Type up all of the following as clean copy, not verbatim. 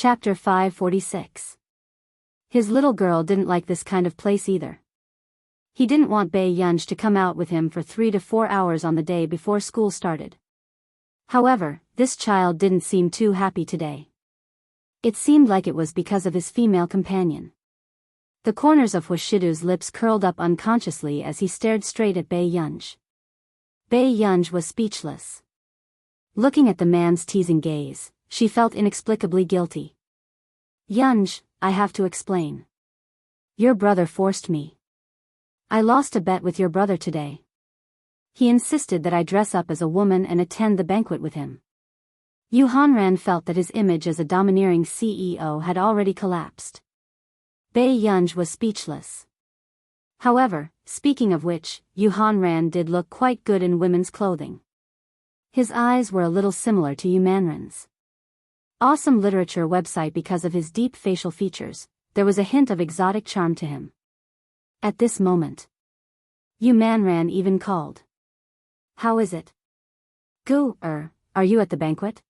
Chapter 546. His little girl didn't like this kind of place either. He didn't want Biyao to come out with him for 3 to 4 hours on the day before school started. However, this child didn't seem too happy today. It seemed like it was because of his female companion. The corners of Huashidu's lips curled up unconsciously as he stared straight at Biyao. Biyao was speechless. Looking at the man's teasing gaze, she felt inexplicably guilty. Yunj, I have to explain. Your brother forced me. I lost a bet with your brother today. He insisted that I dress up as a woman and attend the banquet with him. Yu Hanran felt that his image as a domineering CEO had already collapsed. Biyao was speechless. However, speaking of which, Yu Hanran did look quite good in women's clothing. His eyes were a little similar to Yu Manran's. Awesome literature website because of his deep facial features, there was a hint of exotic charm to him. At this moment, Yu Manran even called. How is it? Are you at the banquet?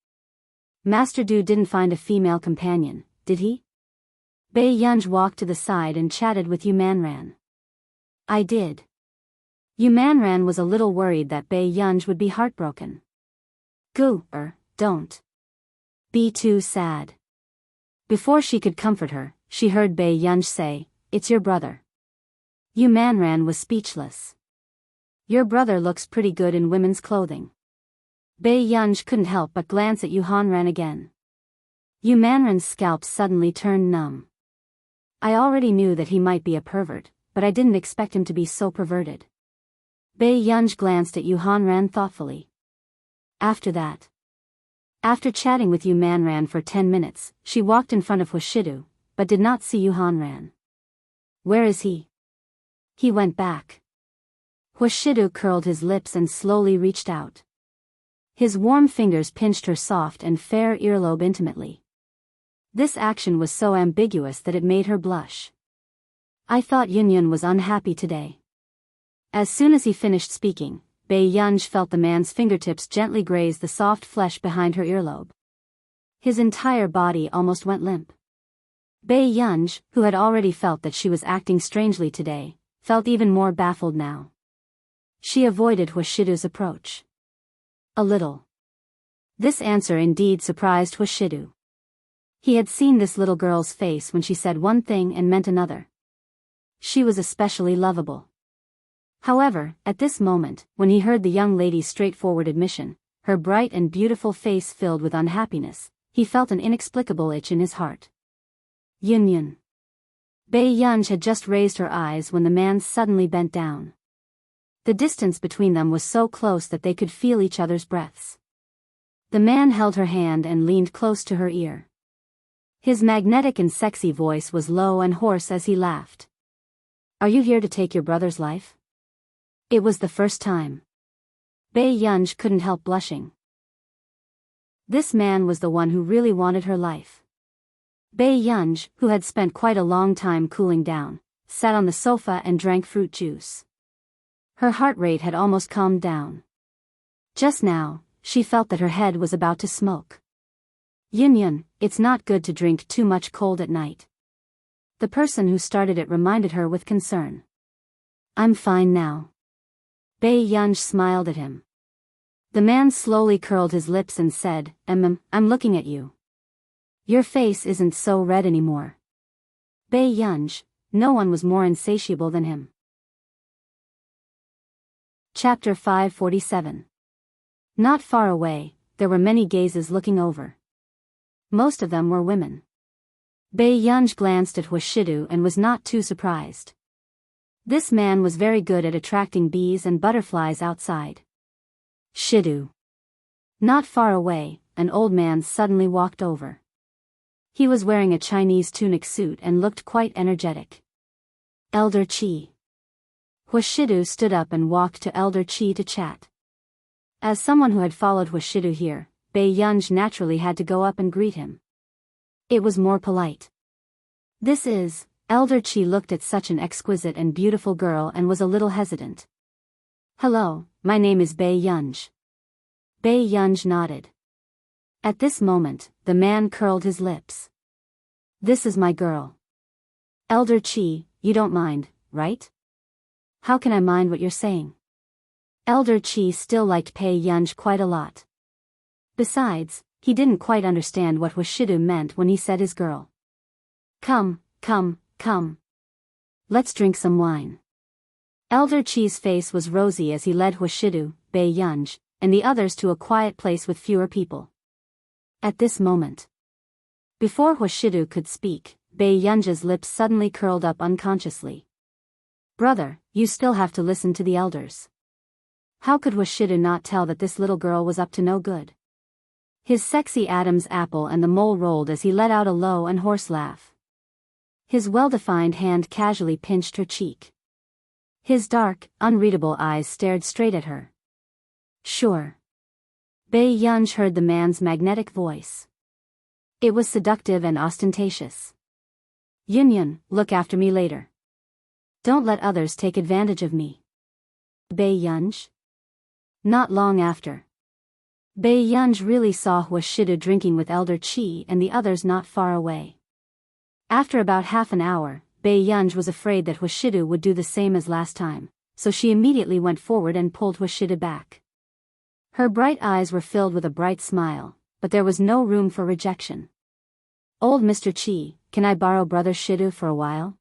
Master Du didn't find a female companion, did he? Biyao walked to the side and chatted with Yu Manran. I did. Yu Manran was a little worried that Biyao would be heartbroken. Don't be too sad. Before she could comfort her, she heard Biyao say, It's your brother. Yu Manran was speechless. Your brother looks pretty good in women's clothing. Biyao couldn't help but glance at Yu Hanran again. Yu Manran's scalp suddenly turned numb. I already knew that he might be a pervert, but I didn't expect him to be so perverted. Biyao glanced at Yu Hanran thoughtfully. After chatting with Yu Manran for 10 minutes, she walked in front of Huashidu, but did not see Yu Hanran. Where is he? He went back. Huashidu curled his lips and slowly reached out. His warm fingers pinched her soft and fair earlobe intimately. This action was so ambiguous that it made her blush. I thought Yunyun was unhappy today. As soon as he finished speaking, Biyao felt the man's fingertips gently graze the soft flesh behind her earlobe. His entire body almost went limp. Biyao, who had already felt that she was acting strangely today, felt even more baffled now. She avoided Huashidu's approach. A little. This answer indeed surprised Huashidu. He had seen this little girl's face when she said one thing and meant another. She was especially lovable. However, at this moment, when he heard the young lady's straightforward admission, her bright and beautiful face filled with unhappiness, he felt an inexplicable itch in his heart. Yunyun. Biyao had just raised her eyes when the man suddenly bent down. The distance between them was so close that they could feel each other's breaths. The man held her hand and leaned close to her ear. His magnetic and sexy voice was low and hoarse as he laughed. Are you here to take your brother's life? It was the first time. Biyao couldn't help blushing. This man was the one who really wanted her life. Biyao, who had spent quite a long time cooling down, sat on the sofa and drank fruit juice. Her heart rate had almost calmed down. Just now, she felt that her head was about to smoke. Yunyun, it's not good to drink too much cold at night. The person who started it reminded her with concern. I'm fine now. Biyao smiled at him. The man slowly curled his lips and said, I'm looking at you. Your face isn't so red anymore. Biyao, no one was more insatiable than him. Chapter 547. Not far away, there were many gazes looking over. Most of them were women. Biyao glanced at Huashidu and was not too surprised. This man was very good at attracting bees and butterflies outside. Shidu. Not far away, an old man suddenly walked over. He was wearing a Chinese tunic suit and looked quite energetic. Elder Qi. Huashidu stood up and walked to Elder Qi to chat. As someone who had followed Huashidu here, Biyao naturally had to go up and greet him. It was more polite. This is... Elder Qi looked at such an exquisite and beautiful girl and was a little hesitant. Hello, my name is Biyao. Biyao nodded. At this moment, the man curled his lips. This is my girl. Elder Qi, you don't mind, right? How can I mind what you're saying? Elder Qi still liked Pei Yunj quite a lot. Besides, he didn't quite understand what Huashidu meant when he said his girl. Come, come, come. Let's drink some wine. Elder Qi's face was rosy as he led Huashidu, Bei Yunj, and the others to a quiet place with fewer people. At this moment, before Huashidu could speak, Bei Yunj's lips suddenly curled up unconsciously. Brother, you still have to listen to the elders. How could Huashidu not tell that this little girl was up to no good? His sexy Adam's apple and the mole rolled as he let out a low and hoarse laugh. His well-defined hand casually pinched her cheek. His dark, unreadable eyes stared straight at her. Sure. Bei Yunj heard the man's magnetic voice. It was seductive and ostentatious. Yun, look after me later. Don't let others take advantage of me. Bei Yunj? Not long after. Bei Yunj really saw Huashidu drinking with Elder Qi and the others not far away. After about half an hour, Bei Yunj was afraid that Huashidu would do the same as last time, so she immediately went forward and pulled Huashidu back. Her bright eyes were filled with a bright smile, but there was no room for rejection. Old Mr. Qi, can I borrow Brother Shidu for a while?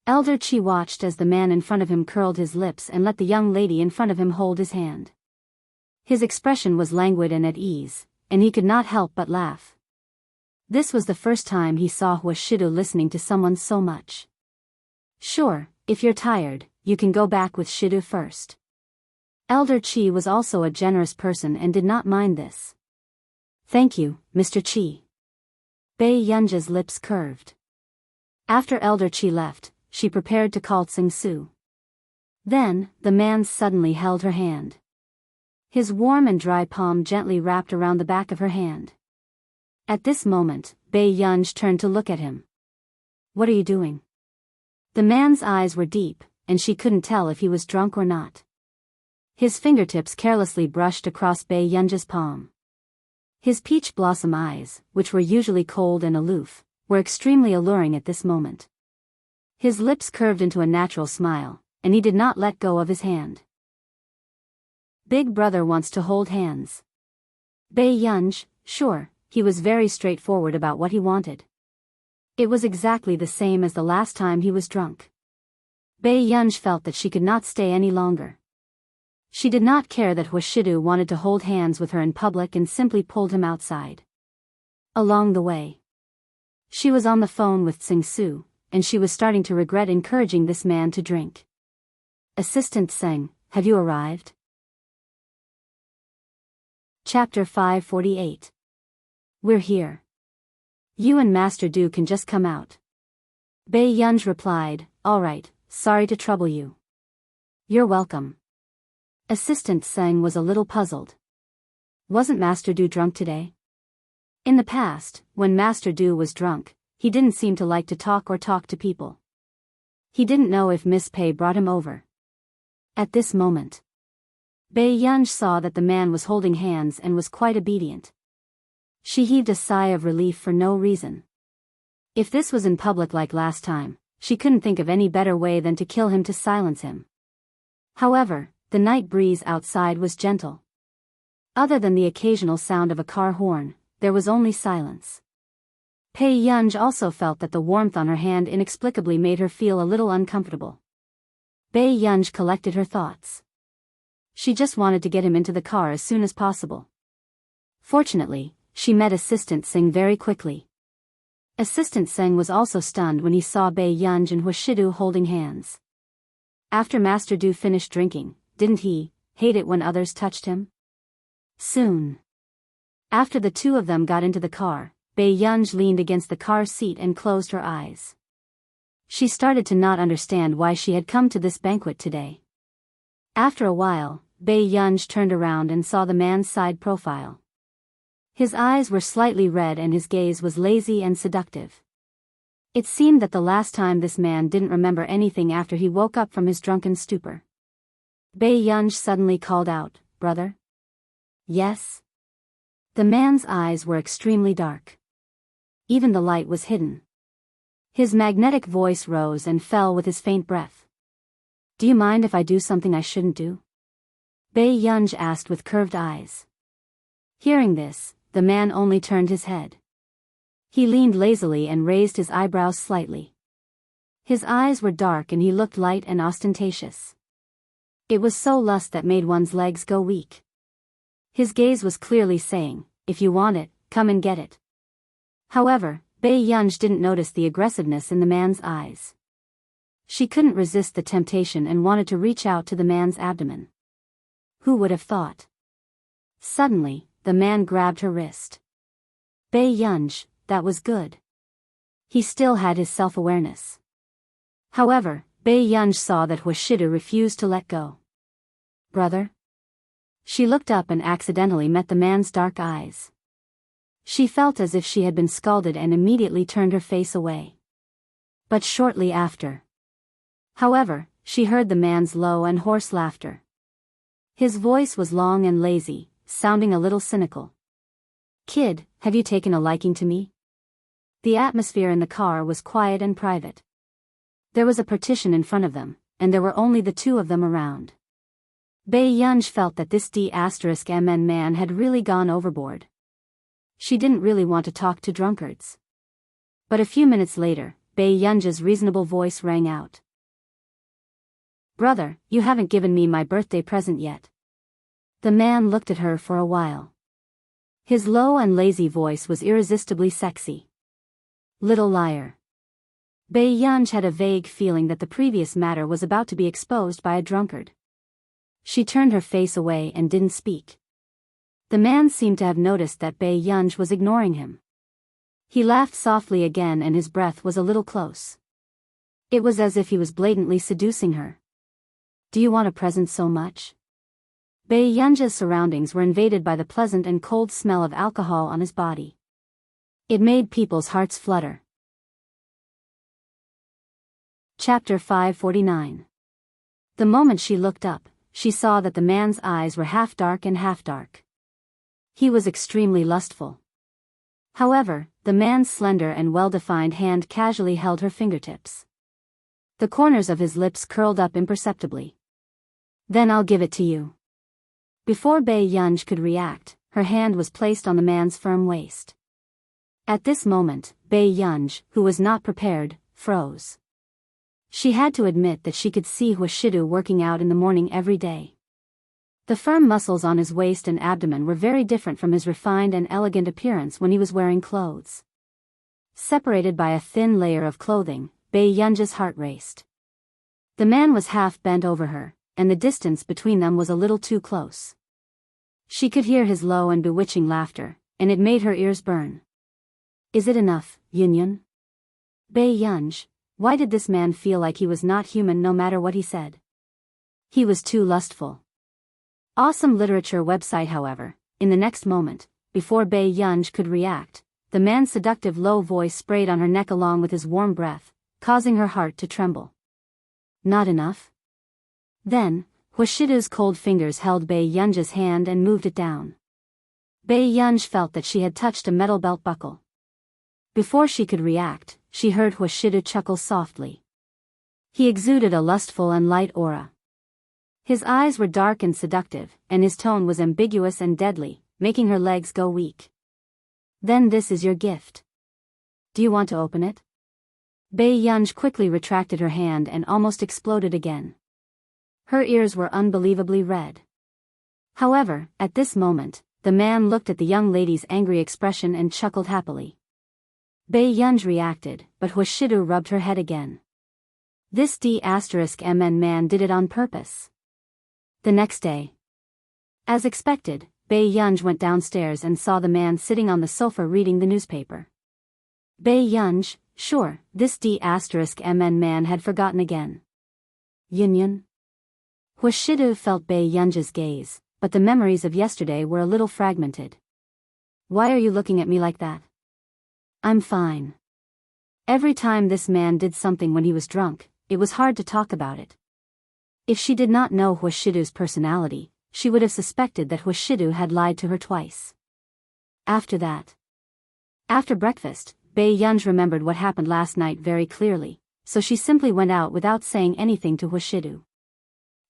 Elder Qi watched as the man in front of him curled his lips and let the young lady in front of him hold his hand. His expression was languid and at ease, and he could not help but laugh. This was the first time he saw Huashidu listening to someone so much. Sure, if you're tired, you can go back with Shidu first. Elder Qi was also a generous person and did not mind this. Thank you, Mr. Qi. Bei Yunj's lips curved. After Elder Qi left, she prepared to call Tsing Su. Then, the man suddenly held her hand. His warm and dry palm gently wrapped around the back of her hand. At this moment, Bei Yunj turned to look at him. What are you doing? The man's eyes were deep, and she couldn't tell if he was drunk or not. His fingertips carelessly brushed across Bei Yunj's palm. His peach blossom eyes, which were usually cold and aloof, were extremely alluring at this moment. His lips curved into a natural smile, and he did not let go of his hand. Big brother wants to hold hands. Bei Yunj, sure. He was very straightforward about what he wanted. It was exactly the same as the last time he was drunk. Bei Yunj felt that she could not stay any longer. She did not care that Huashidu wanted to hold hands with her in public and simply pulled him outside. Along the way, she was on the phone with Tsing Su, and she was starting to regret encouraging this man to drink. Assistant Tseng, have you arrived? Chapter 548. We're here. You and Master Du can just come out. Bei Yunj replied, all right, sorry to trouble you. You're welcome. Assistant Tseng was a little puzzled. Wasn't Master Du drunk today? In the past, when Master Du was drunk, he didn't seem to like to talk to people. He didn't know if Miss Pei brought him over. At this moment, Bei Yunj saw that the man was holding hands and was quite obedient. She heaved a sigh of relief for no reason. If this was in public like last time, she couldn't think of any better way than to kill him to silence him. However, the night breeze outside was gentle. Other than the occasional sound of a car horn, there was only silence. Pei Yunj also felt that the warmth on her hand inexplicably made her feel a little uncomfortable. Bei Yunj collected her thoughts. She just wanted to get him into the car as soon as possible. Fortunately, she met Assistant Tseng very quickly. Assistant Tseng was also stunned when he saw Bei Yunj and Huashidu holding hands. After Master Du finished drinking, didn't he hate it when others touched him? Soon after the two of them got into the car, Bei Yunj leaned against the car seat and closed her eyes. She started to not understand why she had come to this banquet today. After a while, Bei Yunj turned around and saw the man's side profile. His eyes were slightly red and his gaze was lazy and seductive. It seemed that the last time this man didn't remember anything after he woke up from his drunken stupor. Bei Yunj suddenly called out, "Brother?" "Yes?" The man's eyes were extremely dark. Even the light was hidden, His magnetic voice rose and fell with his faint breath. Do you mind if I do something I shouldn't do? Bei Yunj asked with curved eyes. Hearing this, the man only turned his head. He leaned lazily and raised his eyebrows slightly. His eyes were dark and he looked light and ostentatious. It was so lust that made one's legs go weak. His gaze was clearly saying, if you want it, come and get it. However, Bei Yunj didn't notice the aggressiveness in the man's eyes. She couldn't resist the temptation and wanted to reach out to the man's abdomen. Who would have thought? Suddenly, the man grabbed her wrist. Bei Yunj, that was good. He still had his self-awareness. However, Bei Yunj saw that Huashidu refused to let go. Brother? She looked up and accidentally met the man's dark eyes. She felt as if she had been scalded and immediately turned her face away. But shortly after. However, she heard the man's low and hoarse laughter. His voice was long and lazy, sounding a little cynical. Kid, have you taken a liking to me? The atmosphere in the car was quiet and private. There was a partition in front of them, and there were only the two of them around. Bei Yunj felt that this D*MN man had really gone overboard. She didn't really want to talk to drunkards. But a few minutes later, Bei Yunj's reasonable voice rang out. Brother, you haven't given me my birthday present yet. The man looked at her for a while. His low and lazy voice was irresistibly sexy. Little liar. Bei Yunj had a vague feeling that the previous matter was about to be exposed by a drunkard. She turned her face away and didn't speak. The man seemed to have noticed that Bei Yunj was ignoring him. He laughed softly again and his breath was a little close. It was as if he was blatantly seducing her. Do you want a present so much? Bei Yunj's surroundings were invaded by the pleasant and cold smell of alcohol on his body. It made people's hearts flutter. Chapter 549. The moment she looked up, she saw that the man's eyes were half dark and half dark. He was extremely lustful. However, the man's slender and well-defined hand casually held her fingertips. The corners of his lips curled up imperceptibly. Then I'll give it to you. Before Bei Yunj could react, her hand was placed on the man's firm waist. At this moment, Bei Yunj, who was not prepared, froze. She had to admit that she could see Huashidu working out in the morning every day. The firm muscles on his waist and abdomen were very different from his refined and elegant appearance when he was wearing clothes. Separated by a thin layer of clothing, Bei Yunj's heart raced. The man was half bent over her, and the distance between them was a little too close. She could hear his low and bewitching laughter, and it made her ears burn. Is it enough, Yunyun? Bei Yunj, why did this man feel like he was not human no matter what he said? He was too lustful. Awesome literature website. However, in the next moment, before Bei Yunj could react, the man's seductive low voice sprayed on her neck along with his warm breath, causing her heart to tremble. Not enough? Then, Huashidu's cold fingers held Bei Yunj's hand and moved it down. Bei Yunj felt that she had touched a metal belt buckle. Before she could react, she heard Huashidu chuckle softly. He exuded a lustful and light aura. His eyes were dark and seductive, and his tone was ambiguous and deadly, making her legs go weak. Then this is your gift. Do you want to open it? Bei Yunj quickly retracted her hand and almost exploded again. Her ears were unbelievably red. However, at this moment, the man looked at the young lady's angry expression and chuckled happily. Bei Yunj reacted, but Huashidu rubbed her head again. This D*MN man did it on purpose. The next day. As expected, Bei Yunj went downstairs and saw the man sitting on the sofa reading the newspaper. Bei Yunj, sure, this D*MN man had forgotten again. Yunyun? Huashidu felt Bei Yunj's gaze, but the memories of yesterday were a little fragmented. Why are you looking at me like that? I'm fine. Every time this man did something when he was drunk, it was hard to talk about it. If she did not know Huashidu's personality, she would have suspected that Huashidu had lied to her twice. After breakfast, Bei Yunj remembered what happened last night very clearly, so she simply went out without saying anything to Huashidu.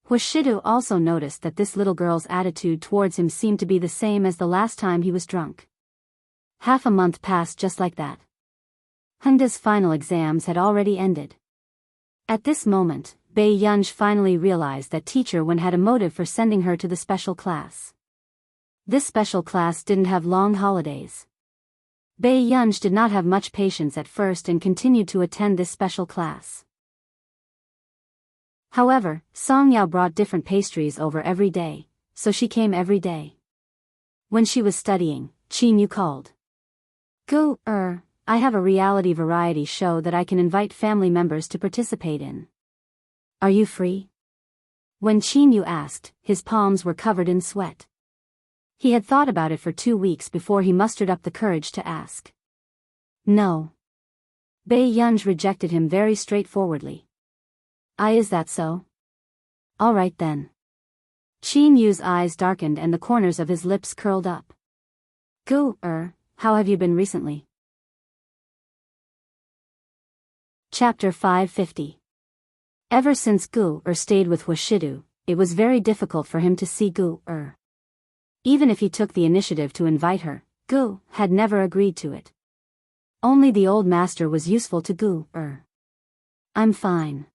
Huashidu also noticed that this little girl's attitude towards him seemed to be the same as the last time he was drunk. Half a month passed just like that. Hengda's final exams had already ended. At this moment, Bei Yunj finally realized that Teacher Wen had a motive for sending her to the special class. This special class didn't have long holidays. Bei Yunj did not have much patience at first and continued to attend this special class. However, Song Yao brought different pastries over every day, so she came every day. When she was studying, Qin Yu called. Gu, I have a reality variety show that I can invite family members to participate in. Are you free? When Qin Yu asked, his palms were covered in sweat. He had thought about it for 2 weeks before he mustered up the courage to ask. No. Bei Yunj rejected him very straightforwardly. Is that so? All right then. Qin Yu's eyes darkened and the corners of his lips curled up. Gu, how have you been recently? Chapter 550. Ever since Gu stayed with Huashidu, it was very difficult for him to see Gu. Even if he took the initiative to invite her, Gu had never agreed to it. Only the old master was useful to Gu. I'm fine.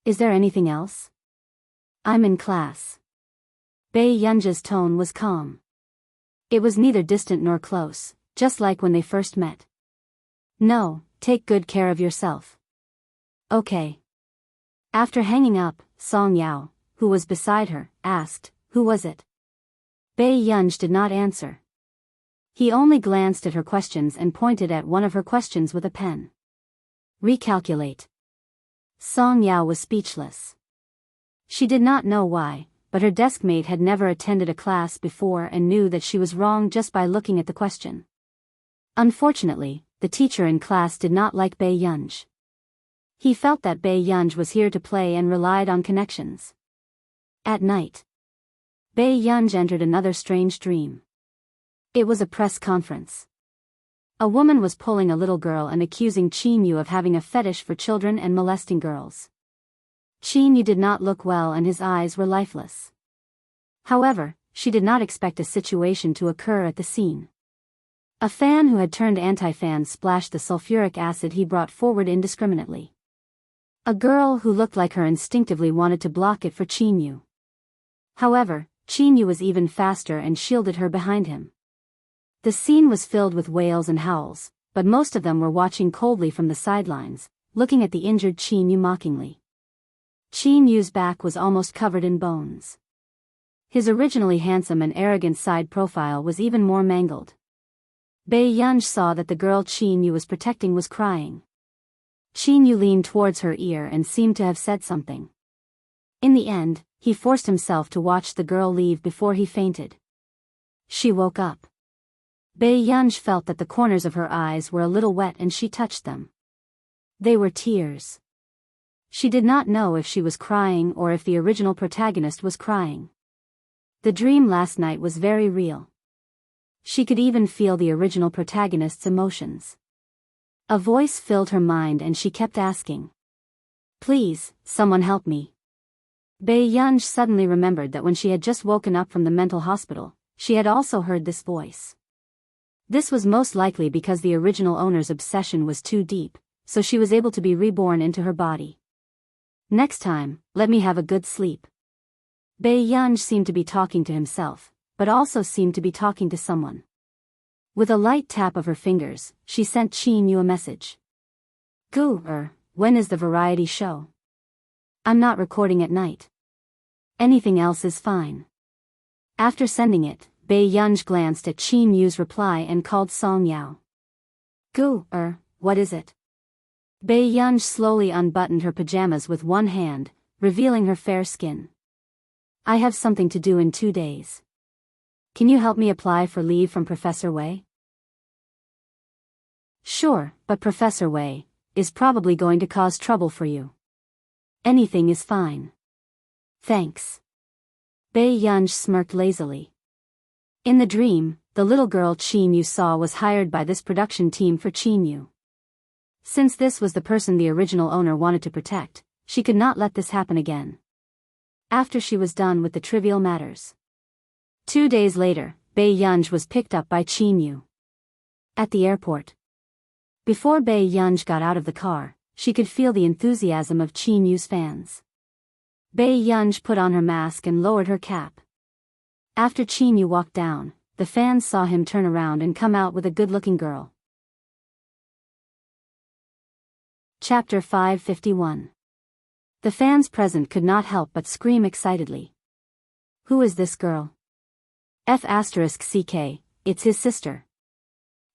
Is there anything else? I'm in class. Bei Yunj's tone was calm. It was neither distant nor close, just like when they first met. No, take good care of yourself. Okay. After hanging up, Song Yao, who was beside her, asked, who was it? Bei Yunj did not answer. He only glanced at her questions and pointed at one of her questions with a pen. Recalculate. Song Yao was speechless. She did not know why, but her deskmate had never attended a class before and knew that she was wrong just by looking at the question. Unfortunately, the teacher in class did not like Bei Yunj. He felt that Bei Yunj was here to play and relied on connections. At night, Bei Yunj entered another strange dream. It was a press conference. A woman was pulling a little girl and accusing Qin Yu of having a fetish for children and molesting girls. Qin Yu did not look well and his eyes were lifeless. However, she did not expect a situation to occur at the scene. A fan who had turned anti-fan splashed the sulfuric acid he brought forward indiscriminately. A girl who looked like her instinctively wanted to block it for Qin Yu. However, Qin Yu was even faster and shielded her behind him. The scene was filled with wails and howls, but most of them were watching coldly from the sidelines, looking at the injured Qin Yu mockingly. Qin Yu's back was almost covered in bones. His originally handsome and arrogant side profile was even more mangled. Bei Yunj saw that the girl Qin Yu was protecting was crying. Qin Yu leaned towards her ear and seemed to have said something. In the end, he forced himself to watch the girl leave before he fainted. She woke up. Bei Yunj felt that the corners of her eyes were a little wet and she touched them. They were tears. She did not know if she was crying or if the original protagonist was crying. The dream last night was very real. She could even feel the original protagonist's emotions. A voice filled her mind and she kept asking. Please, someone help me. Bei Yunj suddenly remembered that when she had just woken up from the mental hospital, she had also heard this voice. This was most likely because the original owner's obsession was too deep, so she was able to be reborn into her body. Next time, let me have a good sleep. Bei Yunj seemed to be talking to himself, but also seemed to be talking to someone. With a light tap of her fingers, she sent Qin Yu a message. Gu, when is the variety show? I'm not recording at night. Anything else is fine. After sending it, Bei Yunj glanced at Qin Yu's reply and called Song Yao. Gu, what is it? Bei Yunj slowly unbuttoned her pajamas with one hand, revealing her fair skin. I have something to do in 2 days. Can you help me apply for leave from Professor Wei? Sure, but Professor Wei is probably going to cause trouble for you. Anything is fine. Thanks. Bei Yunj smirked lazily. In the dream, the little girl Qin Yu saw was hired by this production team for Qin Yu. Since this was the person the original owner wanted to protect, she could not let this happen again. After she was done with the trivial matters. 2 days later, Bai Yunj was picked up by Qin Yu. At the airport. Before Bai Yunj got out of the car, she could feel the enthusiasm of Qin Yu's fans. Bai Yunj put on her mask and lowered her cap. After Qin Yu walked down, the fans saw him turn around and come out with a good-looking girl. Chapter 551. The fans present could not help but scream excitedly. Who is this girl? F***CK, it's his sister.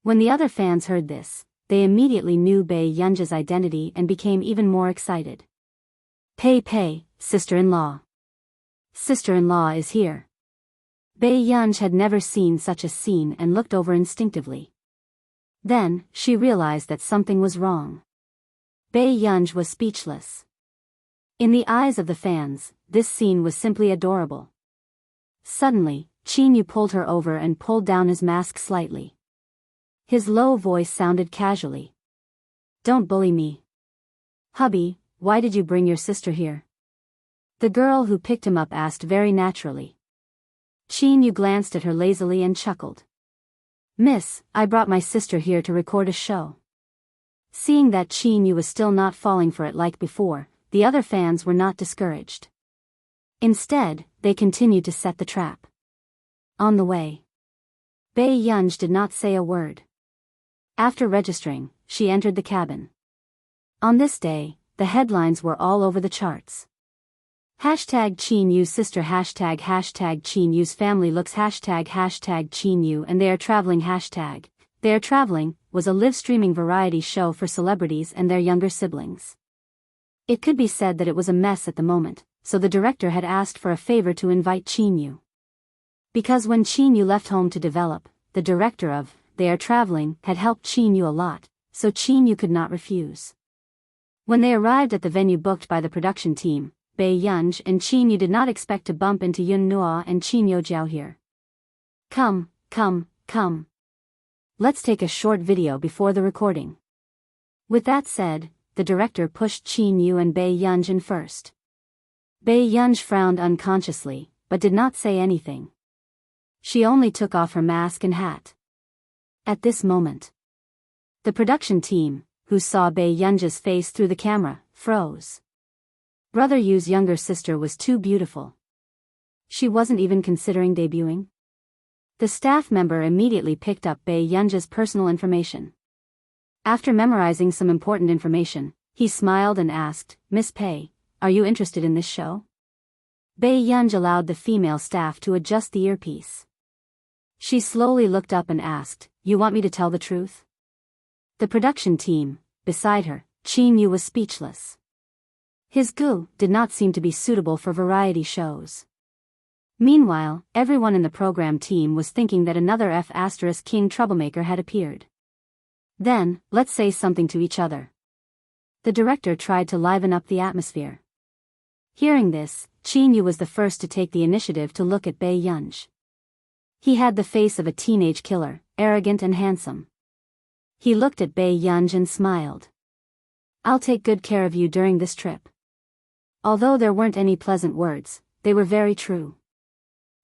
When the other fans heard this, they immediately knew Bai Yunj's identity and became even more excited. Pei, sister-in-law. Sister-in-law is here. Bai Yunj had never seen such a scene and looked over instinctively. Then, she realized that something was wrong. Bai Yunj was speechless. In the eyes of the fans, this scene was simply adorable. Suddenly, Qin Yu pulled her over and pulled down his mask slightly. His low voice sounded casually. Don't bully me. Hubby, why did you bring your sister here? The girl who picked him up asked very naturally. Qin Yu glanced at her lazily and chuckled. Miss, I brought my sister here to record a show. Seeing that Qin Yu was still not falling for it like before, the other fans were not discouraged. Instead, they continued to set the trap. On the way, Bai Yunj did not say a word. After registering, she entered the cabin. On this day, the headlines were all over the charts. Qin Yu's sister Qin Yu's family looks Qin Yu and they are traveling They Are Traveling was a live-streaming variety show for celebrities and their younger siblings. It could be said that it was a mess at the moment, so the director had asked for a favor to invite Qin Yu. Because when Qin Yu left home to develop, the director of They Are Traveling had helped Qin Yu a lot, so Qin Yu could not refuse. When they arrived at the venue booked by the production team, Bai Yunj and Qin Yu did not expect to bump into Yun Nua and Qin Yojiao here. Come. Let's take a short video before the recording. With that said, the director pushed Qin Yu and Bai Yunj in first. Bai Yunj frowned unconsciously, but did not say anything. She only took off her mask and hat. At this moment, the production team, who saw Bai Yunj's face through the camera, froze. Brother Yu's younger sister was too beautiful. She wasn't even considering debuting. The staff member immediately picked up Bai Yunj's personal information. After memorizing some important information, he smiled and asked, Miss Pei, are you interested in this show? Bai Yunj allowed the female staff to adjust the earpiece. She slowly looked up and asked, You want me to tell the truth? The production team, beside her, Qin Yu was speechless. His gu did not seem to be suitable for variety shows. Meanwhile, everyone in the program team was thinking that another F***king troublemaker had appeared. Then, let's say something to each other. The director tried to liven up the atmosphere. Hearing this, Qin Yu was the first to take the initiative to look at Bai Yunj. He had the face of a teenage killer, arrogant and handsome. He looked at Bai Yunj and smiled. I'll take good care of you during this trip. Although there weren't any pleasant words, they were very true.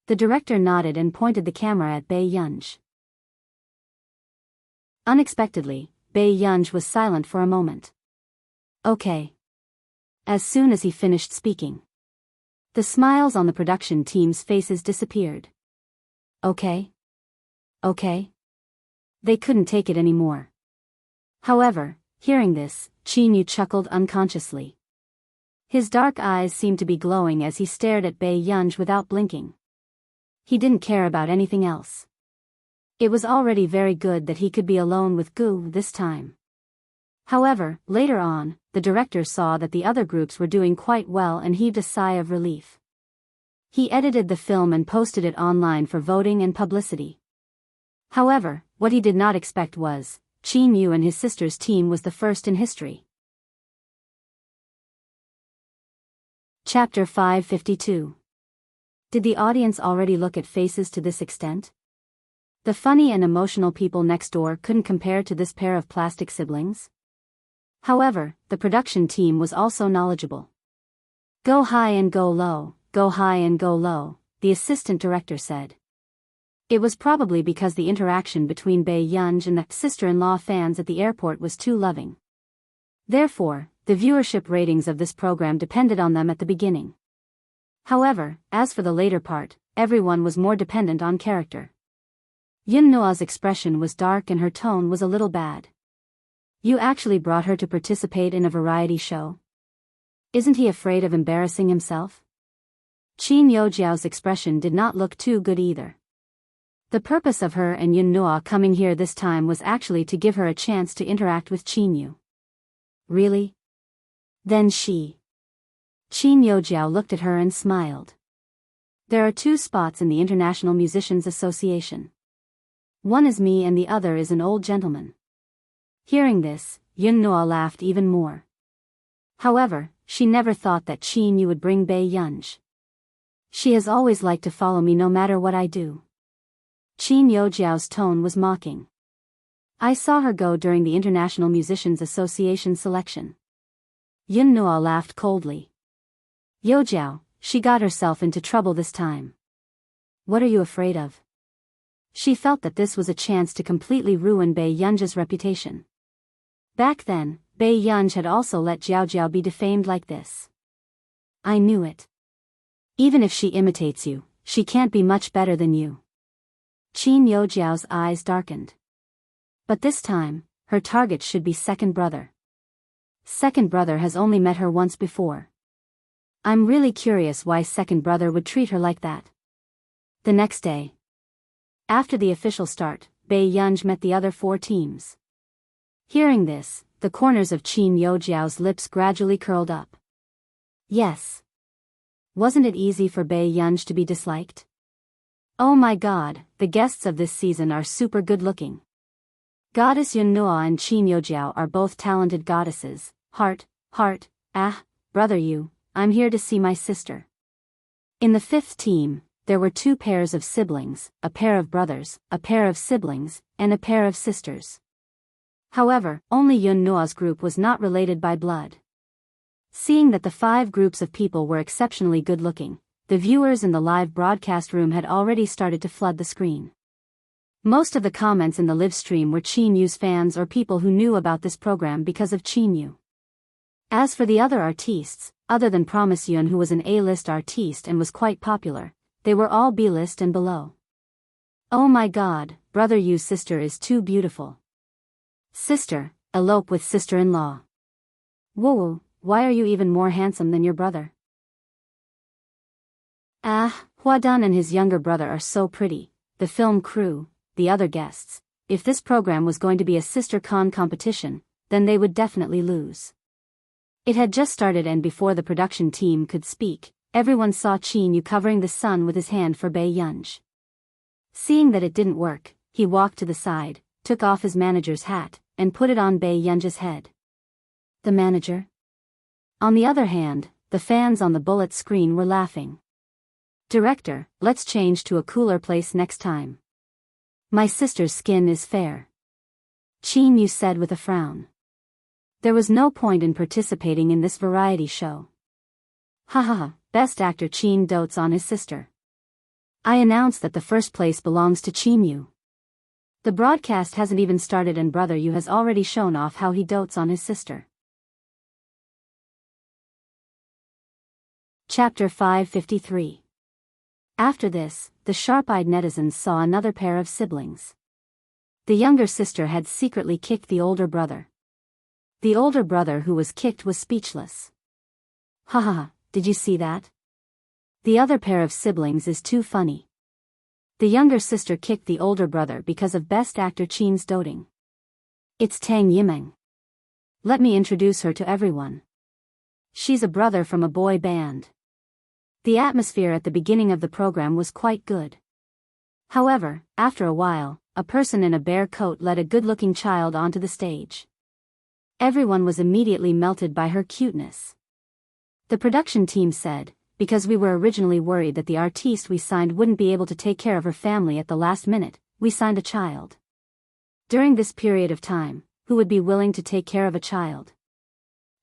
The director nodded and pointed the camera at Bai Yunj. Unexpectedly, Bai Yunj was silent for a moment. Okay. As soon as he finished speaking, the smiles on the production team's faces disappeared. Okay. They couldn't take it anymore. However, hearing this, Qin Yu chuckled unconsciously. His dark eyes seemed to be glowing as he stared at Bai Yunj without blinking. He didn't care about anything else. It was already very good that he could be alone with Gu this time. However, later on, the director saw that the other groups were doing quite well and heaved a sigh of relief. He edited the film and posted it online for voting and publicity. However, what he did not expect was, Qin Yu and his sister's team was the first in history. Chapter 552. Did the audience already look at faces to this extent? The funny and emotional people next door couldn't compare to this pair of plastic siblings. However, the production team was also knowledgeable. Go high and go low, go high and go low, the assistant director said. It was probably because the interaction between Baiyunj and the sister-in-law fans at the airport was too loving. Therefore, the viewership ratings of this program depended on them at the beginning. However, as for the later part, everyone was more dependent on character. Yunnua's expression was dark and her tone was a little bad. You actually brought her to participate in a variety show? Isn't he afraid of embarrassing himself? Qin Yojiao's expression did not look too good either. The purpose of her and Yunnua coming here this time was actually to give her a chance to interact with Qinyu. Really? Then Qin Yojiao looked at her and smiled. There are 2 spots in the International Musicians Association. One is me and the other is an old gentleman. Hearing this, Yunnua laughed even more. However, she never thought that Qinyu would bring Baiyunj. She has always liked to follow me no matter what I do. Qin Yojiao's tone was mocking. I saw her go during the International Musicians Association selection. Yunnua laughed coldly. Yojiao, she got herself into trouble this time. What are you afraid of? She felt that this was a chance to completely ruin Baiyunj's reputation. Back then, Baiyunj had also let Jiao be defamed like this. I knew it. Even if she imitates you, she can't be much better than you. Qin Yojiao's eyes darkened. But this time, her target should be second brother. Second brother has only met her once before. I'm really curious why second brother would treat her like that. The next day, after the official start, Baiyunj met the other 4 teams. Hearing this, the corners of Qin Yojiao's lips gradually curled up. Yes. Wasn't it easy for Baiyunj to be disliked? Oh my god, the guests of this season are super good looking. Goddess Yunnua and Qin Yojiao are both talented goddesses. Heart, brother you, I'm here to see my sister. In the 5th team, there were 2 pairs of siblings, a pair of brothers, a pair of siblings, and a pair of sisters. However, only Yunnua's group was not related by blood. Seeing that the 5 groups of people were exceptionally good-looking, the viewers in the live broadcast room had already started to flood the screen. Most of the comments in the live stream were Qinyu's fans or people who knew about this program because of Qinyu. As for the other artistes, other than Promise Yun, who was an A-list artiste and was quite popular, they were all B-list and below. Oh my god, brother Yu's sister is too beautiful. Sister, elope with sister-in-law. Whoa, why are you even more handsome than your brother? Huadan and his younger brother are so pretty, the film crew, the other guests. If this program was going to be a sister con competition, then they would definitely lose. It had just started and before the production team could speak, everyone saw Qinyu covering the sun with his hand for Baiyunj. Seeing that it didn't work, he walked to the side, took off his manager's hat, and put it on Baiyunj's head. The manager? On the other hand, the fans on the bullet screen were laughing. Director, let's change to a cooler place next time. My sister's skin is fair. Qinyu said with a frown. There was no point in participating in this variety show. Haha, best actor Qin dotes on his sister. I announce that the first place belongs to Qinyu. The broadcast hasn't even started and brother Yu has already shown off how he dotes on his sister. Chapter 553. After this, the sharp-eyed netizens saw another pair of siblings. The younger sister had secretly kicked the older brother. The older brother who was kicked was speechless. Haha, did you see that? The other pair of siblings is too funny. The younger sister kicked the older brother because of best actor Qin's doting. It's Tang Yimeng. Let me introduce her to everyone. She's a brother from a boy band. The atmosphere at the beginning of the program was quite good. However, after a while, a person in a bear coat led a good-looking child onto the stage. Everyone was immediately melted by her cuteness. The production team said, because we were originally worried that the artiste we signed wouldn't be able to take care of her family at the last minute, we signed a child. During this period of time, who would be willing to take care of a child?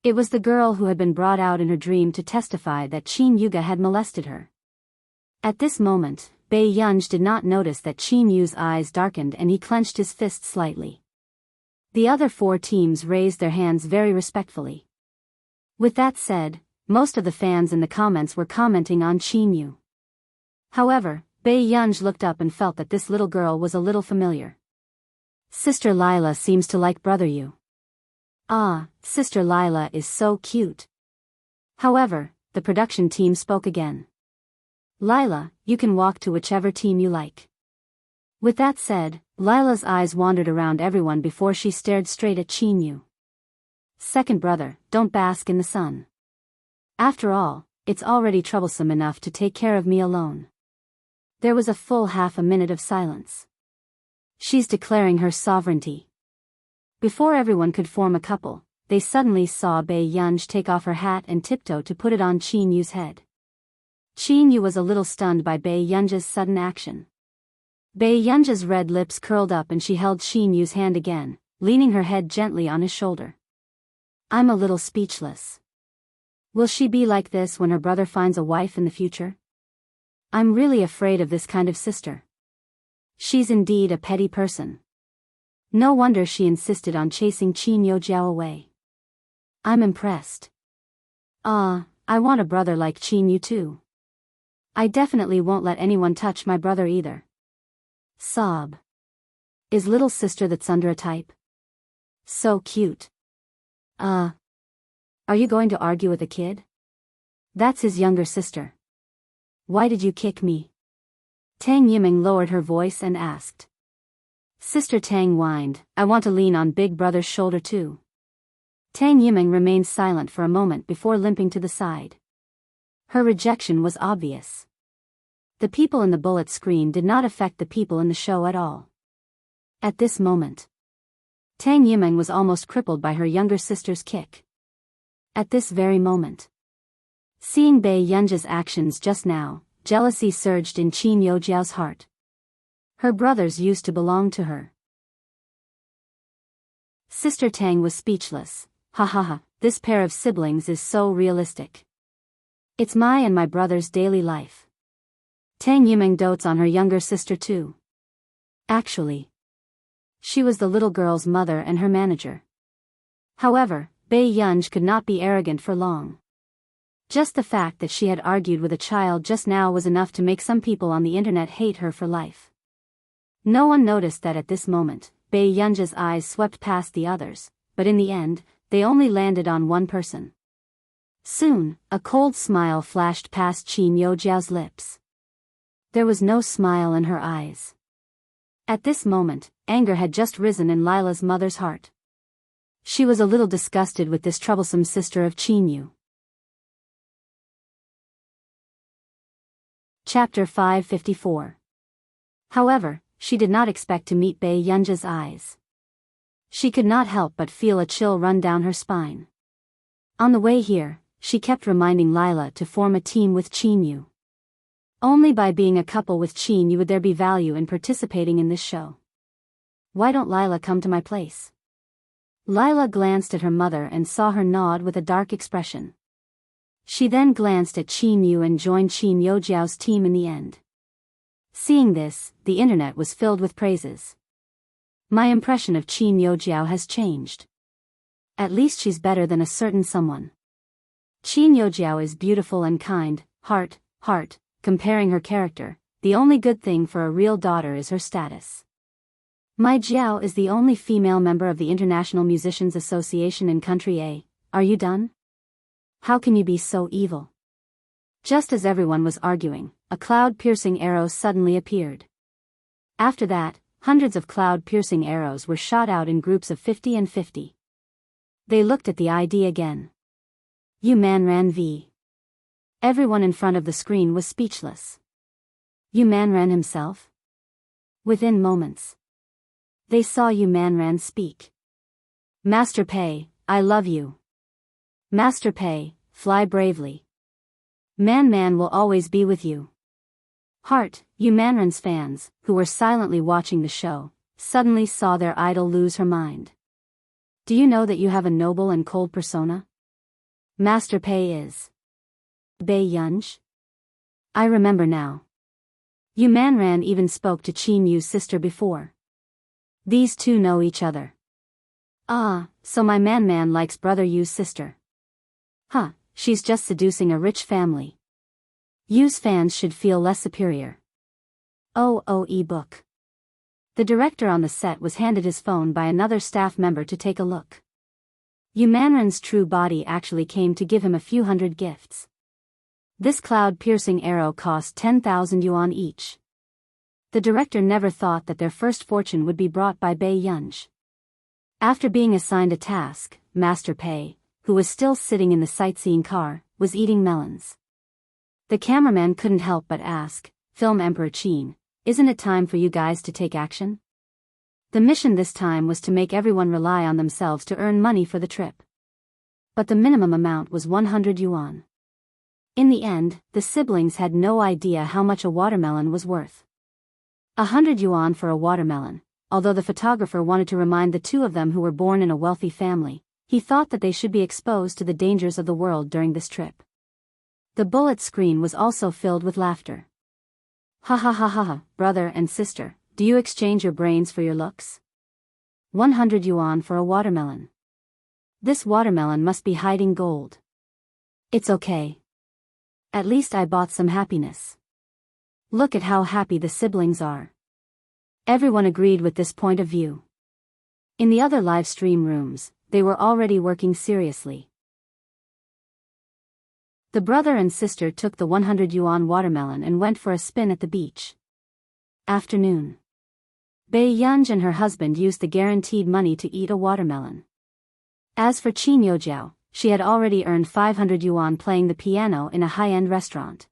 It was the girl who had been brought out in her dream to testify that Qin Yuga had molested her. At this moment, Bei Yunj did not notice that Qin Yu's eyes darkened and he clenched his fist slightly. The other 4 teams raised their hands very respectfully. With that said, most of the fans in the comments were commenting on Qin Yu. However, Bei Yunj looked up and felt that this little girl was a little familiar. Sister Lila seems to like brother Yu. Ah, Sister Lila is so cute. However, the production team spoke again. Lila, you can walk to whichever team you like. With that said, Lila's eyes wandered around everyone before she stared straight at Qin Yu. Second brother, don't bask in the sun. After all, it's already troublesome enough to take care of me alone. There was a full half a minute of silence. She's declaring her sovereignty. Before everyone could form a couple, they suddenly saw Bei Yunj take off her hat and tiptoe to put it on Qin Yu's head. Qin Yu was a little stunned by Bei Yunj's sudden action. Bei Yunj's red lips curled up and she held Qin Yu's hand again, leaning her head gently on his shoulder. I'm a little speechless. Will she be like this when her brother finds a wife in the future? I'm really afraid of this kind of sister. She's indeed a petty person. No wonder she insisted on chasing Qin Yujiao away. I'm impressed. I want a brother like Qin Yu too. I definitely won't let anyone touch my brother either. Sob. Is little sister that's under a type? So cute. Are you going to argue with a kid? That's his younger sister. Why did you kick me? Tang Yiming lowered her voice and asked. Sister Tang whined, I want to lean on big brother's shoulder too. Tang Yiming remained silent for a moment before limping to the side. Her rejection was obvious. The people in the bullet screen did not affect the people in the show at all. At this moment, Tang Yiming was almost crippled by her younger sister's kick. At this very moment, seeing Bei Yunj's actions just now, jealousy surged in Qin Yujiao's heart. Her brothers used to belong to her. Sister Tang was speechless. Ha ha ha, this pair of siblings is so realistic. It's my and my brother's daily life. Tang Yiming dotes on her younger sister too. Actually, she was the little girl's mother and her manager. However, Bei Yunj could not be arrogant for long. Just the fact that she had argued with a child just now was enough to make some people on the internet hate her for life. No one noticed that at this moment, Bei Yunj's eyes swept past the others, but in the end, they only landed on one person. Soon, a cold smile flashed past Qin Yujiao's lips. There was no smile in her eyes. At this moment, anger had just risen in Lila's mother's heart. She was a little disgusted with this troublesome sister of Qin Yu. Chapter 554. However, she did not expect to meet Bei Yunj's eyes. She could not help but feel a chill run down her spine. On the way here, she kept reminding Lila to form a team with Qin Yu. Only by being a couple with Qin Yu would there be value in participating in this show. Why don't Lila come to my place? Lila glanced at her mother and saw her nod with a dark expression. She then glanced at Qin Yu and joined Qin Yujiao's team in the end. Seeing this, the internet was filled with praises. My impression of Qin Yujiao has changed. At least she's better than a certain someone. Qin Yujiao is beautiful and kind, heart, comparing her character, the only good thing for a real daughter is her status. My Jiao is the only female member of the International Musicians Association in Country A. Are you done? How can you be so evil? Just as everyone was arguing, a cloud-piercing arrow suddenly appeared. After that, hundreds of cloud-piercing arrows were shot out in groups of 50 and 50. They looked at the ID again. Yu Manran v. Everyone in front of the screen was speechless. Yu Manran himself? Within moments, they saw Yu Manran speak. Master Pei, I love you. Master Pei, fly bravely. Man will always be with you. Heart, Yu Manren's fans, who were silently watching the show, suddenly saw their idol lose her mind. Do you know that you have a noble and cold persona? Master Pei is Bei Yunj? I remember now. Yu Manran even spoke to Qin Yu's sister before. These two know each other. Ah, so my man likes brother Yu's sister. Huh, she's just seducing a rich family. Yu's fans should feel less superior. Audiobook. The director on the set was handed his phone by another staff member to take a look. Yu Manren's true body actually came to give him a few hundred gifts. This cloud-piercing arrow cost 10,000 yuan each. The director never thought that their first fortune would be brought by Bei Yunj. After being assigned a task, Master Pei, who was still sitting in the sightseeing car, was eating melons. The cameraman couldn't help but ask, Film Emperor Qin, isn't it time for you guys to take action? The mission this time was to make everyone rely on themselves to earn money for the trip. But the minimum amount was 100 yuan. In the end, the siblings had no idea how much a watermelon was worth. 100 yuan for a watermelon. Although the photographer wanted to remind the two of them who were born in a wealthy family, he thought that they should be exposed to the dangers of the world during this trip. The bullet screen was also filled with laughter. Ha ha ha ha ha, brother and sister, do you exchange your brains for your looks? 100 yuan for a watermelon. This watermelon must be hiding gold. It's okay. At least I bought some happiness. Look at how happy the siblings are. Everyone agreed with this point of view. In the other live stream rooms, they were already working seriously. The brother and sister took the 100 yuan watermelon and went for a spin at the beach. Afternoon. Bei Yunj and her husband used the guaranteed money to eat a watermelon. As for Qin Yojiao, she had already earned 500 yuan playing the piano in a high-end restaurant.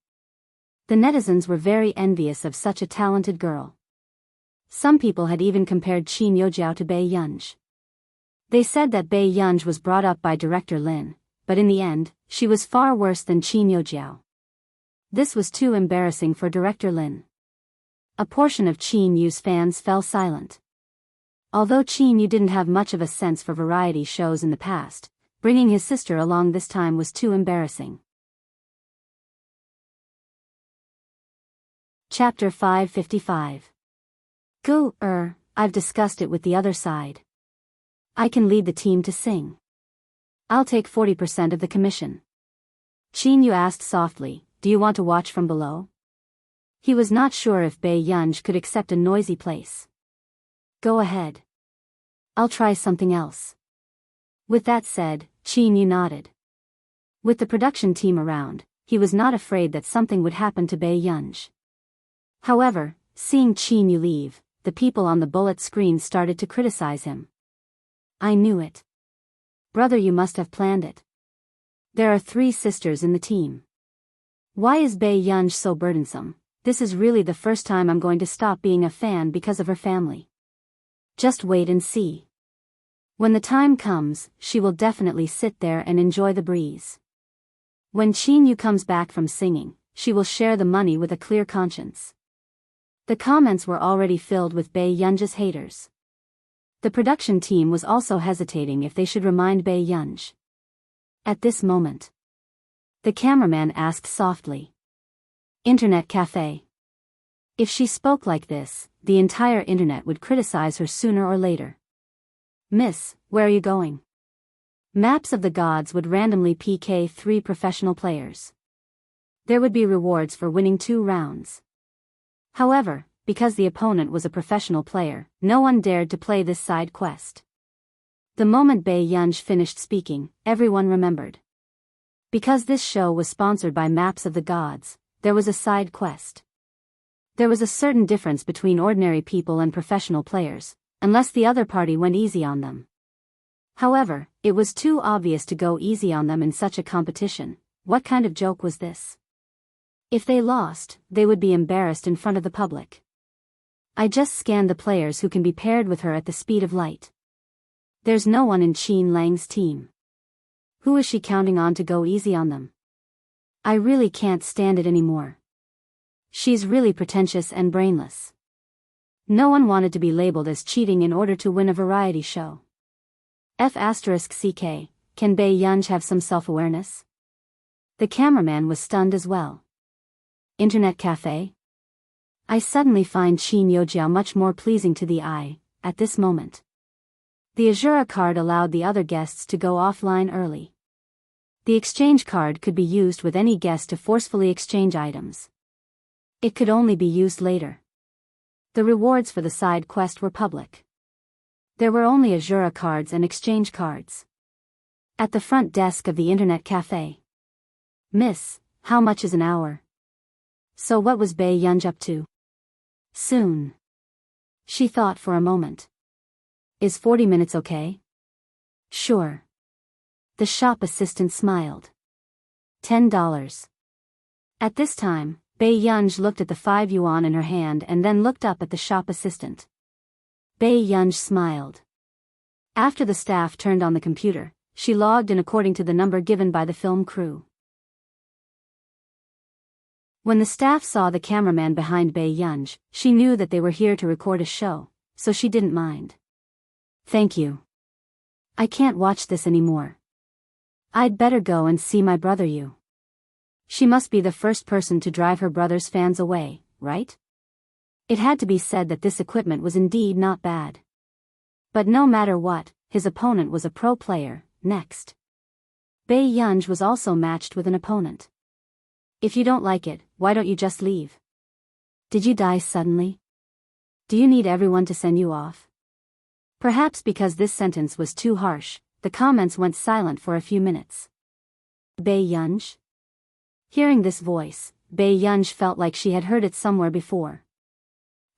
The netizens were very envious of such a talented girl. Some people had even compared Qin Yojiao to Bei Yunj. They said that Bei Yunj was brought up by director Lin, but in the end, she was far worse than Qin Yojiao. This was too embarrassing for director Lin. A portion of Qin Yu's fans fell silent. Although Qin Yu didn't have much of a sense for variety shows in the past, bringing his sister along this time was too embarrassing. Chapter 555. I've discussed it with the other side. I can lead the team to sing. I'll take 40% of the commission. Qin Yu asked softly, do you want to watch from below? He was not sure if Bei Yunj could accept a noisy place. Go ahead. I'll try something else. With that said, Qin Yu nodded. With the production team around, he was not afraid that something would happen to Bei Yunj. However, seeing Qin Yu leave, the people on the bullet screen started to criticize him. I knew it. Brother, you must have planned it. There are 3 sisters in the team. Why is Bei Yunj so burdensome? This is really the first time I'm going to stop being a fan because of her family. Just wait and see. When the time comes, she will definitely sit there and enjoy the breeze. When Qin Yu comes back from singing, she will share the money with a clear conscience. The comments were already filled with Bei Yunj's haters. The production team was also hesitating if they should remind Bei Yunj. At this moment, the cameraman asked softly. Internet cafe. If she spoke like this, the entire internet would criticize her sooner or later. Miss, where are you going? Maps of the Gods would randomly PK 3 professional players. There would be rewards for winning 2 rounds. However, because the opponent was a professional player, no one dared to play this side quest. The moment Bei Yunj finished speaking, everyone remembered. Because this show was sponsored by Maps of the Gods, there was a side quest. There was a certain difference between ordinary people and professional players, unless the other party went easy on them. However, it was too obvious to go easy on them in such a competition. What kind of joke was this? If they lost, they would be embarrassed in front of the public. I just scanned the players who can be paired with her at the speed of light. There's no one in Qin Lang's team. Who is she counting on to go easy on them? I really can't stand it anymore. She's really pretentious and brainless. No one wanted to be labeled as cheating in order to win a variety show. F***ck, can Bei Yunj have some self-awareness? The cameraman was stunned as well. Internet cafe? I suddenly find Qin Yojiao much more pleasing to the eye, at this moment. The Azura card allowed the other guests to go offline early. The exchange card could be used with any guest to forcefully exchange items. It could only be used later. The rewards for the side quest were public. There were only Azura cards and exchange cards. At the front desk of the internet cafe. Miss, how much is an hour? So what was Bei Yunj up to? Soon. She thought for a moment. Is 40 minutes okay? Sure. The shop assistant smiled. $10. At this time, Bei Yunj looked at the 5 yuan in her hand and then looked up at the shop assistant. Bei Yunj smiled. After the staff turned on the computer, she logged in according to the number given by the film crew. When the staff saw the cameraman behind Bei Yunj, she knew that they were here to record a show, so she didn't mind. Thank you. I can't watch this anymore. I'd better go and see my brother you. She must be the first person to drive her brother's fans away, right? It had to be said that this equipment was indeed not bad. But no matter what, his opponent was a pro player. Next. Bei Yunj was also matched with an opponent. If you don't like it, why don't you just leave? Did you die suddenly? Do you need everyone to send you off? Perhaps because this sentence was too harsh, the comments went silent for a few minutes. Bei Yunj? Hearing this voice, Bei Yunj felt like she had heard it somewhere before.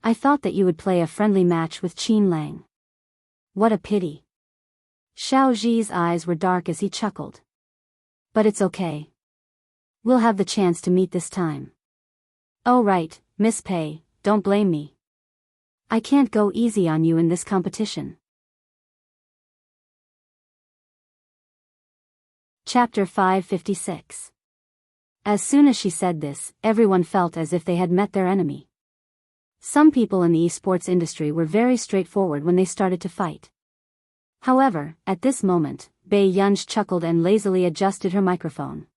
I thought that you would play a friendly match with Qin Lang. What a pity. Xiao Zhi's eyes were dark as he chuckled. But it's okay. We'll have the chance to meet this time. Oh right, Miss Pei, don't blame me. I can't go easy on you in this competition. Chapter 556. As soon as she said this, everyone felt as if they had met their enemy. Some people in the esports industry were very straightforward when they started to fight. However, at this moment, Bei Yunj chuckled and lazily adjusted her microphone.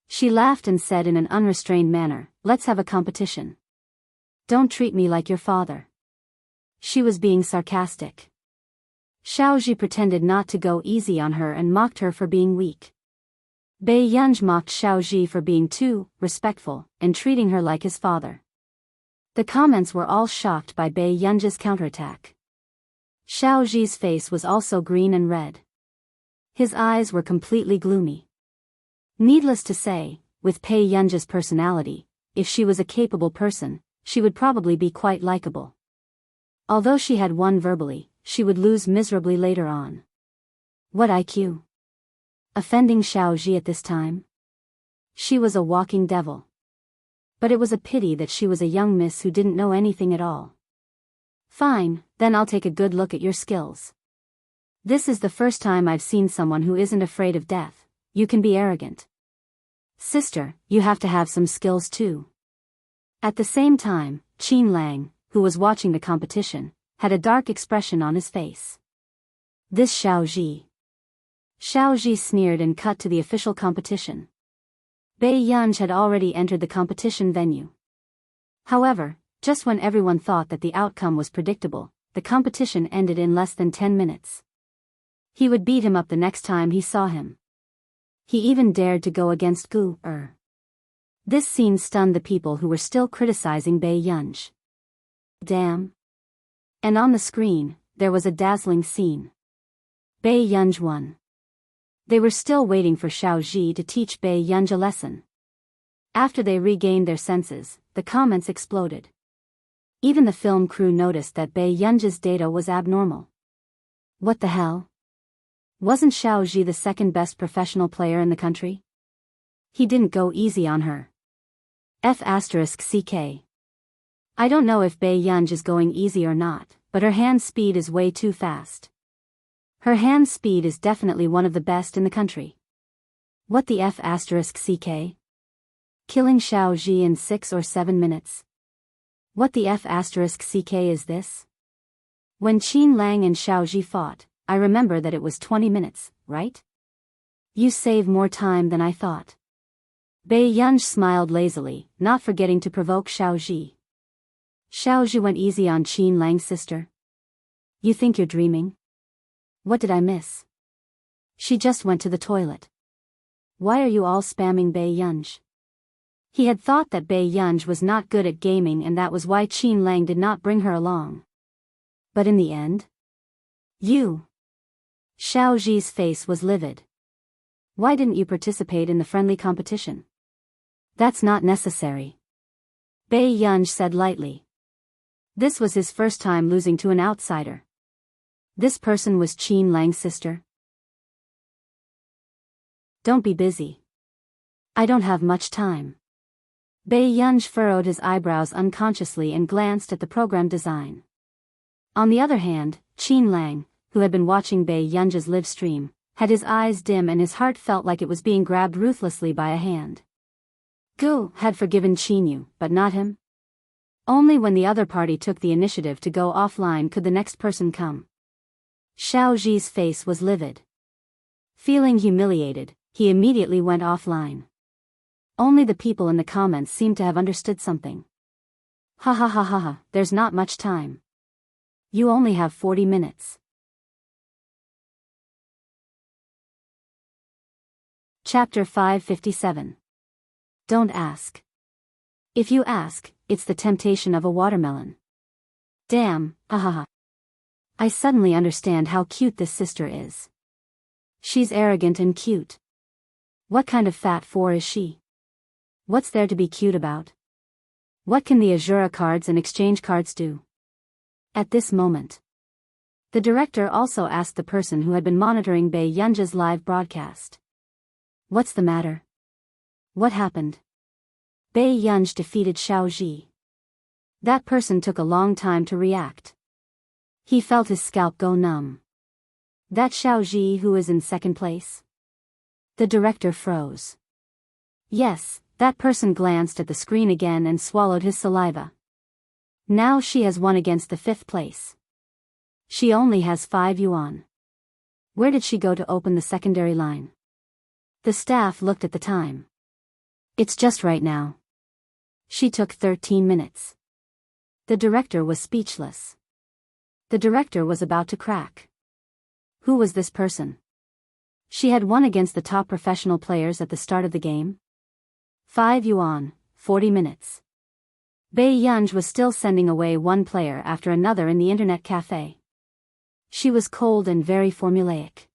She laughed and said in an unrestrained manner, "Let's have a competition. Don't treat me like your father." She was being sarcastic. Xiao Zhi pretended not to go easy on her and mocked her for being weak. Bei Yunj mocked Xiao Zhi for being too respectful and treating her like his father. The comments were all shocked by Bei Yunj's counterattack. Xiao Zhi's face was also green and red. His eyes were completely gloomy. Needless to say, with Bei Yunj's personality, if she was a capable person, she would probably be quite likable. Although she had won verbally, she would lose miserably later on. What IQ? Offending Xiao Zhi at this time? She was a walking devil. But it was a pity that she was a young miss who didn't know anything at all. Fine, then I'll take a good look at your skills. This is the first time I've seen someone who isn't afraid of death. You can be arrogant. Sister, you have to have some skills too. At the same time, Qin Lang, who was watching the competition, had a dark expression on his face. This Xiao Zhi. Xiao Zhi sneered and cut to the official competition. Bei Yunj had already entered the competition venue. However, just when everyone thought that the outcome was predictable, the competition ended in less than 10 minutes. He would beat him up the next time he saw him. He even dared to go against Gu Er. This scene stunned the people who were still criticizing Bei Yunj. Damn. And on the screen, there was a dazzling scene. Bei Yunj won. They were still waiting for Xiao Zhi to teach Bei Yunj a lesson. After they regained their senses, the comments exploded. Even the film crew noticed that Bei Yunj's data was abnormal. What the hell? Wasn't Xiao Zhi the second best professional player in the country? He didn't go easy on her. F***ck. I don't know if Bei Yunj is going easy or not, but her hand speed is way too fast. Her hand speed is definitely one of the best in the country. What the F***ck? Killing Xiao Ji in 6 or 7 minutes. What the F***ck is this? When Qin Lang and Xiao Ji fought, I remember that it was 20 minutes, right? You save more time than I thought. Bai Yunj smiled lazily, not forgetting to provoke Xiao Ji. Xiao Ji went easy on Qin Lang's sister. You think you're dreaming? What did I miss? She just went to the toilet. Why are you all spamming Bai Yunj? He had thought that Bai Yunj was not good at gaming and that was why Qin Lang did not bring her along. But in the end? You. Xiao Ji's face was livid. Why didn't you participate in the friendly competition? That's not necessary. Bai Yunj said lightly. This was his first time losing to an outsider. This person was Qin Lang's sister. Don't be busy. I don't have much time. Bai Yunj furrowed his eyebrows unconsciously and glanced at the program design. On the other hand, Qin Lang, who had been watching Bai Yunj's live stream, had his eyes dim and his heart felt like it was being grabbed ruthlessly by a hand. Gu had forgiven Qin, but not him. Only when the other party took the initiative to go offline could the next person come. Xiao Ji's face was livid. Feeling humiliated, he immediately went offline. Only the people in the comments seemed to have understood something. Ha ha ha ha ha, there's not much time. You only have 40 minutes. Chapter 557. Don't ask. If you ask, it's the temptation of a watermelon. Damn, ahaha. I suddenly understand how cute this sister is. She's arrogant and cute. What kind of fat four is she? What's there to be cute about? What can the Azura cards and exchange cards do? At this moment, the director also asked the person who had been monitoring Bai Yunj's live broadcast. What's the matter? What happened? Bai Yunj defeated Xiao Ji. That person took a long time to react. He felt his scalp go numb. That Xiao Ji who is in second place? The director froze. Yes, that person glanced at the screen again and swallowed his saliva. Now she has won against the 5th place. She only has 5 yuan. Where did she go to open the secondary line? The staff looked at the time. It's just right now. She took 13 minutes. The director was speechless. The director was about to crack. Who was this person? She had won against the top professional players at the start of the game. 5 yuan, 40 minutes. Bai Yunj was still sending away one player after another in the internet cafe. She was cold and very formulaic.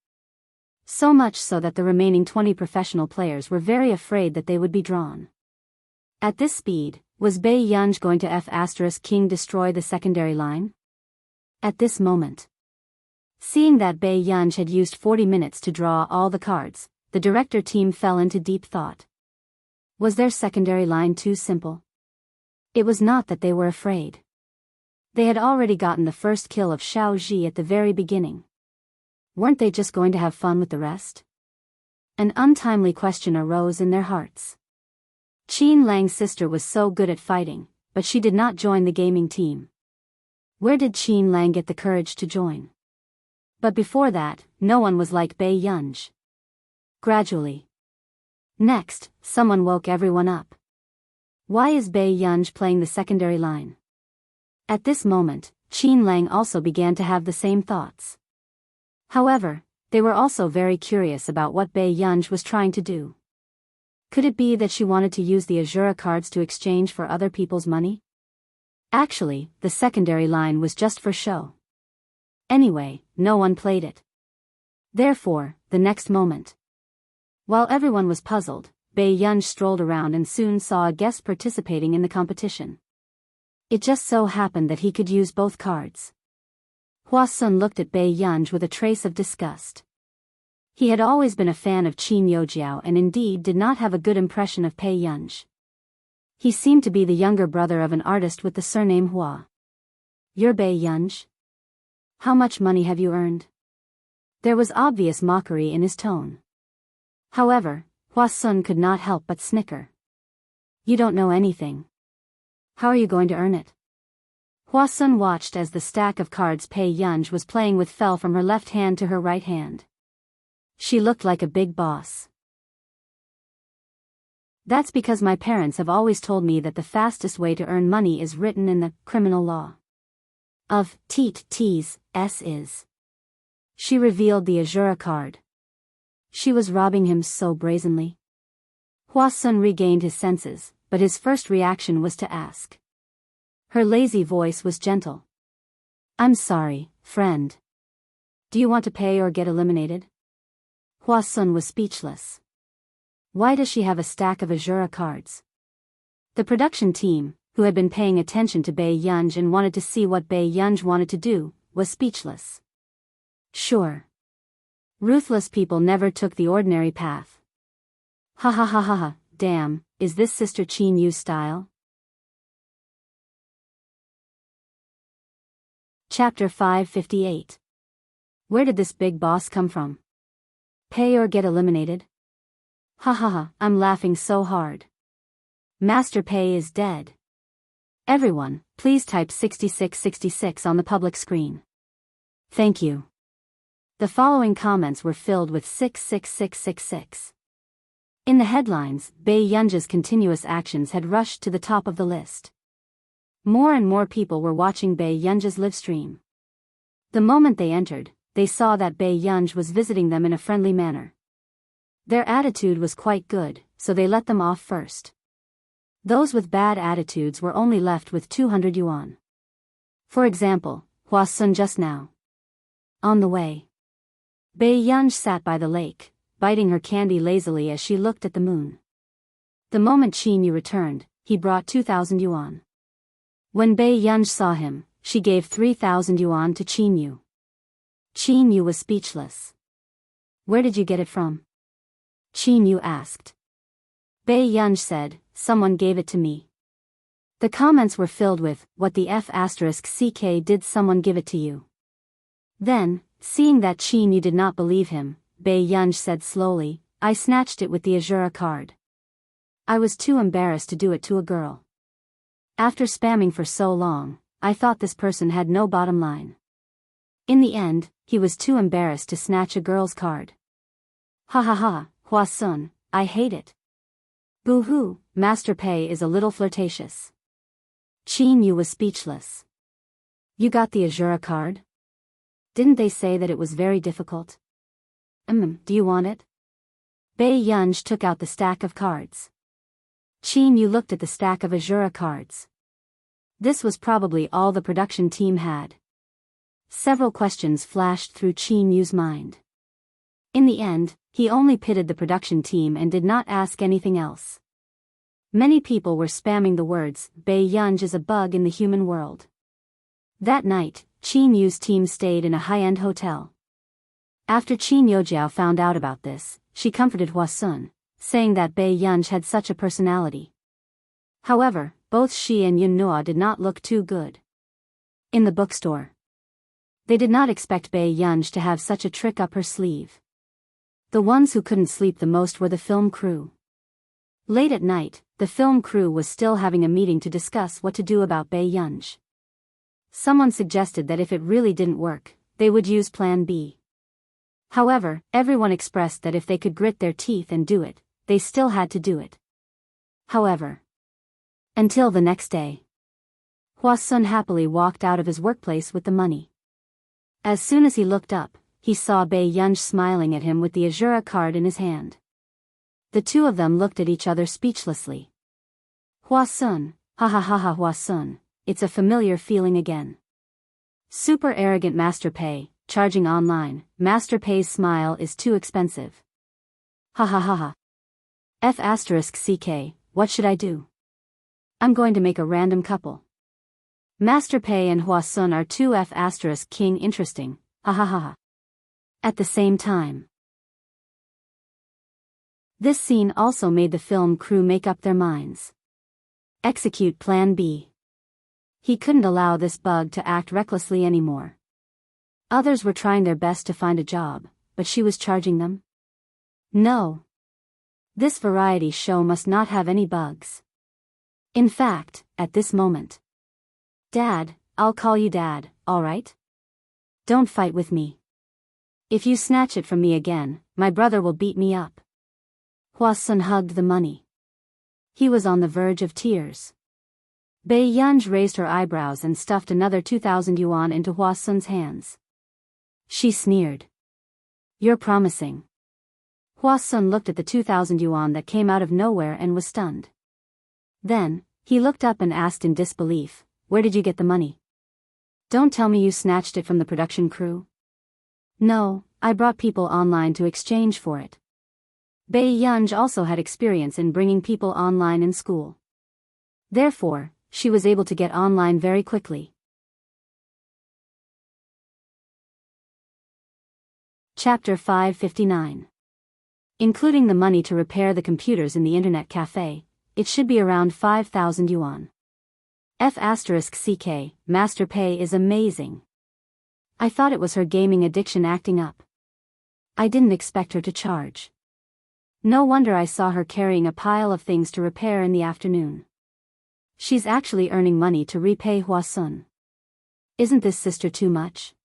So much so that the remaining 20 professional players were very afraid that they would be drawn. At this speed, was Bai Yunj going to F***king destroy the secondary line? At this moment. Seeing that Bai Yunj had used 40 minutes to draw all the cards, the director team fell into deep thought. Was their secondary line too simple? It was not that they were afraid. They had already gotten the first kill of Xiao Ji at the very beginning. Weren't they just going to have fun with the rest? An untimely question arose in their hearts. Qin Lang's sister was so good at fighting, but she did not join the gaming team. Where did Qin Lang get the courage to join? But before that, no one was like Bai Yunj. Gradually. Next, someone woke everyone up. Why is Bai Yunj playing the secondary line? At this moment, Qin Lang also began to have the same thoughts. However, they were also very curious about what Bai Yunj was trying to do. Could it be that she wanted to use the Azura cards to exchange for other people's money? Actually, the secondary line was just for show. Anyway, no one played it. Therefore, the next moment. While everyone was puzzled, Bai Yunj strolled around and soon saw a guest participating in the competition. It just so happened that he could use both cards. Hua Sun looked at Bai Yunj with a trace of disgust. He had always been a fan of Qin Yojiao and indeed did not have a good impression of Bai Yunj. He seemed to be the younger brother of an artist with the surname Hua. You're Bai Yunj? How much money have you earned? There was obvious mockery in his tone. However, Hua Sun could not help but snicker. You don't know anything. How are you going to earn it? Hua Sun watched as the stack of cards Pei Yunj was playing with fell from her left hand to her right hand. She looked like a big boss. That's because my parents have always told me that the fastest way to earn money is written in the criminal law of T's is. She revealed the Azura card. She was robbing him so brazenly. Hua Sun regained his senses, but his first reaction was to ask. Her lazy voice was gentle. I'm sorry, friend. Do you want to pay or get eliminated? Hua Sun was speechless. Why does she have a stack of Azura cards? The production team, who had been paying attention to Bei Yunj and wanted to see what Bei Yunj wanted to do, was speechless. Sure. Ruthless people never took the ordinary path. Ha ha ha ha ha, damn, is this Sister Qin Yu's style? Chapter 558. Where did this big boss come from? Pay or get eliminated? Ha ha ha, I'm laughing so hard. Master Pei is dead. Everyone, please type 6666 on the public screen. Thank you. The following comments were filled with 66666. In the headlines, Bei Yunj's continuous actions had rushed to the top of the list. More and more people were watching Bei Yunj's live stream. The moment they entered, they saw that Bei Yunj was visiting them in a friendly manner. Their attitude was quite good, so they let them off first. Those with bad attitudes were only left with 200 yuan. For example, Hua Sun just now. On the way, Bei Yunj sat by the lake, biting her candy lazily as she looked at the moon. The moment Qin Yu returned, he brought 2,000 yuan. When Bei Yunj saw him, she gave 3,000 yuan to Qin Yu. Qin Yu was speechless.*Where did you get it from?" Qin Yu asked. Bei Yunj said, "Someone gave it to me." The comments were filled with, "What the F***ck did someone give it to you?" Then, seeing that Qin Yu did not believe him, Bei Yunj said slowly, "I snatched it with the Azura card. I was too embarrassed to do it to a girl. After spamming for so long, I thought this person had no bottom line. In the end, he was too embarrassed to snatch a girl's card. Ha ha ha, Hua Sun, I hate it. Boo-hoo, Master Pei is a little flirtatious." Qin Yu was speechless. "You got the Azura card? Didn't they say that it was very difficult? Do you want it?" Bei Yunj took out the stack of cards. Qin Yu looked at the stack of Azura cards. This was probably all the production team had. Several questions flashed through Qin Yu's mind. In the end, he only pitted the production team and did not ask anything else. Many people were spamming the words, "Bei Yunj is a bug in the human world." That night, Qin Yu's team stayed in a high-end hotel. After Qin Yojiao found out about this, she comforted Hua Sun, saying that Bei Yunj had such a personality. However, both she and Yun Noa did not look too good. In the bookstore, they did not expect Bei Yunj to have such a trick up her sleeve. The ones who couldn't sleep the most were the film crew. Late at night, the film crew was still having a meeting to discuss what to do about Bei Yunj. Someone suggested that if it really didn't work, they would use Plan B. However, everyone expressed that if they could grit their teeth and do it, they still had to do it. However, until the next day, Hua Sun happily walked out of his workplace with the money. As soon as he looked up, he saw Bei Yunj smiling at him with the Azura card in his hand. The two of them looked at each other speechlessly. "Hua Sun, ha ha ha ha Hua Sun, it's a familiar feeling again. Super arrogant Master Pei, charging online, Master Pei's smile is too expensive. Ha ha ha ha. F***ck, what should I do? I'm going to make a random couple. Master Pei and Hua Sun are too F***king interesting, ha ha ha ha. At the same time. This scene also made the film crew make up their minds. Execute Plan B. He couldn't allow this bug to act recklessly anymore. Others were trying their best to find a job, but she was charging them? No. This variety show must not have any bugs. In fact, at this moment. Dad, I'll call you Dad, alright? Don't fight with me. If you snatch it from me again, my brother will beat me up. Hua Sun hugged the money. He was on the verge of tears. Bei Yunj raised her eyebrows and stuffed another 2,000 yuan into Hua Sun's hands. She sneered. You're promising. Hua Sun looked at the 2,000 yuan that came out of nowhere and was stunned. Then, he looked up and asked in disbelief, where did you get the money? Don't tell me you snatched it from the production crew. No, I brought people online to exchange for it. Bei Yunj also had experience in bringing people online in school. Therefore, she was able to get online very quickly. Chapter 559. Including the money to repair the computers in the internet cafe, it should be around 5,000 yuan. F***ck, Master Pei is amazing. I thought it was her gaming addiction acting up. I didn't expect her to charge. No wonder I saw her carrying a pile of things to repair in the afternoon. She's actually earning money to repay Hua Sun. Isn't this sister too much?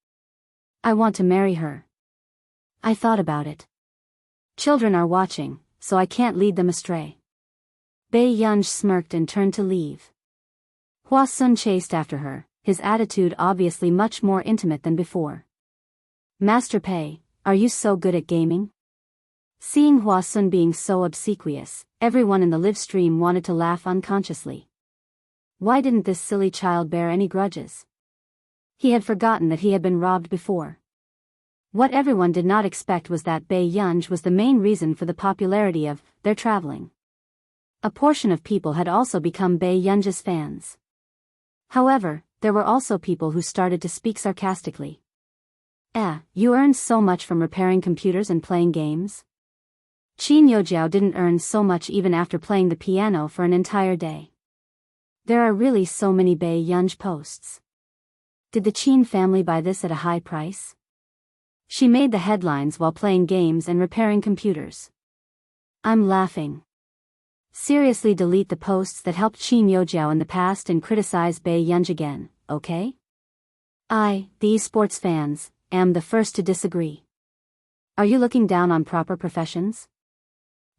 I want to marry her. I thought about it. Children are watching, so I can't lead them astray. Bei Yunj smirked and turned to leave. Hua Sun chased after her, his attitude obviously much more intimate than before. Master Pei, are you so good at gaming? Seeing Hua Sun being so obsequious, everyone in the live stream wanted to laugh unconsciously. Why didn't this silly child bear any grudges? He had forgotten that he had been robbed before. What everyone did not expect was that Bei Yunj was the main reason for the popularity of their traveling. A portion of people had also become Bei Yunj's fans. However, there were also people who started to speak sarcastically. You earned so much from repairing computers and playing games? Qin Youjiao didn't earn so much even after playing the piano for an entire day. There are really so many Bei Yunj posts. Did the Qin family buy this at a high price? She made the headlines while playing games and repairing computers. I'm laughing. Seriously, delete the posts that helped Qin Youjiao in the past and criticize Bei Yunj again, okay? I, the esports fans, am the first to disagree. Are you looking down on proper professions?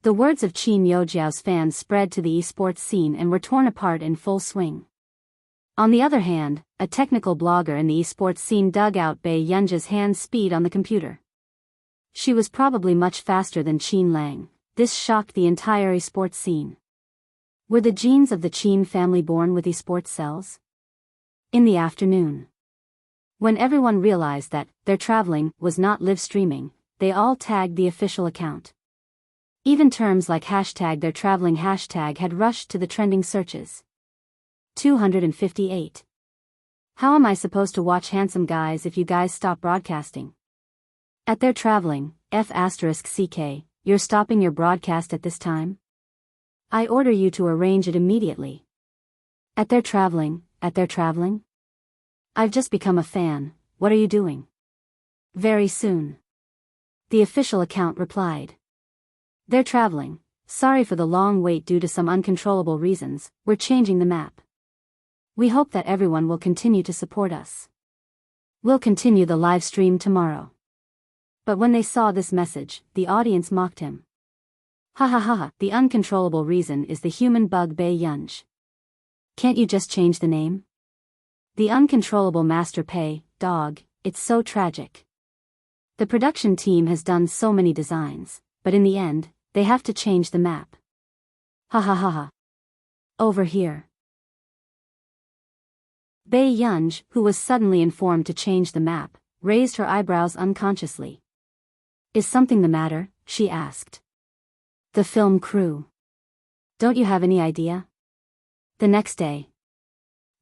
The words of Qin Youjiao's fans spread to the esports scene and were torn apart in full swing. On the other hand, a technical blogger in the esports scene dug out Bei Yunj's hand speed on the computer. She was probably much faster than Qin Lang. This shocked the entire esports scene. Were the genes of the Qin family born with esports cells? In the afternoon, when everyone realized that their traveling was not live streaming, they all tagged the official account. Even terms like hashtag their traveling hashtag had rushed to the trending searches. 258. How am I supposed to watch handsome guys if you guys stop broadcasting? At their traveling, F***ck, you're stopping your broadcast at this time? I order you to arrange it immediately. At their traveling? I've just become a fan, what are you doing? Very soon. The official account replied. They're traveling. Sorry for the long wait due to some uncontrollable reasons, we're changing the map. We hope that everyone will continue to support us. We'll continue the live stream tomorrow. But when they saw this message, the audience mocked him. Ha ha ha ha, the uncontrollable reason is the human bug Bei Yunj. Can't you just change the name? The uncontrollable Master Pei, dog, it's so tragic. The production team has done so many designs, but in the end, they have to change the map. Ha ha ha ha. Over here. Bei Yunj, who was suddenly informed to change the map, raised her eyebrows unconsciously. Is something the matter? She asked. The film crew. Don't you have any idea? The next day.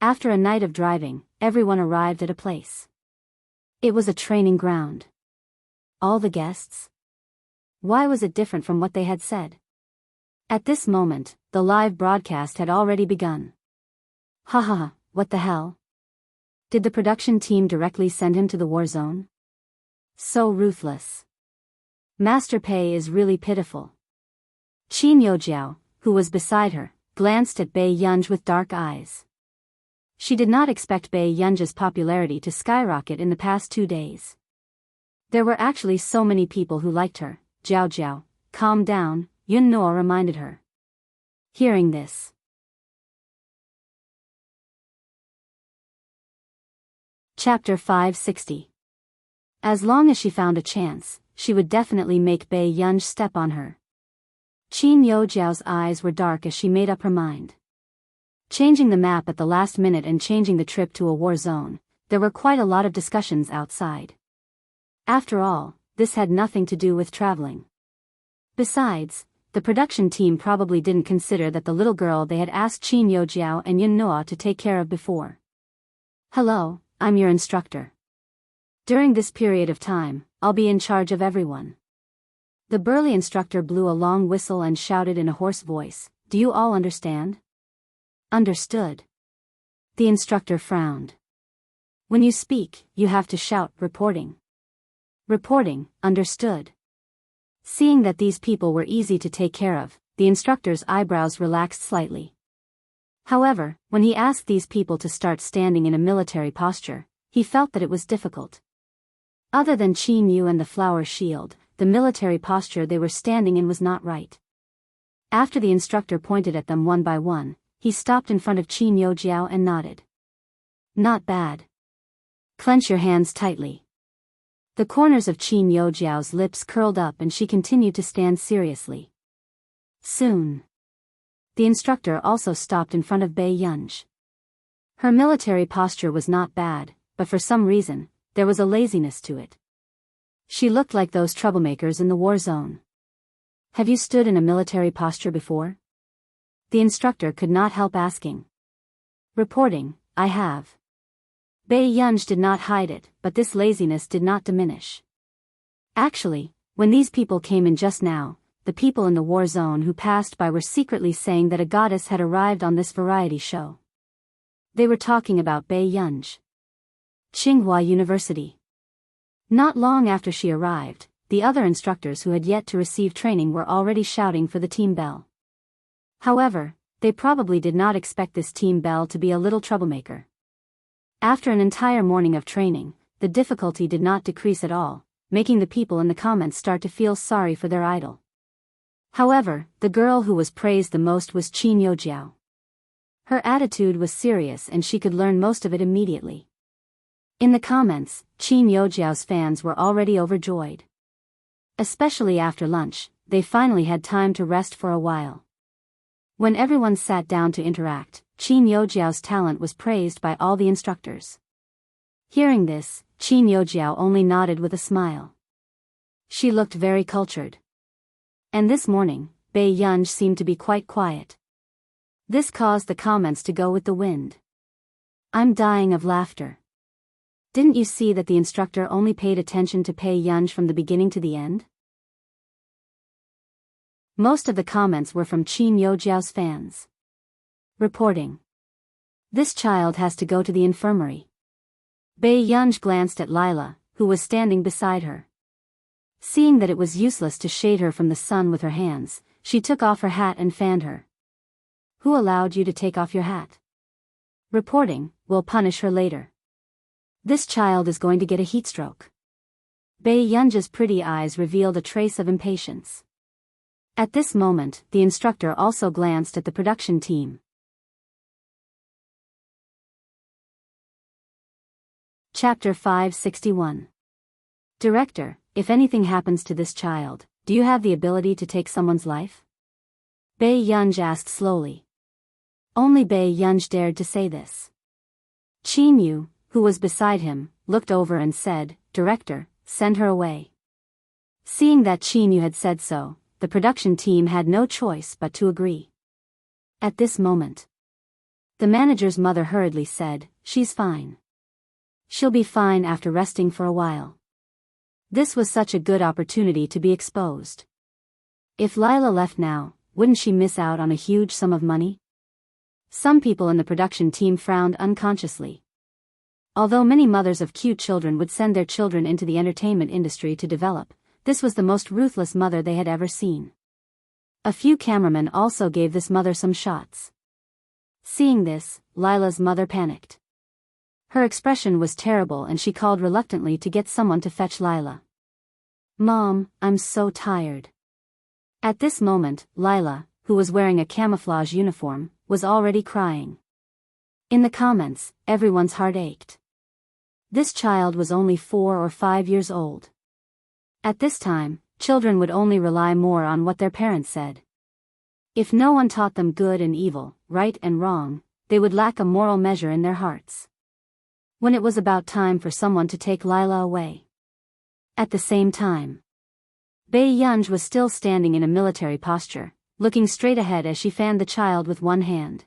After a night of driving, everyone arrived at a place. It was a training ground. All the guests? Why was it different from what they had said? At this moment, the live broadcast had already begun. Ha ha ha, what the hell? Did the production team directly send him to the war zone? So ruthless. Master Pei is really pitiful. Qin Youjiao, who was beside her, glanced at Bei Yunj with dark eyes. She did not expect Bei Yunj's popularity to skyrocket in the past 2 days. There were actually so many people who liked her. Jiao Jiao, calm down, Yun Nuo reminded her. Hearing this. Chapter 560. As long as she found a chance, she would definitely make Bei Yunj step on her. Qin Youjiao's eyes were dark as she made up her mind. Changing the map at the last minute and changing the trip to a war zone, there were quite a lot of discussions outside. After all, this had nothing to do with traveling. Besides, the production team probably didn't consider that the little girl they had asked Qin Youjiao and Yun Nuo to take care of before. Hello, I'm your instructor. During this period of time, I'll be in charge of everyone. The burly instructor blew a long whistle and shouted in a hoarse voice, "Do you all understand?" Understood. The instructor frowned. When you speak, you have to shout, reporting. Reporting, understood. Seeing that these people were easy to take care of, the instructor's eyebrows relaxed slightly. However, when he asked these people to start standing in a military posture, he felt that it was difficult. Other than Qin Yu and the flower shield, the military posture they were standing in was not right. After the instructor pointed at them one by one, he stopped in front of Qin Youjiao and nodded. Not bad. Clench your hands tightly. The corners of Qin Youjiao's lips curled up and she continued to stand seriously. Soon. The instructor also stopped in front of Bei Yunj. Her military posture was not bad, but for some reason, there was a laziness to it. She looked like those troublemakers in the war zone. Have you stood in a military posture before? The instructor could not help asking. Reporting, I have. Bei Yunj did not hide it, but this laziness did not diminish. Actually, when these people came in just now, the people in the war zone who passed by were secretly saying that a goddess had arrived on this variety show. They were talking about Bei Yunj. Tsinghua University. Not long after she arrived, the other instructors who had yet to receive training were already shouting for the team bell. However, they probably did not expect this team bell to be a little troublemaker. After an entire morning of training, the difficulty did not decrease at all, making the people in the comments start to feel sorry for their idol. However, the girl who was praised the most was Qin Youjiao. Her attitude was serious and she could learn most of it immediately. In the comments, Qin Youjiao's fans were already overjoyed. Especially after lunch, they finally had time to rest for a while. When everyone sat down to interact, Qin Youjiao's talent was praised by all the instructors. Hearing this, Qin Youjiao only nodded with a smile. She looked very cultured. And this morning, Bei Yunj seemed to be quite quiet. This caused the comments to go with the wind. I'm dying of laughter. Didn't you see that the instructor only paid attention to Bei Yunj from the beginning to the end? Most of the comments were from Qin Youjiao's fans. Reporting. This child has to go to the infirmary. Bei Yunj glanced at Lila, who was standing beside her. Seeing that it was useless to shade her from the sun with her hands, she took off her hat and fanned her. Who allowed you to take off your hat? Reporting, we'll punish her later. This child is going to get a heatstroke. Bei Yunj's pretty eyes revealed a trace of impatience. At this moment, the instructor also glanced at the production team. Chapter 561. Director, if anything happens to this child, do you have the ability to take someone's life? Bei Yunj asked slowly. Only Bei Yunj dared to say this. Qin Yu, who was beside him, looked over and said, Director, send her away. Seeing that Qin Yu had said so, the production team had no choice but to agree. At this moment, the manager's mother hurriedly said, She's fine. She'll be fine after resting for a while. This was such a good opportunity to be exposed. If Lila left now, wouldn't she miss out on a huge sum of money? Some people in the production team frowned unconsciously. Although many mothers of cute children would send their children into the entertainment industry to develop, this was the most ruthless mother they had ever seen. A few cameramen also gave this mother some shots. Seeing this, Lila's mother panicked. Her expression was terrible and she called reluctantly to get someone to fetch Lila. "Mom, I'm so tired." At this moment, Lila, who was wearing a camouflage uniform, was already crying. In the comments, everyone's heart ached. This child was only 4 or 5 years old. At this time, children would only rely more on what their parents said. If no one taught them good and evil, right and wrong, they would lack a moral measure in their hearts. When it was about time for someone to take Lila away. At the same time, Biyao was still standing in a military posture, looking straight ahead as she fanned the child with one hand.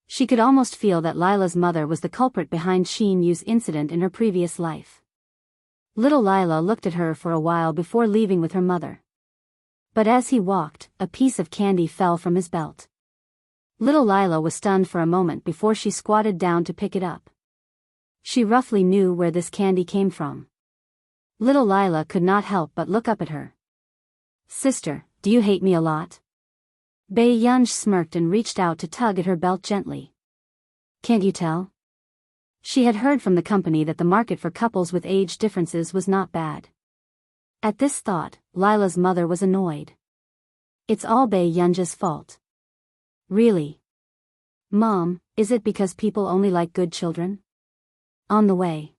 She could almost feel that Lila's mother was the culprit behind Xin Yu's incident in her previous life. Little Lila looked at her for a while before leaving with her mother. But as he walked, a piece of candy fell from his belt. Little Lila was stunned for a moment before she squatted down to pick it up. She roughly knew where this candy came from. Little Lila could not help but look up at her. "Sister, do you hate me a lot?" Biyao smirked and reached out to tug at her belt gently. "Can't you tell?" She had heard from the company that the market for couples with age differences was not bad. At this thought, Lila's mother was annoyed. "It's all Biyao's fault." "Really? Mom, is it because people only like good children?" On the way,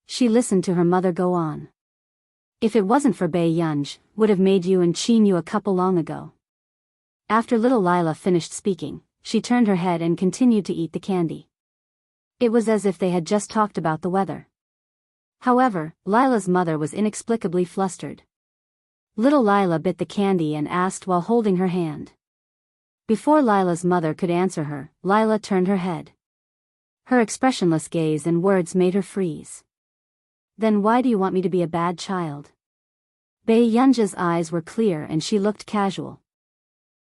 she listened to her mother go on. "If it wasn't for Biyao, would have made you and Xin Yu a couple long ago." After little Lila finished speaking, she turned her head and continued to eat the candy. It was as if they had just talked about the weather. However, Lila's mother was inexplicably flustered. Little Lila bit the candy and asked while holding her hand. Before Lila's mother could answer her, Lila turned her head. Her expressionless gaze and words made her freeze. "Then why do you want me to be a bad child?" Biyao's eyes were clear and she looked casual.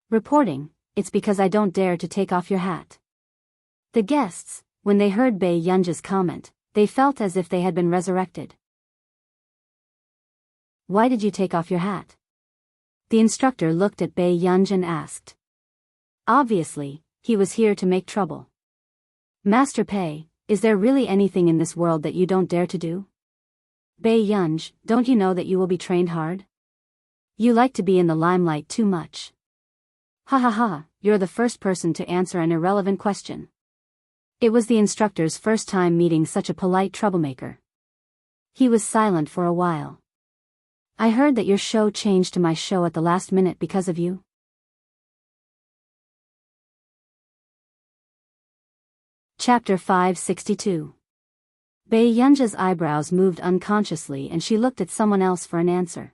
Reporting, "It's because I don't dare to take off your hat." The guests, when they heard Biyao's comment, they felt as if they had been resurrected. "Why did you take off your hat?" The instructor looked at Biyao and asked. Obviously, he was here to make trouble. "Master Pei, is there really anything in this world that you don't dare to do?" "Biyao, don't you know that you will be trained hard? You like to be in the limelight too much." "Ha ha ha, you're the first person to answer an irrelevant question." It was the instructor's first time meeting such a polite troublemaker. He was silent for a while. "I heard that your show changed to my show at the last minute because of you." Chapter 562. Biyao's eyebrows moved unconsciously and she looked at someone else for an answer.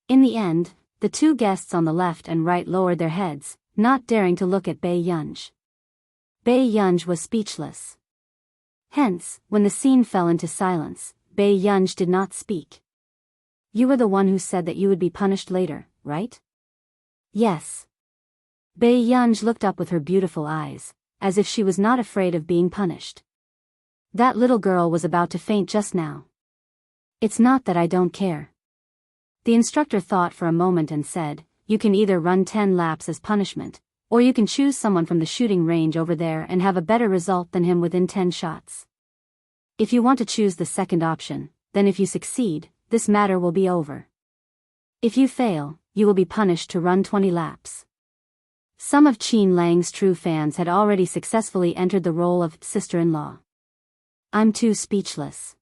In the end, the two guests on the left and right lowered their heads, not daring to look at Biyao. Biyao was speechless. Hence, when the scene fell into silence, Biyao did not speak. "You were the one who said that you would be punished later, right?" "Yes." Biyao looked up with her beautiful eyes, as if she was not afraid of being punished. "That little girl was about to faint just now." "It's not that I don't care." The instructor thought for a moment and said, "You can either run 10 laps as punishment, or you can choose someone from the shooting range over there and have a better result than him within 10 shots. If you want to choose the second option, then if you succeed, this matter will be over. If you fail, you will be punished to run 20 laps." Some of Qin Lang's true fans had already successfully entered the role of sister-in-law. "I'm too speechless."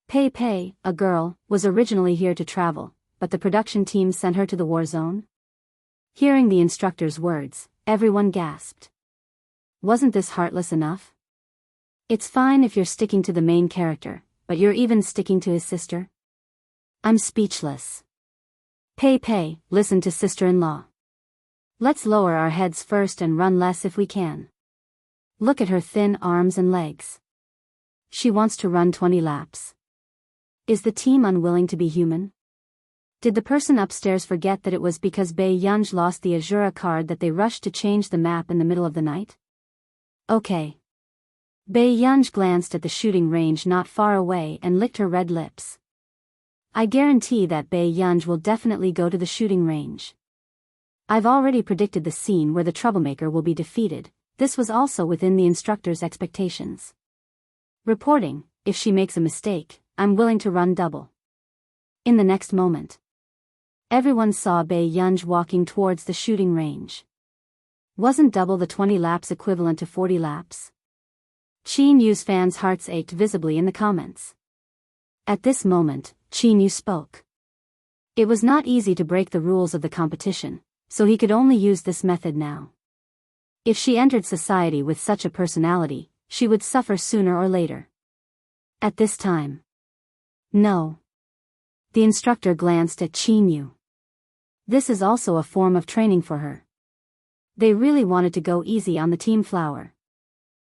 Pei Pei, a girl, was originally here to travel, but the production team sent her to the war zone. Hearing the instructor's words, everyone gasped. Wasn't this heartless enough? It's fine if you're sticking to the main character, but you're even sticking to his sister? I'm speechless. Pei Pei, listen to sister-in-law. Let's lower our heads first and run less if we can. Look at her thin arms and legs. She wants to run 20 laps. Is the team unwilling to be human? Did the person upstairs forget that it was because Biyao lost the Azura card that they rushed to change the map in the middle of the night? Okay. Biyao glanced at the shooting range not far away and licked her red lips. I guarantee that Biyao will definitely go to the shooting range. I've already predicted the scene where the troublemaker will be defeated. This was also within the instructor's expectations. Reporting, if she makes a mistake, I'm willing to run double. In the next moment, everyone saw Biyao walking towards the shooting range. Wasn't double the 20 laps equivalent to 40 laps? Qin Yu's fans' hearts ached visibly in the comments. At this moment, Qin Yu spoke. It was not easy to break the rules of the competition, so he could only use this method now. If she entered society with such a personality, she would suffer sooner or later. At this time. No. The instructor glanced at Qin Yu. This is also a form of training for her. They really wanted to go easy on the team flower.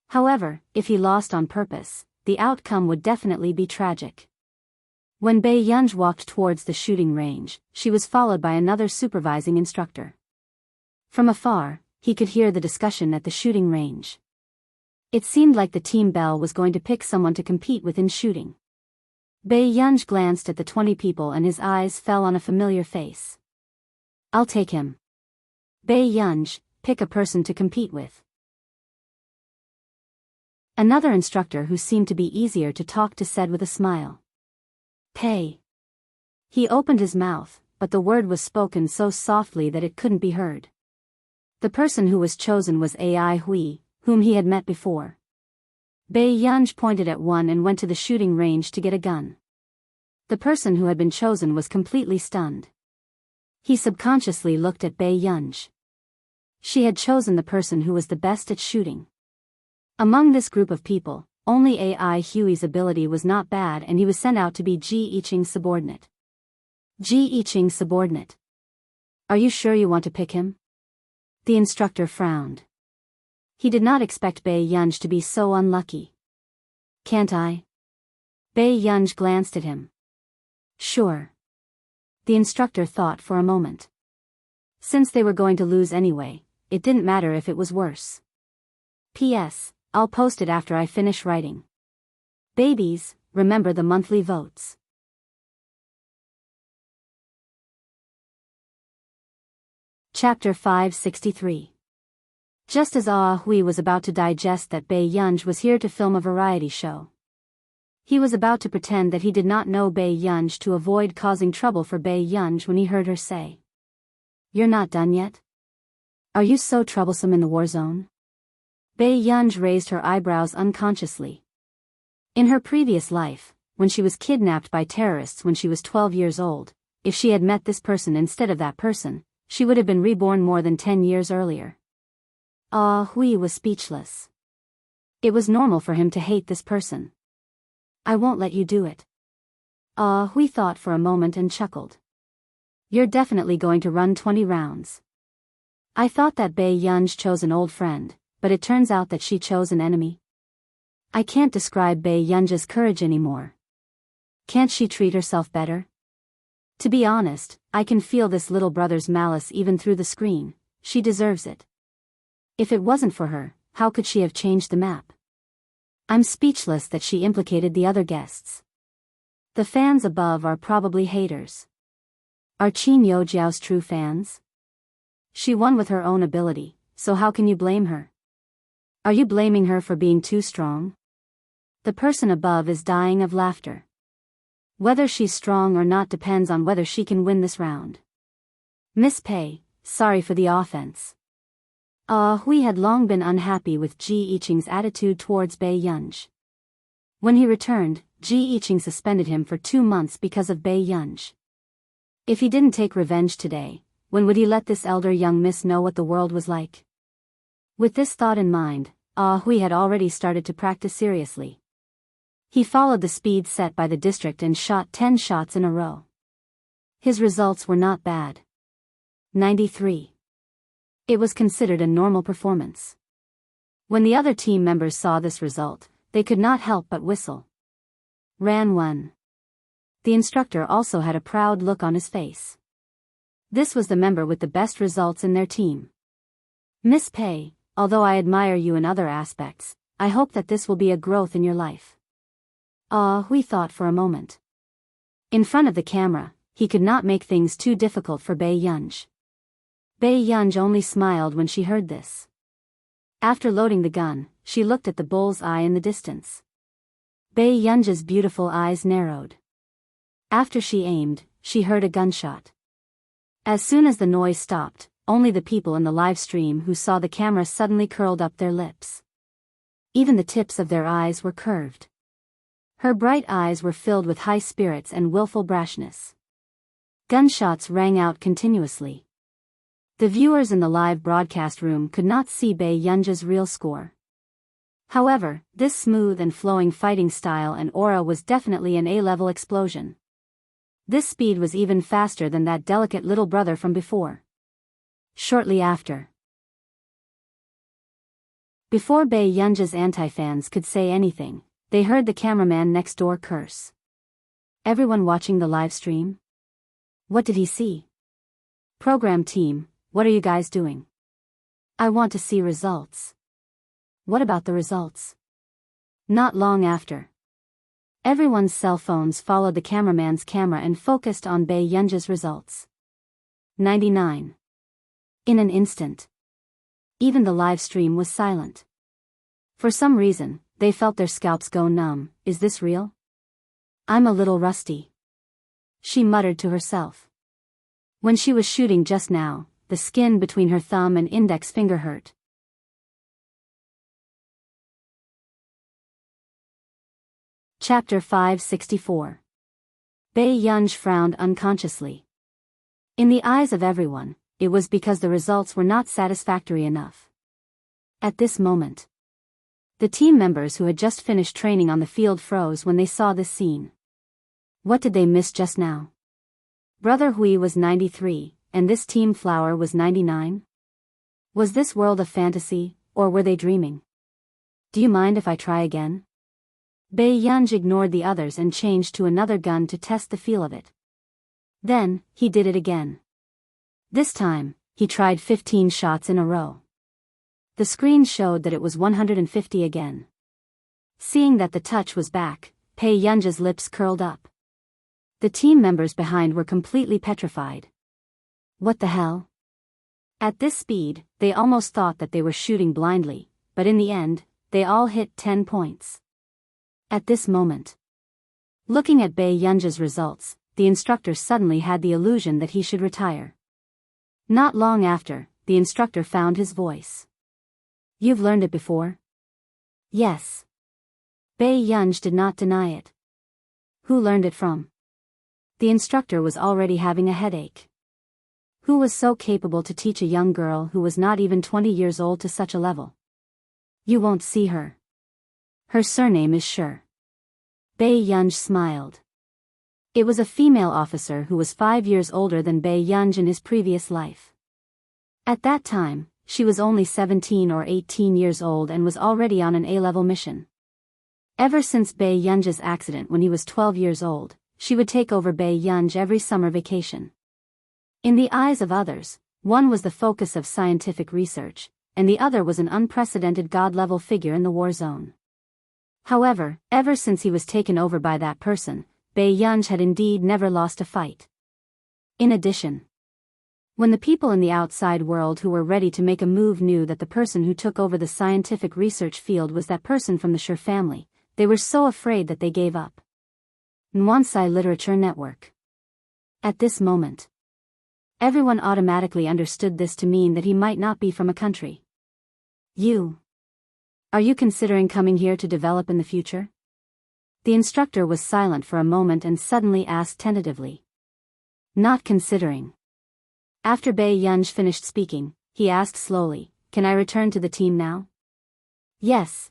However, if he lost on purpose, the outcome would definitely be tragic. When Biyao walked towards the shooting range, she was followed by another supervising instructor. From afar, he could hear the discussion at the shooting range. It seemed like the team bell was going to pick someone to compete with in shooting. Biyao glanced at the 20 people and his eyes fell on a familiar face. I'll take him. Biyao, pick a person to compete with. Another instructor who seemed to be easier to talk to said with a smile. Pei. He opened his mouth, but the word was spoken so softly that it couldn't be heard. The person who was chosen was Ai Hui, whom he had met before. Biyao pointed at one and went to the shooting range to get a gun. The person who had been chosen was completely stunned. He subconsciously looked at Biyao. She had chosen the person who was the best at shooting. Among this group of people, only Ai Hui's ability was not bad and he was sent out to be Ji Yiqing's subordinate. Ji Yiqing's subordinate. Are you sure you want to pick him? The instructor frowned. He did not expect Biyao to be so unlucky. Can't I? Biyao glanced at him. Sure. The instructor thought for a moment. Since they were going to lose anyway, it didn't matter if it was worse. P.S. I'll post it after I finish writing. Babies, remember the monthly votes. Chapter 563. Just as Hui was about to digest that Biyao was here to film a variety show. He was about to pretend that he did not know Biyao to avoid causing trouble for Biyao when he heard her say. You're not done yet? Are you so troublesome in the war zone? Biyao raised her eyebrows unconsciously. In her previous life, when she was kidnapped by terrorists when she was 12 years old, if she had met this person instead of that person, she would have been reborn more than 10 years earlier. Hui was speechless. It was normal for him to hate this person. I won't let you do it. Hui thought for a moment and chuckled. You're definitely going to run 20 rounds. I thought that Biyao chose an old friend, but it turns out that she chose an enemy. I can't describe Biyao's courage anymore. Can't she treat herself better? To be honest, I can feel this little brother's malice even through the screen. She deserves it. If it wasn't for her, how could she have changed the map? I'm speechless that she implicated the other guests. The fans above are probably haters. Are Qin Yujiao's true fans? She won with her own ability, so how can you blame her? Are you blaming her for being too strong? The person above is dying of laughter. Whether she's strong or not depends on whether she can win this round. Miss Pei, sorry for the offense. Hui had long been unhappy with Ji Yiqing's attitude towards Biyao. When he returned, Ji Yiqing suspended him for 2 months because of Biyao. If he didn't take revenge today, when would he let this elder young miss know what the world was like? With this thought in mind, Hui had already started to practice seriously. He followed the speed set by the district and shot 10 shots in a row. His results were not bad. 93. It was considered a normal performance. When the other team members saw this result, they could not help but whistle. Ran 1. The instructor also had a proud look on his face. This was the member with the best results in their team. Miss Pei, although I admire you in other aspects, I hope that this will be a growth in your life. Hui thought for a moment. In front of the camera, he could not make things too difficult for Biyao. Bei Yunj only smiled when she heard this. After loading the gun, she looked at the bull's eye in the distance. Bei Yunj's beautiful eyes narrowed. After she aimed, she heard a gunshot. As soon as the noise stopped, only the people in the live stream who saw the camera suddenly curled up their lips. Even the tips of their eyes were curved. Her bright eyes were filled with high spirits and willful brashness. Gunshots rang out continuously. The viewers in the live broadcast room could not see Bei Yunj's real score. However, this smooth and flowing fighting style and aura was definitely an A-level explosion. This speed was even faster than that delicate little brother from before. Shortly after. Before Bei Yunj's anti-fans could say anything, they heard the cameraman next door curse. Everyone watching the live stream? What did he see? Program team, what are you guys doing? I want to see results. What about the results? Not long after. Everyone's cell phones followed the cameraman's camera and focused on Bei Yunj's results. 99. In an instant. Even the live stream was silent. For some reason, they felt their scalps go numb. Is this real? I'm a little rusty. She muttered to herself. When she was shooting just now, the skin between her thumb and index finger hurt. Chapter 564. Bei Yunj frowned unconsciously. In the eyes of everyone, it was because the results were not satisfactory enough. At this moment, the team members who had just finished training on the field froze when they saw this scene. What did they miss just now? Brother Hui was 93, and this team flower was 99? Was this world a fantasy, or were they dreaming? Do you mind if I try again? Bei Yunj ignored the others and changed to another gun to test the feel of it. Then, he did it again. This time, he tried 15 shots in a row. The screen showed that it was 150 again. Seeing that the touch was back, Bei Yunj's lips curled up. The team members behind were completely petrified. What the hell? At this speed, they almost thought that they were shooting blindly, but in the end, they all hit 10 points. At this moment, looking at Bei Yunj's results, the instructor suddenly had the illusion that he should retire. Not long after, the instructor found his voice. You've learned it before? Yes. Bei Yunj did not deny it. Who learned it from? The instructor was already having a headache. Who was so capable to teach a young girl who was not even 20 years old to such a level? You won't see her. Her surname is Sure. Bei Yunj smiled. It was a female officer who was 5 years older than Bei Yunj in his previous life. At that time, she was only 17 or 18 years old and was already on an A-level mission. Ever since Bei Yunj's accident when he was 12 years old, she would take over Bei Yunj every summer vacation. In the eyes of others, one was the focus of scientific research, and the other was an unprecedented god-level figure in the war zone. However, ever since he was taken over by that person, Bei Yunj had indeed never lost a fight. In addition, when the people in the outside world who were ready to make a move knew that the person who took over the scientific research field was that person from the Sure family, they were so afraid that they gave up. Nwansai Literature Network. At this moment, everyone automatically understood this to mean that he might not be from a country. Are you considering coming here to develop in the future? The instructor was silent for a moment and suddenly asked tentatively. Not considering. After Bei Yunj finished speaking, he asked slowly, can I return to the team now? Yes.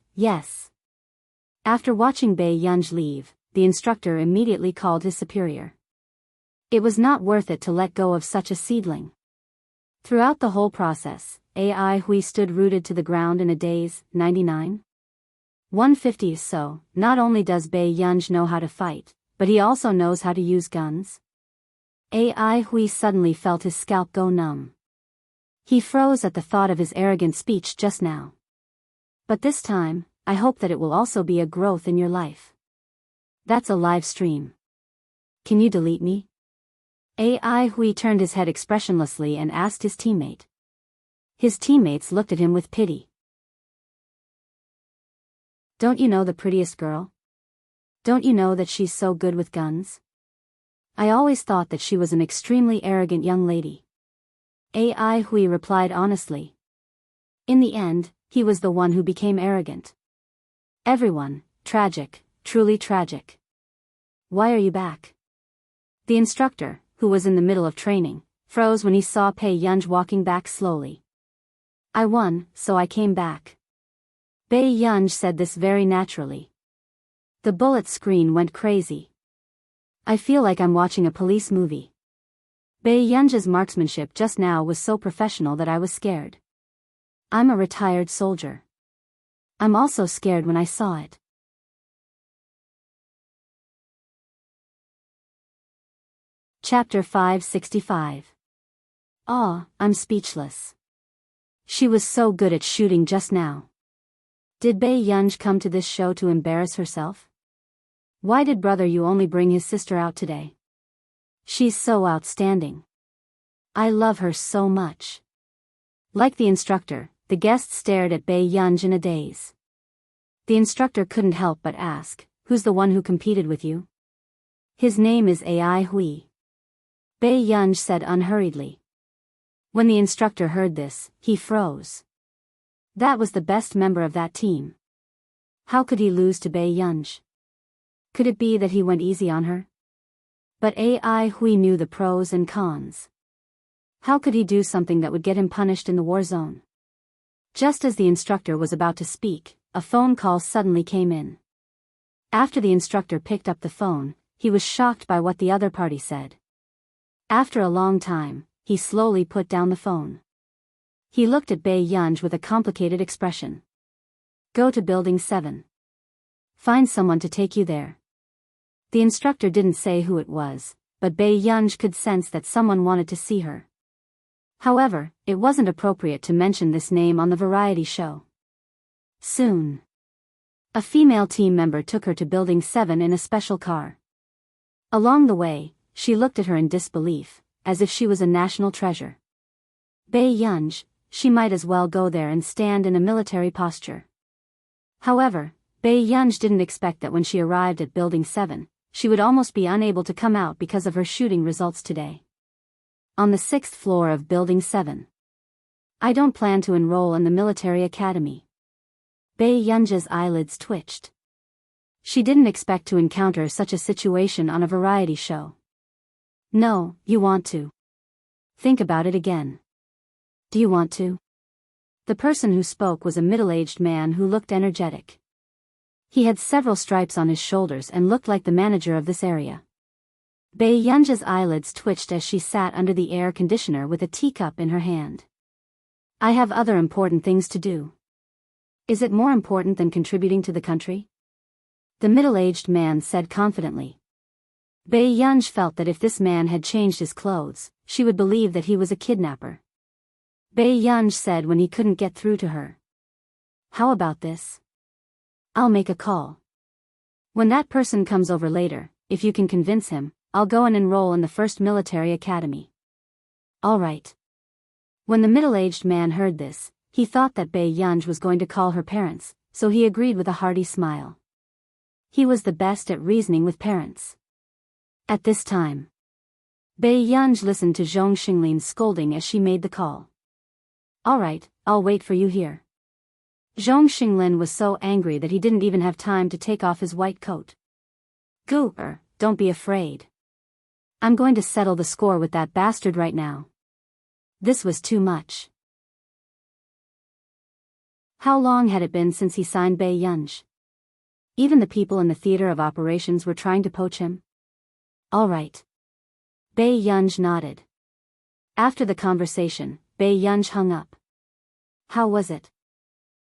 After watching Bei Yunj leave, the instructor immediately called his superior. It was not worth it to let go of such a seedling. Throughout the whole process, Ai Hui stood rooted to the ground in a daze. 99? 150 is so. Not only does Bei Yunj know how to fight, but he also knows how to use guns. Ai Hui suddenly felt his scalp go numb. He froze at the thought of his arrogant speech just now. But this time, I hope that it will also be a growth in your life. That's a live stream. Can you delete me? AI Hui turned his head expressionlessly and asked his teammate. His teammates looked at him with pity. Don't you know the prettiest girl? Don't you know that she's so good with guns? I always thought that she was an extremely arrogant young lady. AI Hui replied honestly. In the end, he was the one who became arrogant. Everyone, tragic, truly tragic. Why are you back? The instructor, who was in the middle of training, froze when he saw Pei Yunj walking back slowly. I won, so I came back. Pei Yunj said this very naturally. The bullet screen went crazy. I feel like I'm watching a police movie. Pei Yunj's marksmanship just now was so professional that I was scared. I'm a retired soldier. I'm also scared when I saw it. Chapter 565. Aw, I'm speechless. She was so good at shooting just now. Did Pei Yunj come to this show to embarrass herself? Why did brother Yu only bring his sister out today? She's so outstanding. I love her so much. Like the instructor, the guests stared at Pei Yunj in a daze. The instructor couldn't help but ask, who's the one who competed with you? His name is AI Hui. Pei Yunj said unhurriedly. When the instructor heard this, he froze. That was the best member of that team. How could he lose to Pei Yunj? Could it be that he went easy on her? But AI Hui knew the pros and cons. How could he do something that would get him punished in the war zone? Just as the instructor was about to speak, a phone call suddenly came in. After the instructor picked up the phone, he was shocked by what the other party said. After a long time, he slowly put down the phone. He looked at Pei Yunj with a complicated expression. Go to Building 7. Find someone to take you there. The instructor didn't say who it was, but Pei Yunj could sense that someone wanted to see her. However, it wasn't appropriate to mention this name on the variety show. Soon, a female team member took her to Building 7 in a special car. Along the way, she looked at her in disbelief, as if she was a national treasure. Pei Yunj, she might as well go there and stand in a military posture. However, Pei Yunj didn't expect that when she arrived at Building 7, she would almost be unable to come out because of her shooting results today. On the 6th floor of Building 7. I don't plan to enroll in the military academy. Pei Yunj's eyelids twitched. She didn't expect to encounter such a situation on a variety show. No, you want to. Think about it again. Do you want to? The person who spoke was a middle-aged man who looked energetic. He had several stripes on his shoulders and looked like the manager of this area. Pei Yunj's eyelids twitched as she sat under the air conditioner with a teacup in her hand. I have other important things to do. Is it more important than contributing to the country? The middle-aged man said confidently. Pei Yunj felt that if this man had changed his clothes, she would believe that he was a kidnapper. Pei Yunj said when he couldn't get through to her. How about this? I'll make a call. When that person comes over later, if you can convince him, I'll go and enroll in the first military academy. All right. When the middle-aged man heard this, he thought that Pei Yunj was going to call her parents, so he agreed with a hearty smile. He was the best at reasoning with parents. At this time, Pei Yunj listened to Zhong Xinglin's scolding as she made the call. All right, I'll wait for you here. Zhong Xinglin was so angry that he didn't even have time to take off his white coat. Gooper, don't be afraid. I'm going to settle the score with that bastard right now. This was too much. How long had it been since he signed Pei Yunj? Even the people in the theater of operations were trying to poach him. All right. Pei Yunj nodded. After the conversation, Pei Yunj hung up. How was it?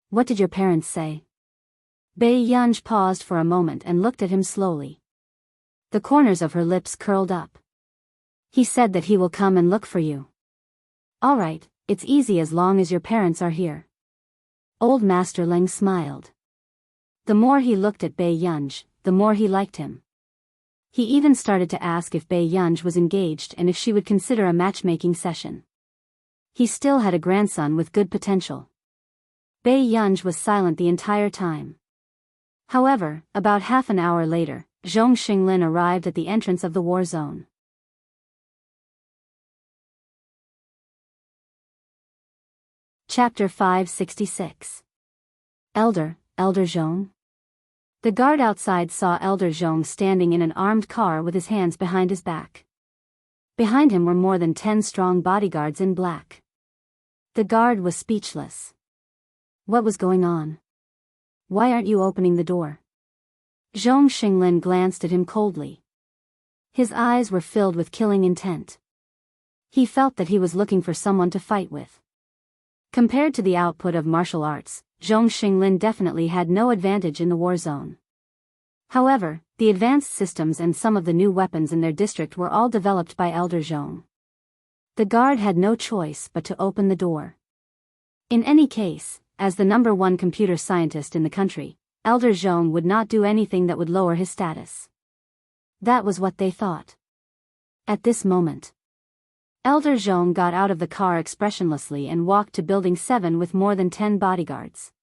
What did your parents say? Pei Yunj paused for a moment and looked at him slowly. The corners of her lips curled up. He said that he will come and look for you. All right, it's easy as long as your parents are here. Old Master Leng smiled. The more he looked at Pei Yunj, the more he liked him. He even started to ask if Biyao was engaged and if she would consider a matchmaking session. He still had a grandson with good potential. Biyao was silent the entire time. However, about half an hour later, Zhong Xinglin arrived at the entrance of the war zone. Chapter 566. Elder Zhong. The guard outside saw Elder Zhong standing in an armed car with his hands behind his back. Behind him were more than 10 strong bodyguards in black. The guard was speechless. What was going on? Why aren't you opening the door? Zhong Xinglin glanced at him coldly. His eyes were filled with killing intent. He felt that he was looking for someone to fight with. Compared to the output of martial arts, Zhong Xinglin definitely had no advantage in the war zone. However, the advanced systems and some of the new weapons in their district were all developed by Elder Zhong. The guard had no choice but to open the door. In any case, as the #1 computer scientist in the country, Elder Zhong would not do anything that would lower his status. That was what they thought. At this moment, Elder Zhong got out of the car expressionlessly and walked to Building 7 with more than 10 bodyguards.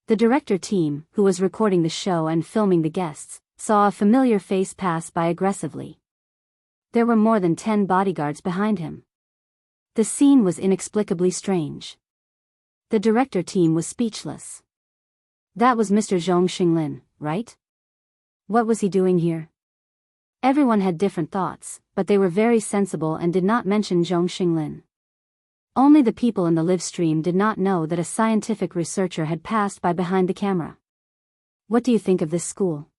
The director team, who was recording the show and filming the guests, saw a familiar face pass by aggressively. There were more than 10 bodyguards behind him. The scene was inexplicably strange. The director team was speechless. That was Mr. Zhong Xinglin, right? What was he doing here? Everyone had different thoughts, but they were very sensible and did not mention Zhong Xinglin. Only the people in the live stream did not know that a scientific researcher had passed by behind the camera. What do you think of this school?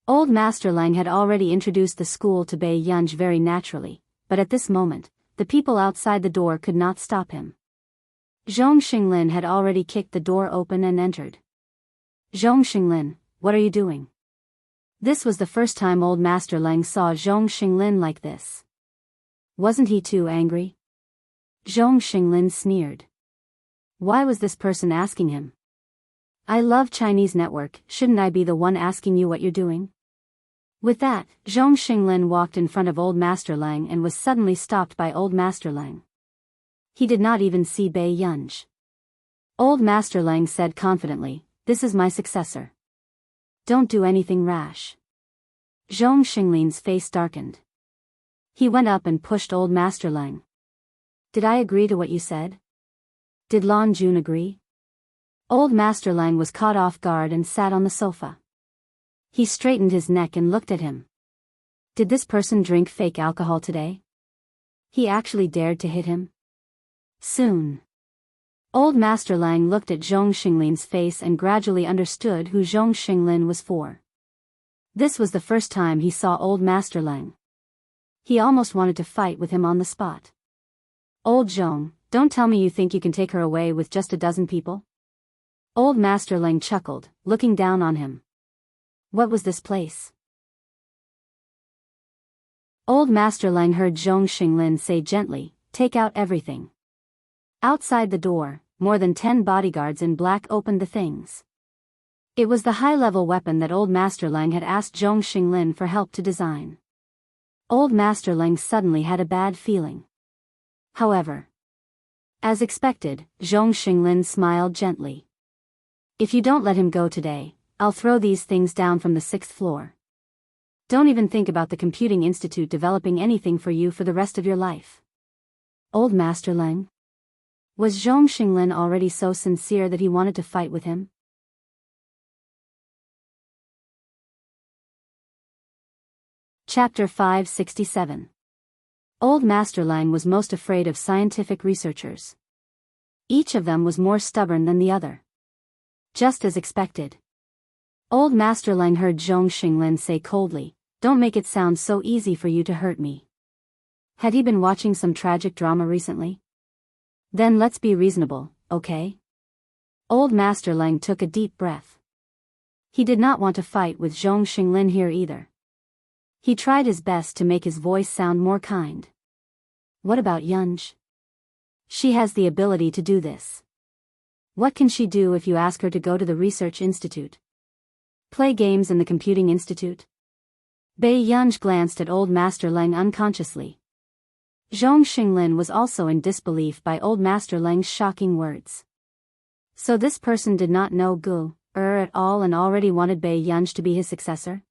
Old Master Lang had already introduced the school to Biyao very naturally, but at this moment, the people outside the door could not stop him. Zhong Xinglin had already kicked the door open and entered. Zhong Xinglin, what are you doing? This was the first time Old Master Lang saw Zhong Xinglin like this. Wasn't he too angry? Zhong Xinglin sneered. Why was this person asking him? I love Chinese network, shouldn't I be the one asking you what you're doing? With that, Zhong Xinglin walked in front of Old Master Lang and was suddenly stopped by Old Master Lang. He did not even see Biyao. Old Master Lang said confidently, "This is my successor. Don't do anything rash." Zhong Xinglin's face darkened. He went up and pushed Old Master Lang. Did I agree to what you said? Did Lan Jun agree? Old Master Lang was caught off guard and sat on the sofa. He straightened his neck and looked at him. Did this person drink fake alcohol today? He actually dared to hit him? Soon. Old Master Lang looked at Zhong Xinglin's face and gradually understood who Zhong Xinglin was for. This was the first time he saw Old Master Lang. He almost wanted to fight with him on the spot. Old Zhong, don't tell me you think you can take her away with just a dozen people? Old Master Lang chuckled, looking down on him. What was this place? Old Master Lang heard Zhong Xinglin say gently, take out everything. Outside the door, more than 10 bodyguards in black opened the things. It was the high-level weapon that Old Master Lang had asked Zhong Xinglin for help to design. Old Master Lang suddenly had a bad feeling. However, as expected, Zhong Xinglin smiled gently. If you don't let him go today, I'll throw these things down from the 6th floor. Don't even think about the Computing Institute developing anything for you for the rest of your life. Old Master Lang? Was Zhong Xinglin already so sincere that he wanted to fight with him? Chapter 567. Old Master Lang was most afraid of scientific researchers. Each of them was more stubborn than the other. Just as expected. Old Master Lang heard Zhong Xinglin say coldly, don't make it sound so easy for you to hurt me. Had he been watching some tragic drama recently? Then let's be reasonable, okay? Old Master Lang took a deep breath. He did not want to fight with Zhong Xinglin here either. He tried his best to make his voice sound more kind. What about Yunj? She has the ability to do this. What can she do if you ask her to go to the Research Institute? Play games in the Computing Institute? Bei Yunj glanced at old Master Leng unconsciously. Zhong Xinglin was also in disbelief by old Master Leng's shocking words. So this person did not know Gu at all and already wanted Bei Yunj to be his successor?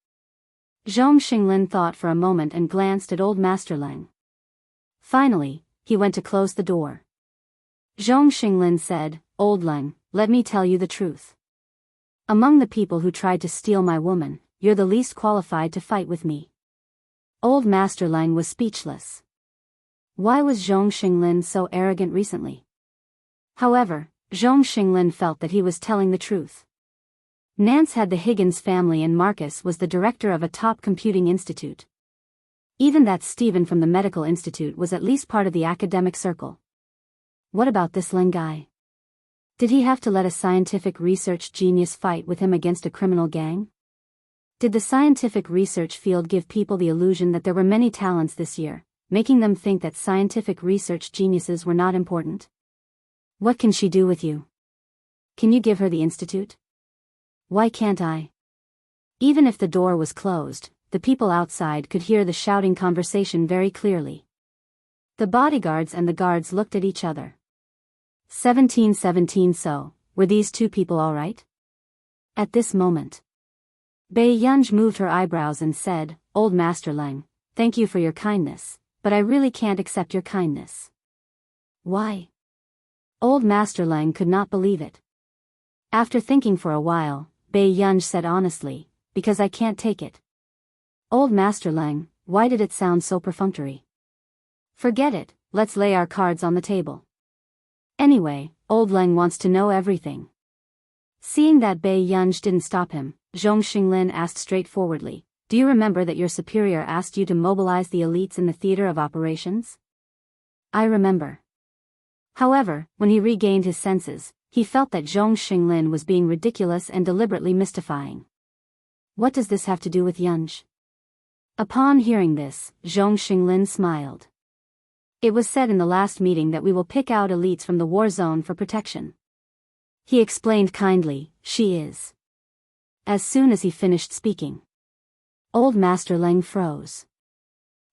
Zhong Xinglin thought for a moment and glanced at old Master Leng. Finally, he went to close the door. Zhong Xinglin said, "Old Leng, let me tell you the truth. Among the people who tried to steal my woman, you're the least qualified to fight with me." Old Master Leng was speechless. Why was Zhong Xinglin so arrogant recently? However, Zhong Xinglin felt that he was telling the truth. Nance had the Higgins family and Marcus was the director of a top computing institute. Even that Stephen from the medical institute was at least part of the academic circle. What about this Leng guy? Did he have to let a scientific research genius fight with him against a criminal gang? Did the scientific research field give people the illusion that there were many talents this year, making them think that scientific research geniuses were not important? What can she do with you? Can you give her the institute? Why can't I? Even if the door was closed, the people outside could hear the shouting conversation very clearly. The bodyguards and the guards looked at each other. 1717. So, were these two people all right? At this moment, Bei Yunj moved her eyebrows and said, "Old Master Leng, thank you for your kindness, but I really can't accept your kindness." Why? Old Master Leng could not believe it. After thinking for a while, Bei Yunj said honestly, "Because I can't take it." Old Master Leng, why did it sound so perfunctory? Forget it, let's lay our cards on the table. Anyway, Old Leng wants to know everything. Seeing that Bei Yunj didn't stop him, Zhong Xinglin asked straightforwardly, "Do you remember that your superior asked you to mobilize the elites in the theater of operations?" "I remember." However, when he regained his senses, he felt that Zhong Xinglin was being ridiculous and deliberately mystifying. What does this have to do with Yunj? Upon hearing this, Zhong Xinglin smiled. "It was said in the last meeting that we will pick out elites from the war zone for protection." He explained kindly, "She is." As soon as he finished speaking, Old Master Leng froze.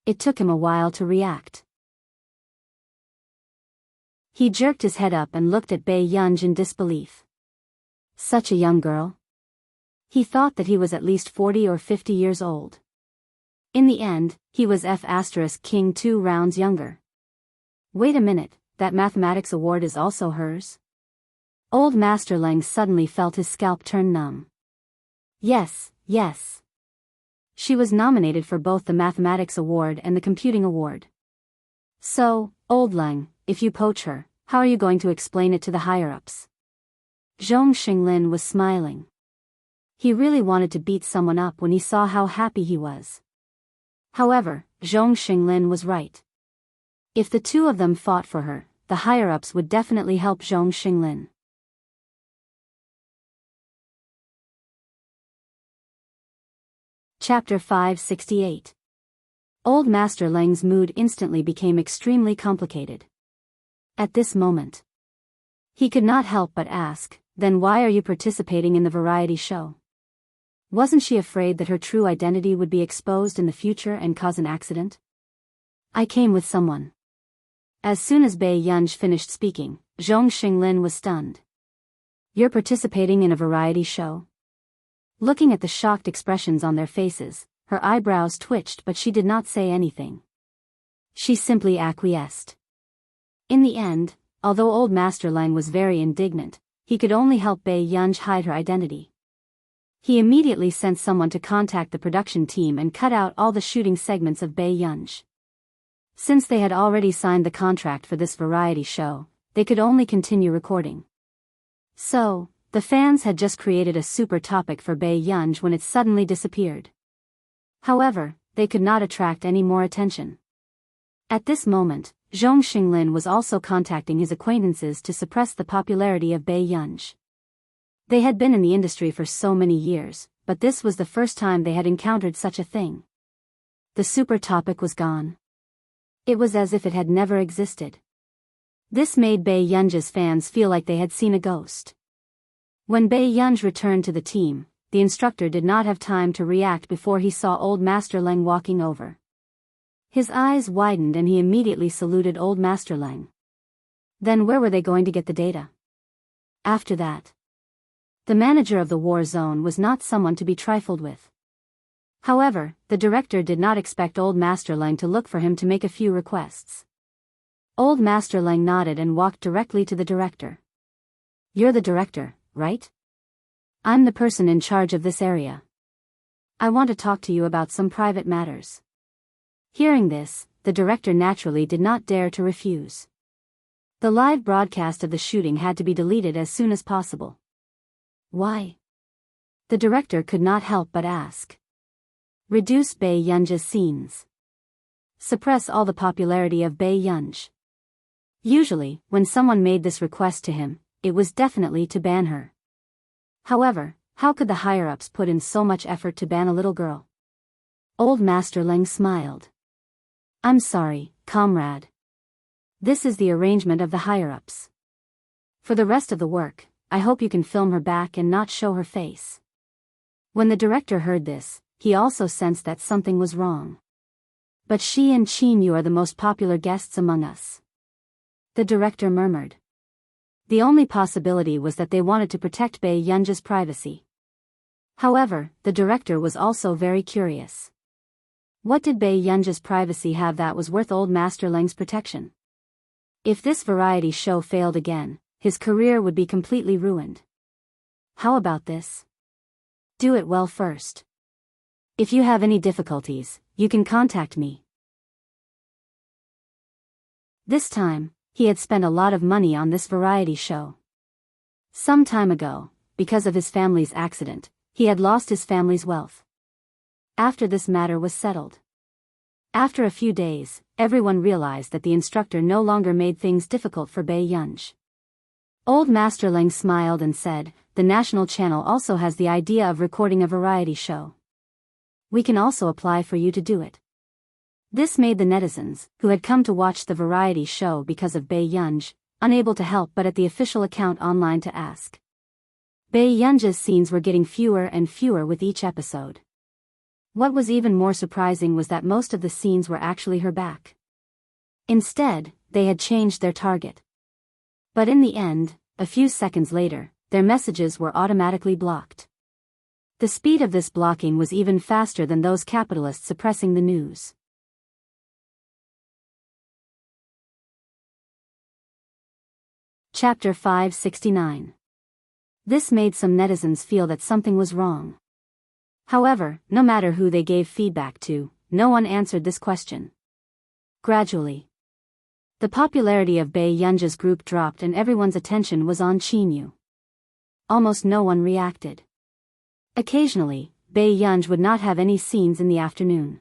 It took him a while to react. He jerked his head up and looked at Bei Yunj in disbelief. Such a young girl. He thought that he was at least 40 or 50 years old. In the end, he was King 2 rounds younger. Wait a minute, that mathematics award is also hers? Old Master Leng suddenly felt his scalp turn numb. Yes. She was nominated for both the mathematics award and the computing award. So, Old Leng, if you poach her, how are you going to explain it to the higher-ups? Zhong Xinglin was smiling. He really wanted to beat someone up when he saw how happy he was. However, Zhong Xinglin was right. If the two of them fought for her, the higher-ups would definitely help Zhong Xinglin. Chapter 568. Old Master Leng's mood instantly became extremely complicated. At this moment, he could not help but ask, "Then why are you participating in the variety show?" Wasn't she afraid that her true identity would be exposed in the future and cause an accident? "I came with someone." As soon as Bei Yunj finished speaking, Zhong Xinglin was stunned. "You're participating in a variety show?" Looking at the shocked expressions on their faces, her eyebrows twitched but she did not say anything. She simply acquiesced. In the end, although Old Master Leng was very indignant, he could only help Bei Yunj hide her identity. He immediately sent someone to contact the production team and cut out all the shooting segments of Bei Yunj. Since they had already signed the contract for this variety show, they could only continue recording. So, the fans had just created a super topic for Bei Yunj when it suddenly disappeared. However, they could not attract any more attention. At this moment, Zhong Xinglin was also contacting his acquaintances to suppress the popularity of Bei Yunj. They had been in the industry for so many years, but this was the first time they had encountered such a thing. The super topic was gone. It was as if it had never existed. This made Bei Yunj's fans feel like they had seen a ghost. When Bei Yunj returned to the team, the instructor did not have time to react before he saw Old Master Leng walking over. His eyes widened and he immediately saluted Old Master Leng. Then where were they going to get the data? After that, the manager of the war zone was not someone to be trifled with. However, the director did not expect Old Master Leng to look for him to make a few requests. Old Master Leng nodded and walked directly to the director. "You're the director, right? I'm the person in charge of this area. I want to talk to you about some private matters." Hearing this, the director naturally did not dare to refuse. The live broadcast of the shooting had to be deleted as soon as possible. Why? The director could not help but ask. Reduce Bei Yunge's scenes. Suppress all the popularity of Bei Yunge. Usually, when someone made this request to him, it was definitely to ban her. However, how could the higher-ups put in so much effort to ban a little girl? Old Master Leng smiled. "I'm sorry, comrade. This is the arrangement of the higher-ups. For the rest of the work, I hope you can film her back and not show her face." When the director heard this, he also sensed that something was wrong. "But she and Qin Yu are the most popular guests among us," the director murmured. The only possibility was that they wanted to protect Bei Yunge's privacy. However, the director was also very curious. What did Bei Yunge's privacy have that was worth Old Master Leng's protection? If this variety show failed again, his career would be completely ruined. How about this? Do it well first. If you have any difficulties, you can contact me. This time, he had spent a lot of money on this variety show. Some time ago, because of his family's accident, he had lost his family's wealth. After this matter was settled. After a few days, everyone realized that the instructor no longer made things difficult for Bei Yunge. Old Master Leng smiled and said, "The national channel also has the idea of recording a variety show. We can also apply for you to do it." This made the netizens, who had come to watch the variety show because of Bei Yunge, unable to help but at the official account online to ask. Bei Yunge's scenes were getting fewer and fewer with each episode. What was even more surprising was that most of the scenes were actually her back. Instead, they had changed their target. But in the end, a few seconds later, their messages were automatically blocked. The speed of this blocking was even faster than those capitalists suppressing the news. Chapter 569. This made some netizens feel that something was wrong. However, no matter who they gave feedback to, no one answered this question. Gradually, the popularity of Bei Yunge's group dropped and everyone's attention was on Qin Yu. Almost no one reacted. Occasionally, Bei Yunge would not have any scenes in the afternoon.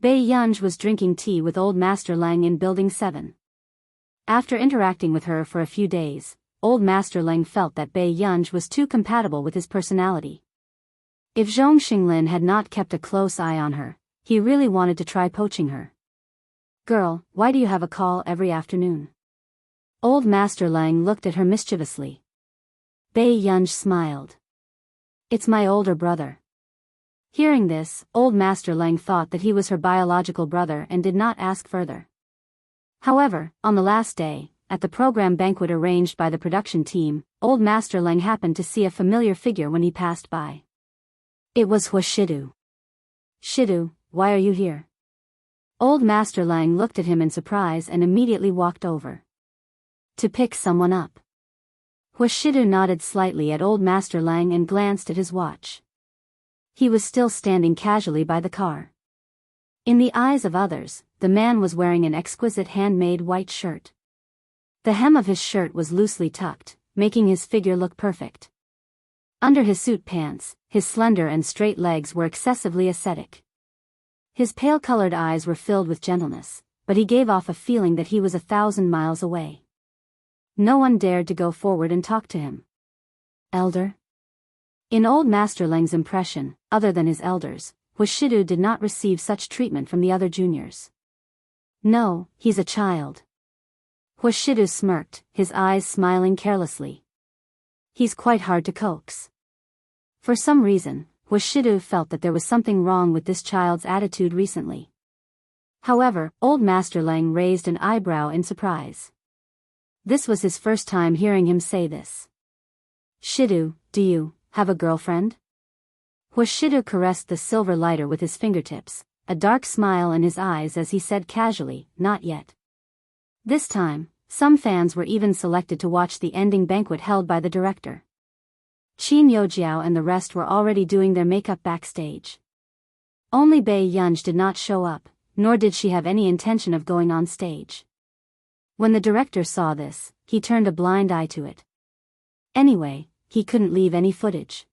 Bei Yunge was drinking tea with Old Master Leng in Building 7. After interacting with her for a few days, Old Master Leng felt that Bei Yunge was too compatible with his personality. If Zhong Xinglin had not kept a close eye on her, he really wanted to try poaching her. "Girl, why do you have a call every afternoon?" Old Master Leng looked at her mischievously. Bei Yunge smiled. "It's my older brother." Hearing this, Old Master Leng thought that he was her biological brother and did not ask further. However, on the last day, at the program banquet arranged by the production team, Old Master Leng happened to see a familiar figure when he passed by. It was Shidu. "Shidu, why are you here?" Old Master Leng looked at him in surprise and immediately walked over. "To pick someone up." Shidu nodded slightly at Old Master Leng and glanced at his watch. He was still standing casually by the car. In the eyes of others, the man was wearing an exquisite handmade white shirt. The hem of his shirt was loosely tucked, making his figure look perfect. Under his suit pants, his slender and straight legs were excessively ascetic. His pale-colored eyes were filled with gentleness, but he gave off a feeling that he was 1,000 miles away. No one dared to go forward and talk to him. Elder? In Old Master Leng's impression, other than his elders, Shidu did not receive such treatment from the other juniors. "No, he's a child." Shidu smirked, his eyes smiling carelessly. "He's quite hard to coax." For some reason, Wuxia felt that there was something wrong with this child's attitude recently. However, old Master Lang raised an eyebrow in surprise. This was his first time hearing him say this. Shidu, do you have a girlfriend? Wuxia caressed the silver lighter with his fingertips, a dark smile in his eyes as he said casually, not yet. This time, some fans were even selected to watch the ending banquet held by the director. Qin Youjiao and the rest were already doing their makeup backstage. Only Bei Yunj did not show up, nor did she have any intention of going on stage. When the director saw this, he turned a blind eye to it. Anyway, he couldn't leave any footage.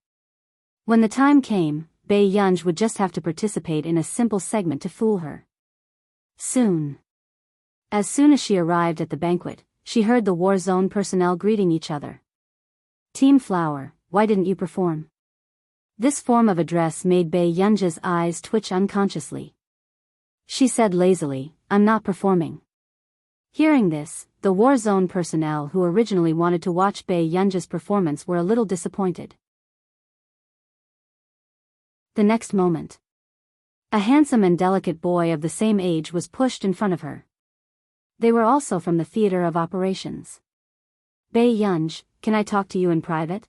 When the time came, Bei Yunj would just have to participate in a simple segment to fool her. As soon as she arrived at the banquet, she heard the war zone personnel greeting each other. Team Flower, why didn't you perform? This form of address made Bei Yunj's eyes twitch unconsciously. She said lazily, I'm not performing. Hearing this, the war zone personnel who originally wanted to watch Bei Yunj's performance were a little disappointed. The next moment, a handsome and delicate boy of the same age was pushed in front of her. They were also from the theater of operations. Bei Yunj, can I talk to you in private?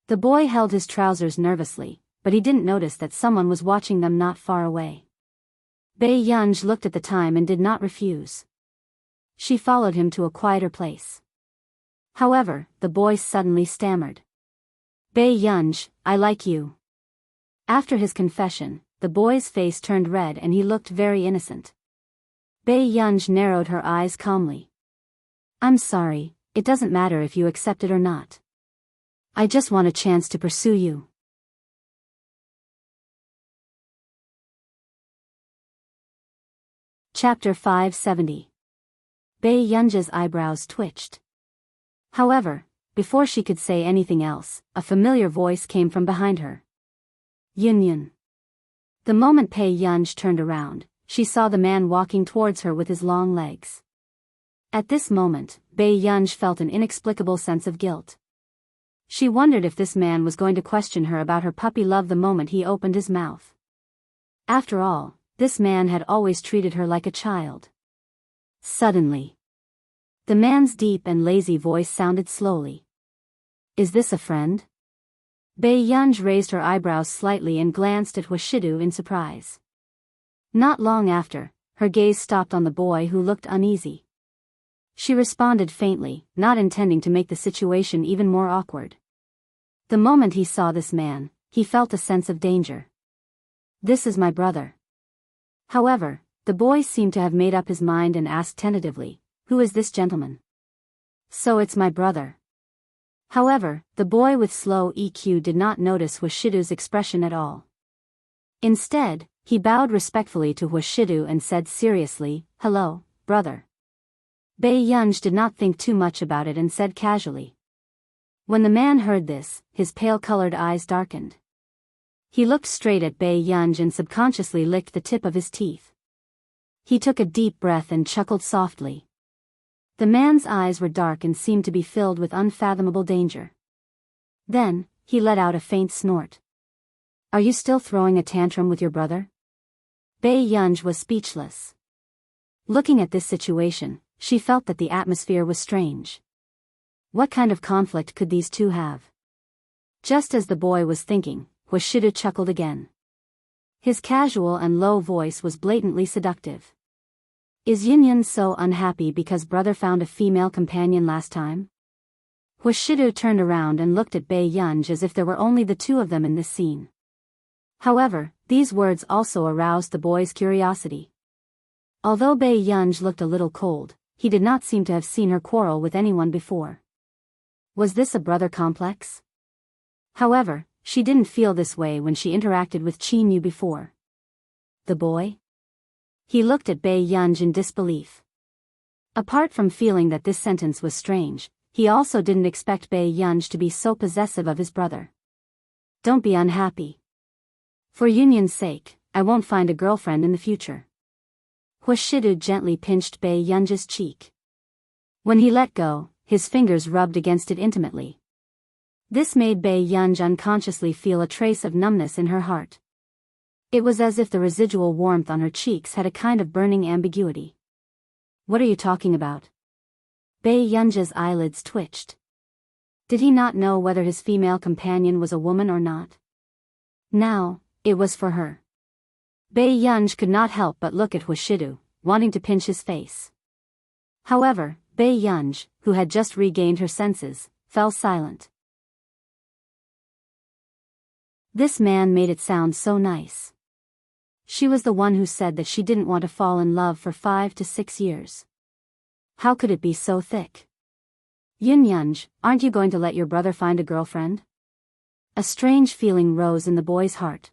The boy held his trousers nervously, but he didn't notice that someone was watching them not far away. Bei Yunj looked at the time and did not refuse. She followed him to a quieter place. However, the boy suddenly stammered. Bei Yunj, I like you. After his confession, the boy's face turned red and he looked very innocent. Bei Yunj narrowed her eyes calmly. I'm sorry, it doesn't matter if you accept it or not. I just want a chance to pursue you. Chapter 570. Bei Yunj's eyebrows twitched. However, before she could say anything else, a familiar voice came from behind her. Yun. The moment Bei Yunj turned around, she saw the man walking towards her with his long legs. At this moment, Bei Yunj felt an inexplicable sense of guilt. She wondered if this man was going to question her about her puppy love the moment he opened his mouth. After all, this man had always treated her like a child. Suddenly, the man's deep and lazy voice sounded slowly. Is this a friend? Bei Yunj raised her eyebrows slightly and glanced at Wuxia in surprise. Not long after, her gaze stopped on the boy who looked uneasy. She responded faintly, not intending to make the situation even more awkward. The moment he saw this man, he felt a sense of danger. This is my brother. However, the boy seemed to have made up his mind and asked tentatively, who is this gentleman? So it's my brother. However, the boy with slow EQ did not notice Wuxia's expression at all. Instead, he bowed respectfully to Wuxia and said seriously, hello, brother. Bei Yunj did not think too much about it and said casually. When the man heard this, his pale-colored eyes darkened. He looked straight at Bei Yunj and subconsciously licked the tip of his teeth. He took a deep breath and chuckled softly. The man's eyes were dark and seemed to be filled with unfathomable danger. Then, he let out a faint snort. Are you still throwing a tantrum with your brother? Bei Yunj was speechless. Looking at this situation, she felt that the atmosphere was strange. What kind of conflict could these two have? Just as the boy was thinking, Wuxia chuckled again. His casual and low voice was blatantly seductive. Is Yun so unhappy because brother found a female companion last time? Wuxia turned around and looked at Bei Yunj as if there were only the two of them in this scene. However, these words also aroused the boy's curiosity. Although Bei Yunj looked a little cold, he did not seem to have seen her quarrel with anyone before. Was this a brother complex? However, she didn't feel this way when she interacted with Qin Yu before. The boy? He looked at Bei Yunj in disbelief. Apart from feeling that this sentence was strange, he also didn't expect Bei Yunj to be so possessive of his brother. Don't be unhappy. For Yun's sake, I won't find a girlfriend in the future. Wuxia gently pinched Bei Yunj's cheek. When he let go, his fingers rubbed against it intimately. This made Bei Yunj unconsciously feel a trace of numbness in her heart. It was as if the residual warmth on her cheeks had a kind of burning ambiguity. What are you talking about? Bei Yunj's eyelids twitched. Did he not know whether his female companion was a woman or not? Now, it was for her. Bei Yunj could not help but look at Wuxidu, wanting to pinch his face. However, Bei Yunj, who had just regained her senses, fell silent. This man made it sound so nice. She was the one who said that she didn't want to fall in love for 5 to 6 years. How could it be so thick? Yunj, aren't you going to let your brother find a girlfriend? A strange feeling rose in the boy's heart.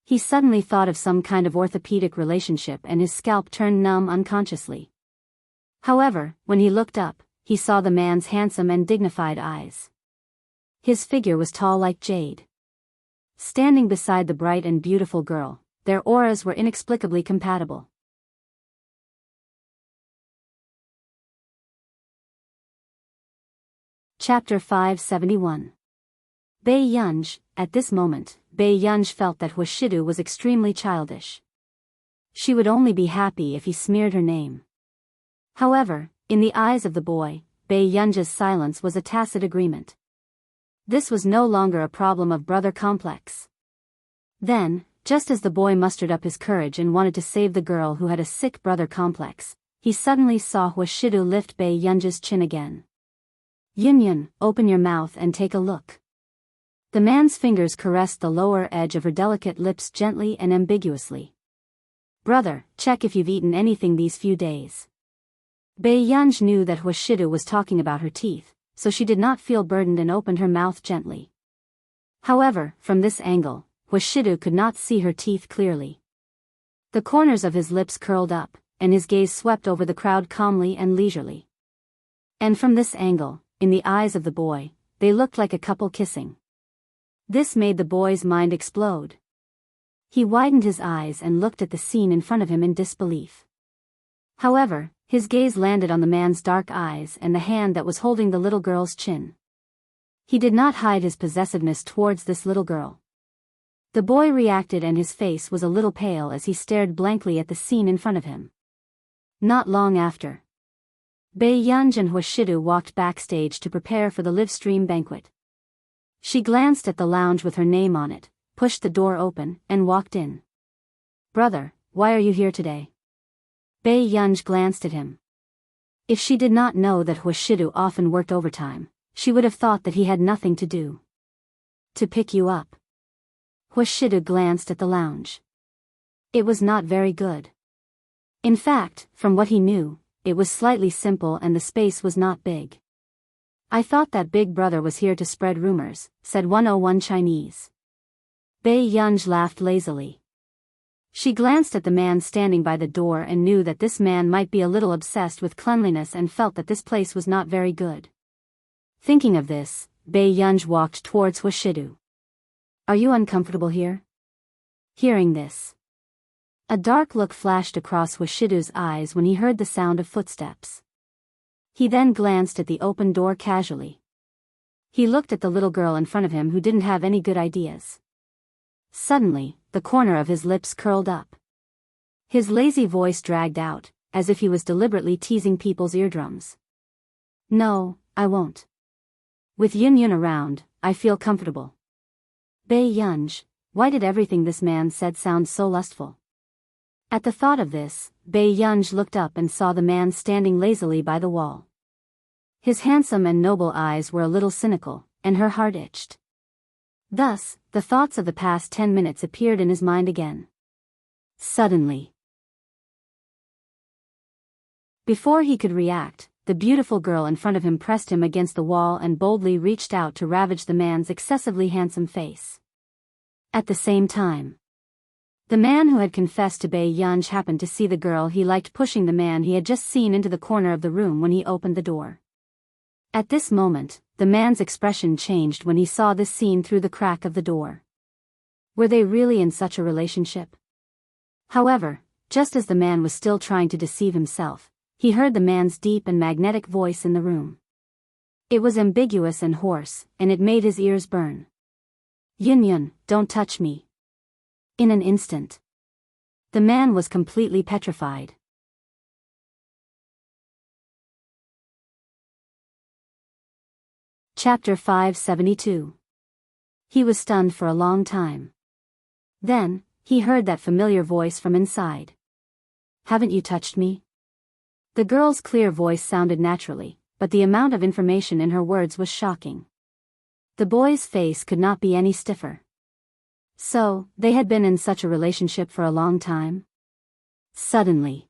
He suddenly thought of some kind of orthopedic relationship and his scalp turned numb unconsciously. However, when he looked up, he saw the man's handsome and dignified eyes. His figure was tall like jade. Standing beside the bright and beautiful girl, their auras were inexplicably compatible. Chapter 571. Bei Yunj. At this moment, Bei Yunj felt that Wuxidu was extremely childish. She would only be happy if he smeared her name. However, in the eyes of the boy, Bei Yunj's silence was a tacit agreement. This was no longer a problem of brother complex. Then, just as the boy mustered up his courage and wanted to save the girl who had a sick brother complex, he suddenly saw Wuxidu lift Bei Yunj's chin again. Yun, open your mouth and take a look. The man's fingers caressed the lower edge of her delicate lips gently and ambiguously. Brother, check if you've eaten anything these few days. Bei Yunj knew that Wuxidu was talking about her teeth, so she did not feel burdened and opened her mouth gently. However, from this angle, Wuxidu could not see her teeth clearly. The corners of his lips curled up, and his gaze swept over the crowd calmly and leisurely. And from this angle, in the eyes of the boy, they looked like a couple kissing. This made the boy's mind explode. He widened his eyes and looked at the scene in front of him in disbelief. However, his gaze landed on the man's dark eyes and the hand that was holding the little girl's chin. He did not hide his possessiveness towards this little girl. The boy reacted and his face was a little pale as he stared blankly at the scene in front of him. Not long after, Bei Yunj and Wuxidu walked backstage to prepare for the live stream banquet. She glanced at the lounge with her name on it, pushed the door open, and walked in. Brother, why are you here today? Bei Yunj glanced at him. If she did not know that Wuxidu often worked overtime, she would have thought that he had nothing to do. To pick you up. Wuxidu glanced at the lounge. It was not very good. In fact, from what he knew, it was slightly simple and the space was not big. I thought that Big Brother was here to spread rumors, said 101 Chinese. Bei Yunj laughed lazily. She glanced at the man standing by the door and knew that this man might be a little obsessed with cleanliness and felt that this place was not very good. Thinking of this, Bei Yunj walked towards Wuxidu. Are you uncomfortable here? Hearing this, a dark look flashed across Wuxidu's eyes when he heard the sound of footsteps. He then glanced at the open door casually. He looked at the little girl in front of him who didn't have any good ideas. Suddenly, the corner of his lips curled up. His lazy voice dragged out, as if he was deliberately teasing people's eardrums. No, I won't. With Yun around, I feel comfortable. Bei Yunj, why did everything this man said sound so lustful? At the thought of this, Bei Yunj looked up and saw the man standing lazily by the wall. His handsome and noble eyes were a little cynical, and her heart itched. Thus, the thoughts of the past 10 minutes appeared in his mind again. Suddenly, before he could react, the beautiful girl in front of him pressed him against the wall and boldly reached out to ravage the man's excessively handsome face. At the same time, the man who had confessed to Bei Yunj happened to see the girl he liked pushing the man he had just seen into the corner of the room when he opened the door. At this moment, the man's expression changed when he saw this scene through the crack of the door. Were they really in such a relationship? However, just as the man was still trying to deceive himself, he heard the man's deep and magnetic voice in the room. It was ambiguous and hoarse, and it made his ears burn. Yun, don't touch me. In an instant, the man was completely petrified. Chapter 572. He was stunned for a long time. Then, he heard that familiar voice from inside. Haven't you touched me? The girl's clear voice sounded naturally, but the amount of information in her words was shocking. The boy's face could not be any stiffer. So, they had been in such a relationship for a long time? Suddenly,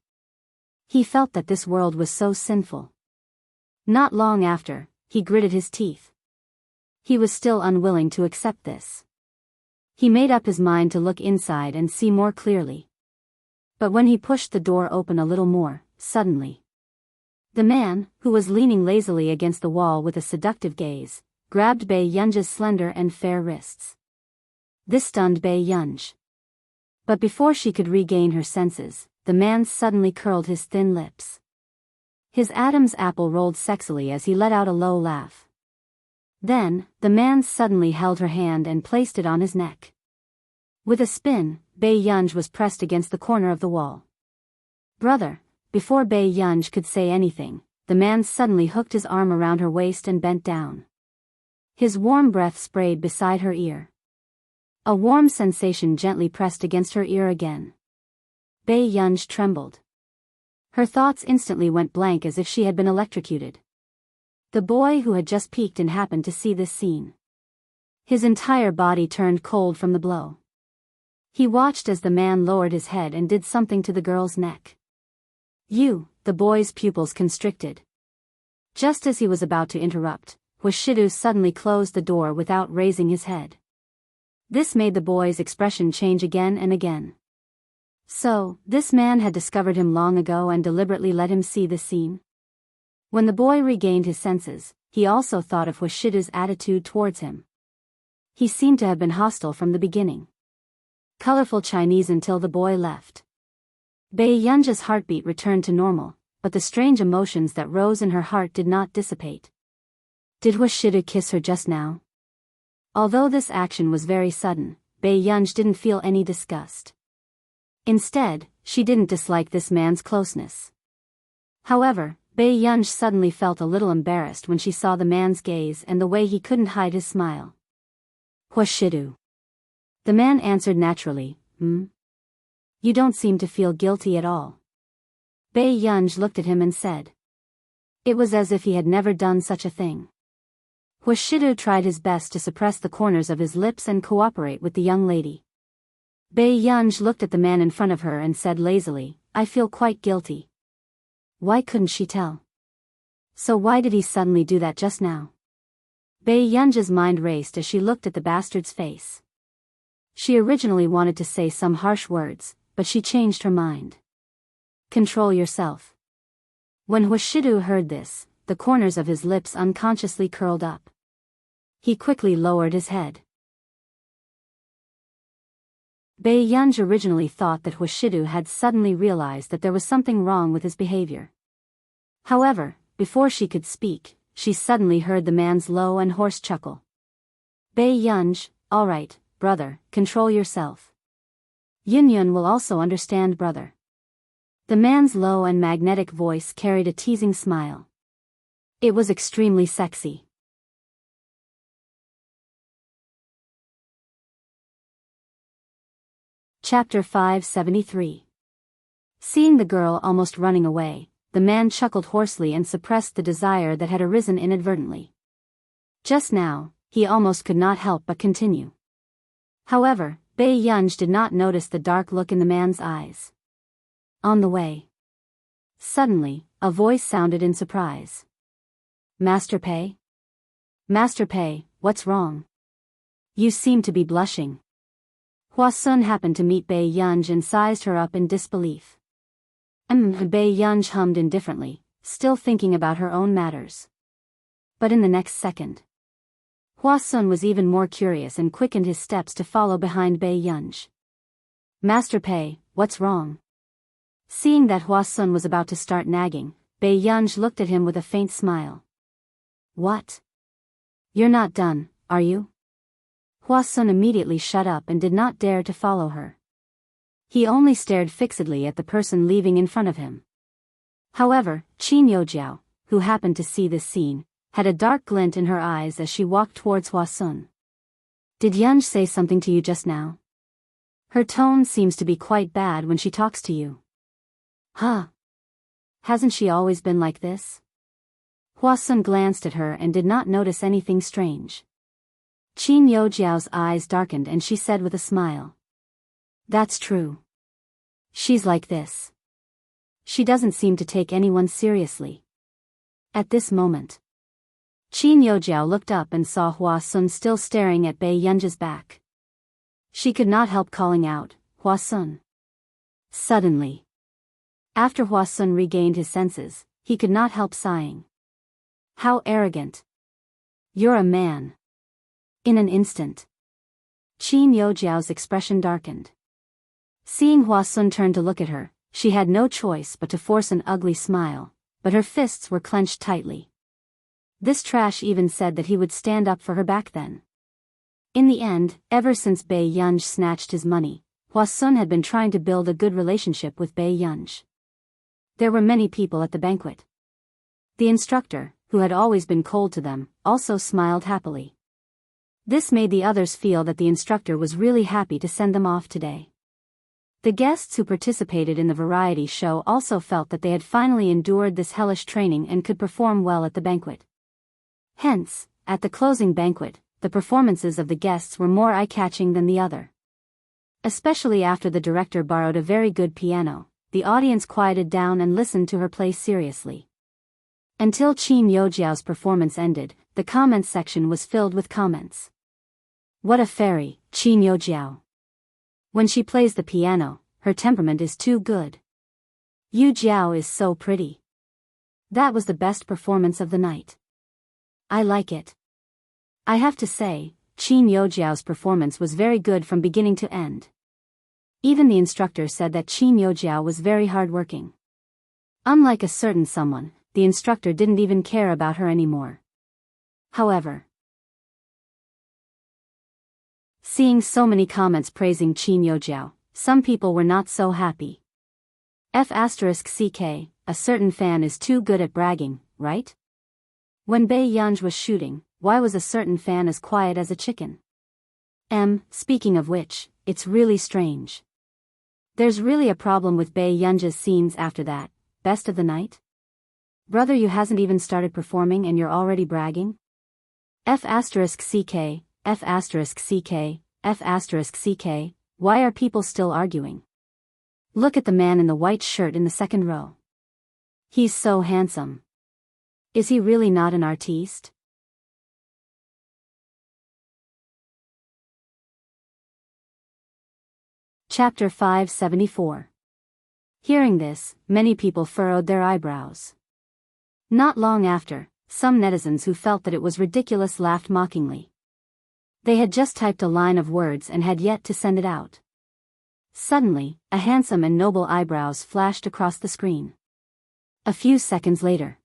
he felt that this world was so sinful. Not long after, he gritted his teeth. He was still unwilling to accept this. He made up his mind to look inside and see more clearly. But when he pushed the door open a little more, suddenly, the man, who was leaning lazily against the wall with a seductive gaze, grabbed Bei Yun's slender and fair wrists. This stunned Bei Yun. But before she could regain her senses, the man suddenly curled his thin lips. His Adam's apple rolled sexily as he let out a low laugh. Then, the man suddenly held her hand and placed it on his neck. With a spin, Bei Yun was pressed against the corner of the wall. Brother. Before Bei Yun could say anything, the man suddenly hooked his arm around her waist and bent down. His warm breath sprayed beside her ear. A warm sensation gently pressed against her ear again. Bei Yun trembled. Her thoughts instantly went blank as if she had been electrocuted. The boy who had just peeked and happened to see this scene. His entire body turned cold from the blow. He watched as the man lowered his head and did something to the girl's neck. The boy's pupils constricted. Just as he was about to interrupt, Wuxia suddenly closed the door without raising his head. This made the boy's expression change again and again. So, this man had discovered him long ago and deliberately let him see the scene? When the boy regained his senses, he also thought of Wuxia's attitude towards him. He seemed to have been hostile from the beginning. Colorful Chinese until the boy left. Bei Yun's heartbeat returned to normal, but the strange emotions that rose in her heart did not dissipate. Did Wuxia kiss her just now? Although this action was very sudden, Bei Yun didn't feel any disgust. Instead, she didn't dislike this man's closeness. However, Bei Yun suddenly felt a little embarrassed when she saw the man's gaze and the way he couldn't hide his smile. Wuxia. The man answered naturally, You don't seem to feel guilty at all. Bei Yun looked at him and said. It was as if he had never done such a thing. Wuxia tried his best to suppress the corners of his lips and cooperate with the young lady. Bei Yun looked at the man in front of her and said lazily, I feel quite guilty. Why couldn't she tell? So why did he suddenly do that just now? Bei Yun's mind raced as she looked at the bastard's face. She originally wanted to say some harsh words, but she changed her mind. Control yourself. When Wuxia heard this, the corners of his lips unconsciously curled up. He quickly lowered his head. Bei Yun originally thought that Wuxia had suddenly realized that there was something wrong with his behavior. However, before she could speak, she suddenly heard the man's low and hoarse chuckle. Bei Yun, all right, brother, control yourself. Yun will also understand, brother. The man's low and magnetic voice carried a teasing smile. It was extremely sexy. Chapter 573. Seeing the girl almost running away, the man chuckled hoarsely and suppressed the desire that had arisen inadvertently. Just now, he almost could not help but continue. However, Bei Yun did not notice the dark look in the man's eyes. On the way. Suddenly, a voice sounded in surprise. Master Pei? Master Pei, what's wrong? You seem to be blushing. Hua Sun happened to meet Bei Yun and sized her up in disbelief. Bei Yun hummed indifferently, still thinking about her own matters. But in the next second, Hua Sun was even more curious and quickened his steps to follow behind Bei Yun. Master Pei, what's wrong? Seeing that Hua Sun was about to start nagging, Bei Yun looked at him with a faint smile. What? You're not done, are you? Hua Sun immediately shut up and did not dare to follow her. He only stared fixedly at the person leaving in front of him. However, Qin Youjiao, who happened to see this scene, had a dark glint in her eyes as she walked towards Hua Sun. Did Yunj say something to you just now? Her tone seems to be quite bad when she talks to you. Huh? Hasn't she always been like this? Hua Sun glanced at her and did not notice anything strange. Qin Youjiao's eyes darkened and she said with a smile. That's true. She's like this. She doesn't seem to take anyone seriously. At this moment, Qin Youjiao looked up and saw Hua Sun still staring at Bei Yunj's back. She could not help calling out, Hua Sun. Suddenly, after Hua Sun regained his senses, he could not help sighing. How arrogant. You're a man. In an instant, Qin Youjiao's expression darkened. Seeing Hua Sun turn to look at her, she had no choice but to force an ugly smile, but her fists were clenched tightly. This trash even said that he would stand up for her back then. In the end, ever since Bei Yunj snatched his money, Hua Sun had been trying to build a good relationship with Bei Yunj. There were many people at the banquet. The instructor, who had always been cold to them, also smiled happily. This made the others feel that the instructor was really happy to send them off today. The guests who participated in the variety show also felt that they had finally endured this hellish training and could perform well at the banquet. Hence, at the closing banquet, the performances of the guests were more eye-catching than the other. Especially after the director borrowed a very good piano, the audience quieted down and listened to her play seriously. Until Qin Youjiao's performance ended, the comments section was filled with comments. What a fairy, Qin Youjiao. When she plays the piano, her temperament is too good. Yu Jiao is so pretty. That was the best performance of the night. I like it. I have to say, Qin Youjiao's performance was very good from beginning to end. Even the instructor said that Qin Youjiao was very hardworking. Unlike a certain someone, the instructor didn't even care about her anymore. However, seeing so many comments praising Qin Youjiao, some people were not so happy. F*ck, a certain fan is too good at bragging, right? When Bei Yunj was shooting, why was a certain fan as quiet as a chicken? Speaking of which, it's really strange. There's really a problem with Bei Yunj's scenes after that, best of the night? Brother, you hasn't even started performing and you're already bragging? F*ck, why are people still arguing? Look at the man in the white shirt in the second row. He's so handsome. Is he really not an artiste? Chapter 574. Hearing this, many people furrowed their eyebrows. Not long after, some netizens who felt that it was ridiculous laughed mockingly. They had just typed a line of words and had yet to send it out. Suddenly, a handsome and noble eyebrows flashed across the screen. A few seconds later,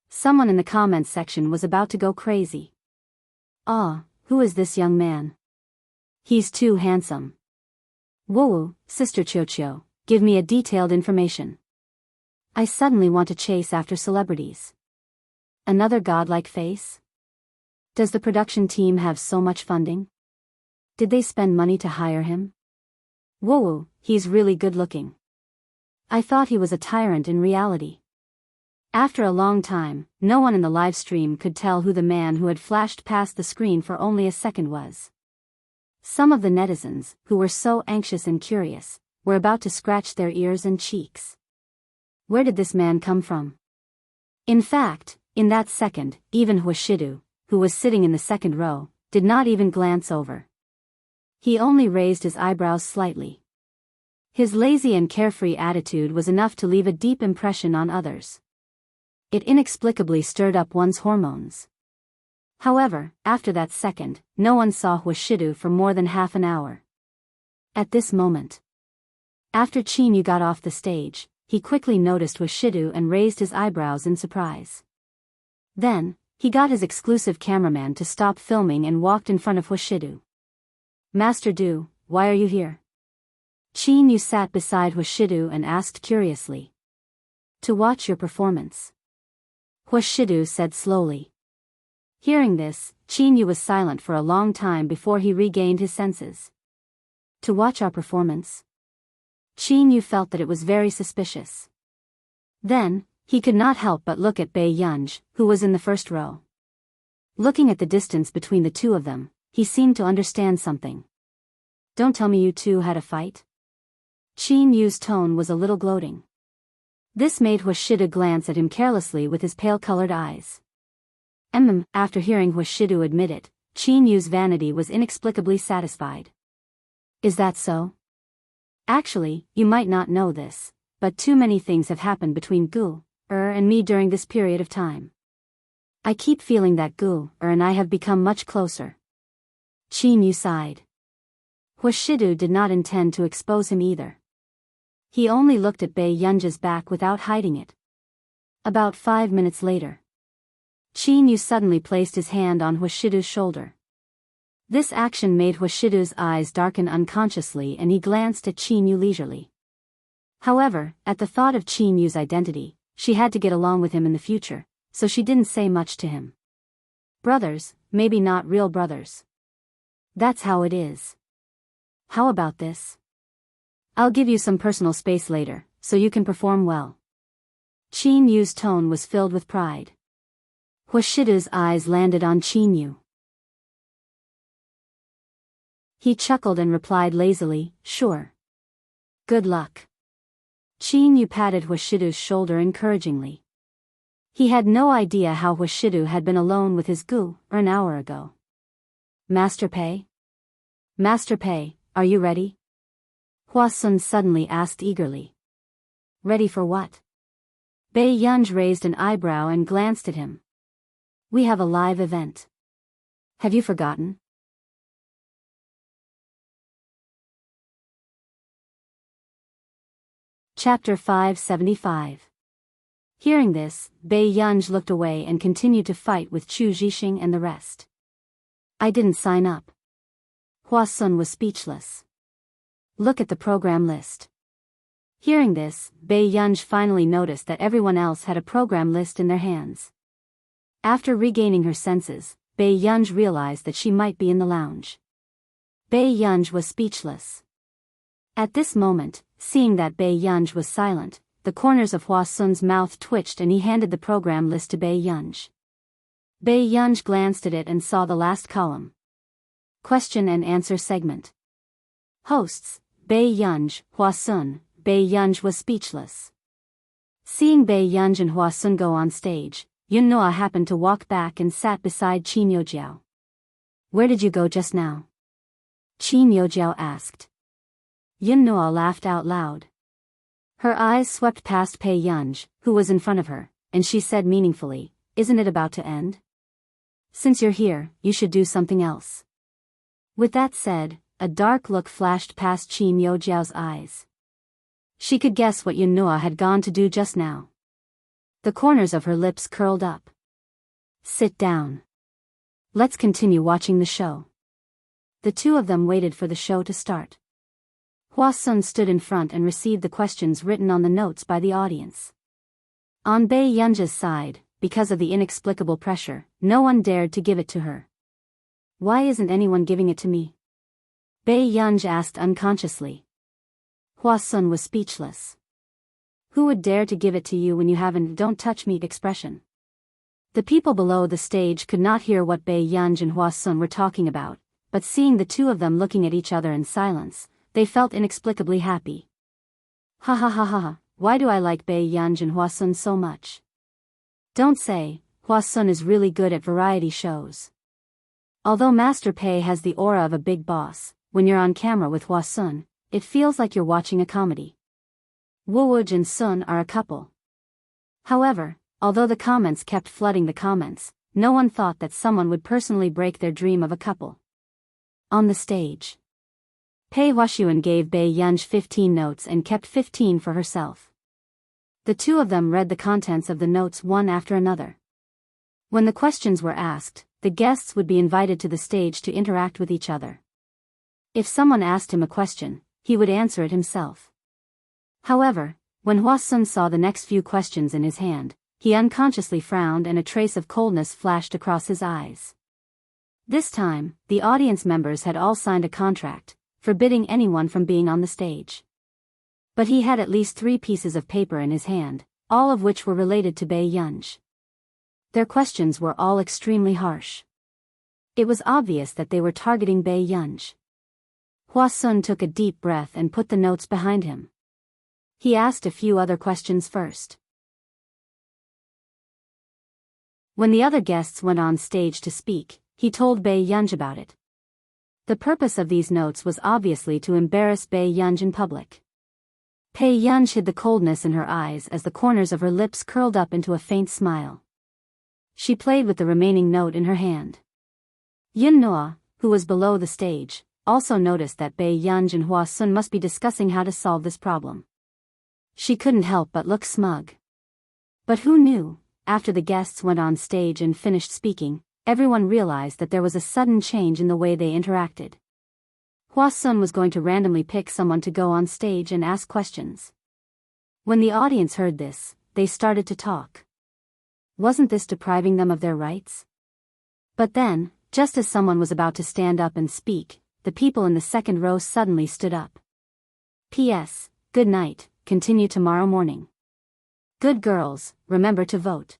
someone in the comments section was about to go crazy. Ah, who is this young man? He's too handsome. Whoa, Sister Chiochio, give me a detailed information. I suddenly want to chase after celebrities. Another godlike face? Does the production team have so much funding? Did they spend money to hire him? Whoa, he's really good looking. I thought he was a tyrant in reality. After a long time, no one in the live stream could tell who the man who had flashed past the screen for only a second was. Some of the netizens, who were so anxious and curious, were about to scratch their ears and cheeks. Where did this man come from? In fact, in that second, even Huashidu, who was sitting in the second row, did not even glance over. He only raised his eyebrows slightly. His lazy and carefree attitude was enough to leave a deep impression on others. It inexplicably stirred up one's hormones. However, after that second, no one saw Huashidu for more than half an hour. At this moment, after Qin Yu got off the stage, he quickly noticed Huashidu and raised his eyebrows in surprise. Then, He got his exclusive cameraman to stop filming and walked in front of Huashidu. Master Du, why are you here? Qin Yu sat beside Huashidu and asked curiously. To watch your performance. Huashidu said slowly. Hearing this, Qin Yu was silent for a long time before he regained his senses. To watch our performance? Qin Yu felt that it was very suspicious. Then, he could not help but look at Bei Yunj, who was in the first row. Looking at the distance between the two of them, he seemed to understand something. Don't tell me you two had a fight? Qin Yu's tone was a little gloating. This made Huashidu glance at him carelessly with his pale-colored eyes. After hearing Huashidu admit it, Qin Yu's vanity was inexplicably satisfied. Is that so? Actually, you might not know this, but too many things have happened between Gu and me during this period of time. I keep feeling that Gu and I have become much closer. Qin Yu sighed. Huashidu did not intend to expose him either. He only looked at Bei Yunj's back without hiding it. About 5 minutes later, Qin Yu suddenly placed his hand on Huashidu's shoulder. This action made Huashidu's eyes darken unconsciously and he glanced at Qin Yu leisurely. However, at the thought of Qin Yu's identity, she had to get along with him in the future, so she didn't say much to him. Brothers, maybe not real brothers. That's how it is. How about this? I'll give you some personal space later, so you can perform well. Qin Yu's tone was filled with pride. Huashidu's eyes landed on Qin Yu. He chuckled and replied lazily, sure. Good luck. Qin Yu patted Huashidu's shoulder encouragingly. He had no idea how Huashidu had been alone with his Gu an hour ago. Master Pei? Master Pei, are you ready? Hua Sun suddenly asked eagerly. Ready for what? Bei Yunj raised an eyebrow and glanced at him. We have a live event. Have you forgotten? Chapter 575. Hearing this, Bei Yunj looked away and continued to fight with Chu Zhixing and the rest. I didn't sign up. Hua Sun was speechless. Look at the program list. Hearing this, Bei Yunj finally noticed that everyone else had a program list in their hands. After regaining her senses, Bei Yunj realized that she might be in the lounge. Bei Yunj was speechless. At this moment, seeing that Bei Yunj was silent, the corners of Hua Sun's mouth twitched and he handed the program list to Bei Yunj. Bei Yunj glanced at it and saw the last column. Question and answer segment. Hosts, Bei Yunj, Hua Sun. Bei Yunj was speechless. Seeing Bei Yunj and Hua Sun go on stage, Yun Noa happened to walk back and sat beside Qin Yojiao. Where did you go just now? Qin Yojiao asked. Yun Noa laughed out loud. Her eyes swept past Bei Yunj, who was in front of her, and she said meaningfully, isn't it about to end? Since you're here, you should do something else. With that said, a dark look flashed past Qin Yojiao's eyes. She could guess what Yun Noa had gone to do just now. The corners of her lips curled up. Sit down. Let's continue watching the show. The two of them waited for the show to start. Hua Sun stood in front and received the questions written on the notes by the audience. On Bei Yunj's side, because of the inexplicable pressure, no one dared to give it to her. Why isn't anyone giving it to me? Bei Yunj asked unconsciously. Hua Sun was speechless. Who would dare to give it to you when you haven't don't touch me expression? The people below the stage could not hear what Bei Yunj and Hua Sun were talking about, but seeing the two of them looking at each other in silence, they felt inexplicably happy. Ha ha ha ha, why do I like Bei Yunj and Hua Sun so much? Don't say, Hua Sun is really good at variety shows. Although Master Pei has the aura of a big boss, when you're on camera with Hua Sun, it feels like you're watching a comedy. Wuwuj and Sun are a couple. However, although the comments kept flooding the comments, no one thought that someone would personally break their dream of a couple. On the stage, Pei Huashuan gave Bei Yunj 15 notes and kept 15 for herself. The two of them read the contents of the notes one after another. When the questions were asked, the guests would be invited to the stage to interact with each other. If someone asked him a question, he would answer it himself. However, when Hua-sun saw the next few questions in his hand, he unconsciously frowned and a trace of coldness flashed across his eyes. This time, the audience members had all signed a contract, forbidding anyone from being on the stage. But he had at least 3 pieces of paper in his hand, all of which were related to Baiyunj. Their questions were all extremely harsh. It was obvious that they were targeting Baiyunj. Hua-sun took a deep breath and put the notes behind him. He asked a few other questions first. When the other guests went on stage to speak, he told Baiyunj about it. The purpose of these notes was obviously to embarrass Baiyunj in public. Baiyunj hid the coldness in her eyes as the corners of her lips curled up into a faint smile. She played with the remaining note in her hand. Yun-noa, who was below the stage, also noticed that Baiyunj and Hua-sun must be discussing how to solve this problem. She couldn't help but look smug. But who knew, after the guests went on stage and finished speaking, everyone realized that there was a sudden change in the way they interacted. Hua-sun was going to randomly pick someone to go on stage and ask questions. When the audience heard this, they started to talk. Wasn't this depriving them of their rights? But then, just as someone was about to stand up and speak, the people in the second row suddenly stood up. P.S. Good night, continue tomorrow morning. Good girls, remember to vote.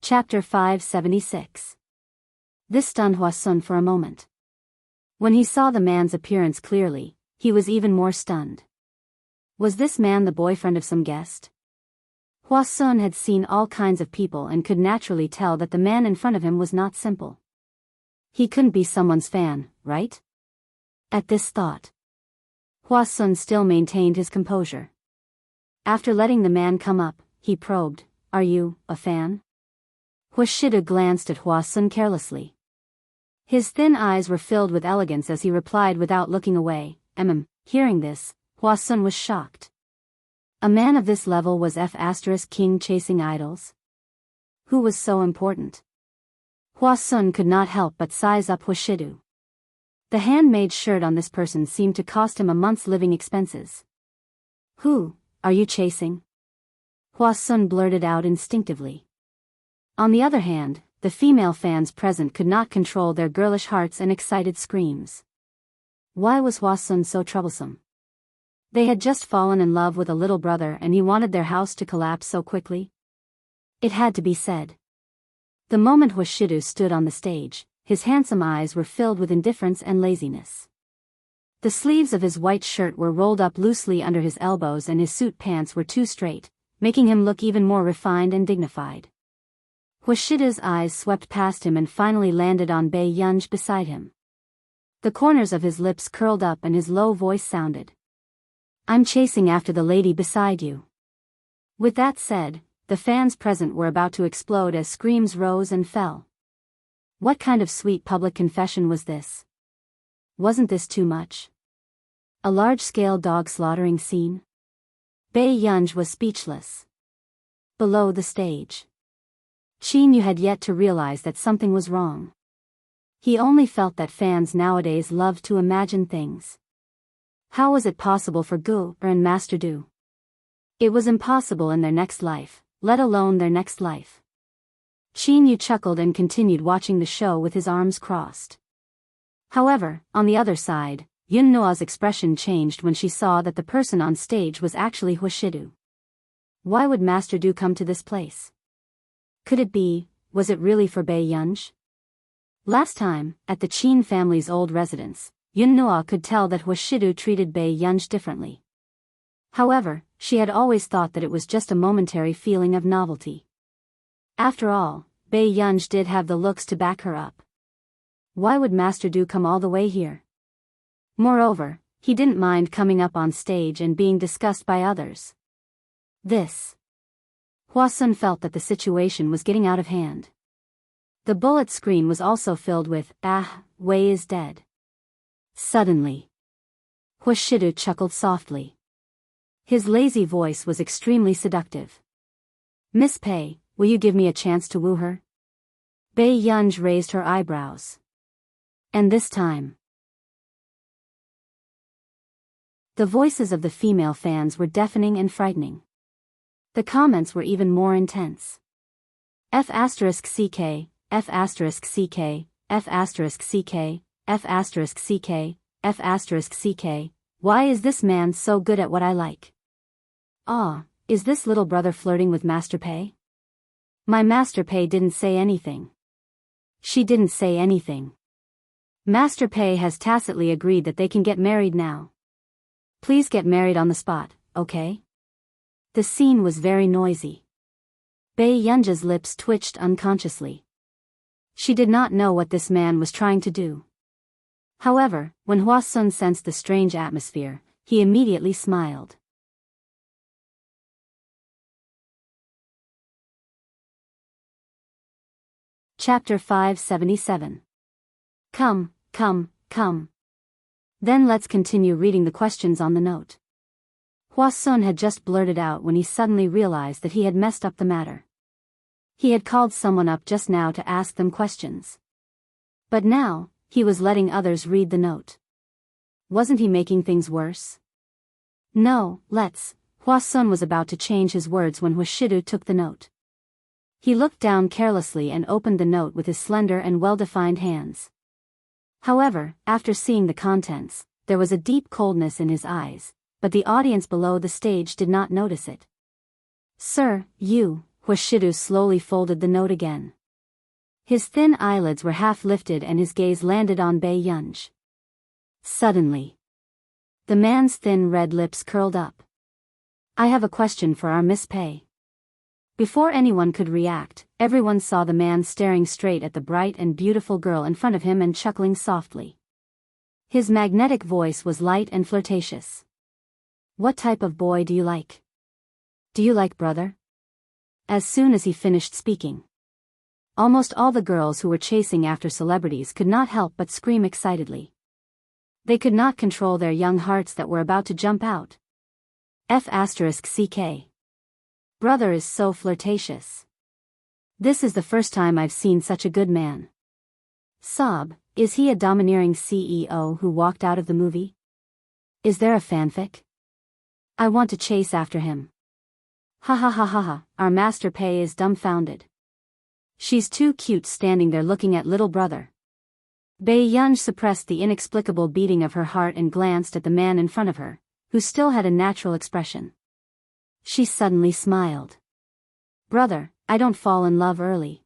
Chapter 576. This stunned Hua-sun for a moment. When he saw the man's appearance clearly, he was even more stunned. Was this man the boyfriend of some guest? Hua-sun had seen all kinds of people and could naturally tell that the man in front of him was not simple. He couldn't be someone's fan, right? At this thought, Hua-sun still maintained his composure. After letting the man come up, he probed, "Are you a fan?" Huashida glanced at Hua-sun carelessly. His thin eyes were filled with elegance as he replied without looking away, Hearing this, Hua-sun was shocked. A man of this level was King chasing idols? Who was so important? Hua-sun could not help but size up Huashidu. The handmade shirt on this person seemed to cost him a month's living expenses. Who are you chasing? Hua-sun blurted out instinctively. On the other hand, the female fans present could not control their girlish hearts and excited screams. Why was Hua-sun so troublesome? They had just fallen in love with a little brother and he wanted their house to collapse so quickly? It had to be said. The moment Huashidu stood on the stage, his handsome eyes were filled with indifference and laziness. The sleeves of his white shirt were rolled up loosely under his elbows and his suit pants were too straight, making him look even more refined and dignified. Huashida's eyes swept past him and finally landed on Baiyunj beside him. The corners of his lips curled up and his low voice sounded. I'm chasing after the lady beside you. With that said, the fans present were about to explode as screams rose and fell. What kind of sweet public confession was this? Wasn't this too much? A large-scale dog slaughtering scene? Baiyunj was speechless. Below the stage, Yu had yet to realize that something was wrong. He only felt that fans nowadays loved to imagine things. How was it possible for Gu and Master Du? It was impossible in their next life, let alone their next life. Yu chuckled and continued watching the show with his arms crossed. However, on the other side, Yun-noa's expression changed when she saw that the person on stage was actually Huashidu. Why would Master Du come to this place? Could it be, was it really for Baiyunj? Last time, at the Qin family's old residence, Yun-noa could tell that Huashidu treated Baiyunj differently. However, she had always thought that it was just a momentary feeling of novelty. After all, Baiyunj did have the looks to back her up. Why would Master Du come all the way here? Moreover, he didn't mind coming up on stage and being discussed by others. Hua-sun felt that the situation was getting out of hand. The bullet screen was also filled with, Wei is dead. Suddenly, Huashidu chuckled softly. His lazy voice was extremely seductive. Miss Pei, will you give me a chance to woo her? Bei Yunj raised her eyebrows. And this time, the voices of the female fans were deafening and frightening. The comments were even more intense. F***ck, F***ck, F***ck, F***ck, F***ck, why is this man so good at what I like? Ah, is this little brother flirting with Master Pei? My Master Pei didn't say anything. She didn't say anything. Master Pei has tacitly agreed that they can get married now. Please get married on the spot, okay? The scene was very noisy. Bei Yunja's lips twitched unconsciously. She did not know what this man was trying to do. However, when Hua Sun sensed the strange atmosphere, he immediately smiled. Chapter 577. Come, come, come. Then let's continue reading the questions on the note. Hua Sun had just blurted out when he suddenly realized that he had messed up the matter. He had called someone up just now to ask them questions. But now, he was letting others read the note. Wasn't he making things worse? No, let's. Hua Sun was about to change his words when Huashidu took the note. He looked down carelessly and opened the note with his slender and well-defined hands. However, after seeing the contents, there was a deep coldness in his eyes, but the audience below the stage did not notice it. Sir, you, Huashidu slowly folded the note again. His thin eyelids were half lifted and his gaze landed on Bei Yunj. Suddenly, the man's thin red lips curled up. I have a question for our Miss Pei. Before anyone could react, everyone saw the man staring straight at the bright and beautiful girl in front of him and chuckling softly. His magnetic voice was light and flirtatious. What type of boy do you like? Do you like brother? As soon as he finished speaking, almost all the girls who were chasing after celebrities could not help but scream excitedly. They could not control their young hearts that were about to jump out. F***ck. Brother is so flirtatious. This is the first time I've seen such a good man. Sob, is he a domineering CEO who walked out of the movie? Is there a fanfic? I want to chase after him. Ha ha ha ha ha, our Master Pei is dumbfounded. She's too cute standing there looking at little brother. Bei Yunj suppressed the inexplicable beating of her heart and glanced at the man in front of her, who still had a natural expression. She suddenly smiled. Brother, I don't fall in love early.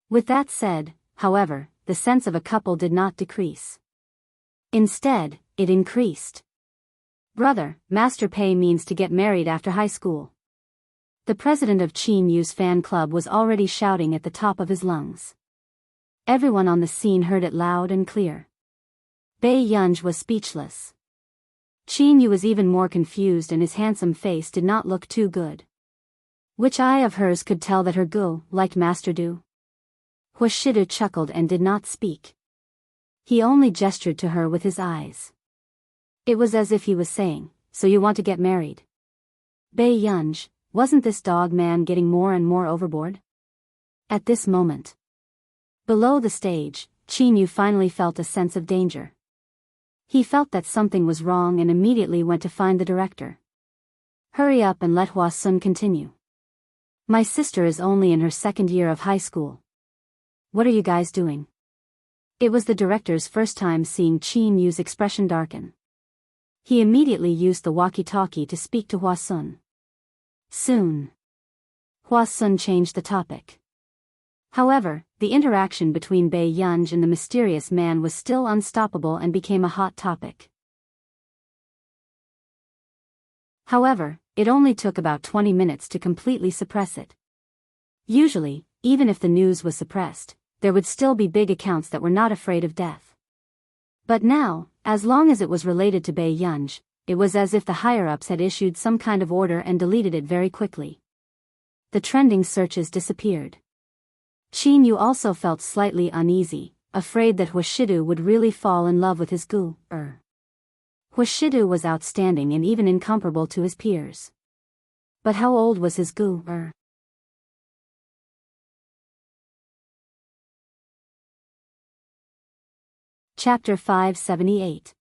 With that said, however, the sense of a couple did not decrease. Instead, it increased. Brother, Master Pei means to get married after high school. The president of Jianghu's fan club was already shouting at the top of his lungs. Everyone on the scene heard it loud and clear. Bei Yunj was speechless. Jianghu was even more confused and his handsome face did not look too good. Which eye of hers could tell that her gu liked Master Du? Huashidu chuckled and did not speak. He only gestured to her with his eyes. It was as if he was saying, so you want to get married? Bei Yunj, wasn't this dog man getting more and more overboard? At this moment, below the stage, Jianghu finally felt a sense of danger. He felt that something was wrong and immediately went to find the director. Hurry up and let Hua Sun continue. My sister is only in her second year of high school. What are you guys doing? It was the director's first time seeing Jianghu's expression darken. He immediately used the walkie-talkie to speak to Hua Sun. Soon, Hua Sun changed the topic. However, the interaction between Bei Yunj and the mysterious man was still unstoppable and became a hot topic. However, it only took about 20 minutes to completely suppress it. Usually, even if the news was suppressed, there would still be big accounts that were not afraid of death. But now, as long as it was related to Bei Yunj, it was as if the higher-ups had issued some kind of order and deleted it very quickly. The trending searches disappeared. Jianghu also felt slightly uneasy, afraid that Huashidu would really fall in love with his gu. Huashidu was outstanding and even incomparable to his peers. But how old was his gu? Chapter 578.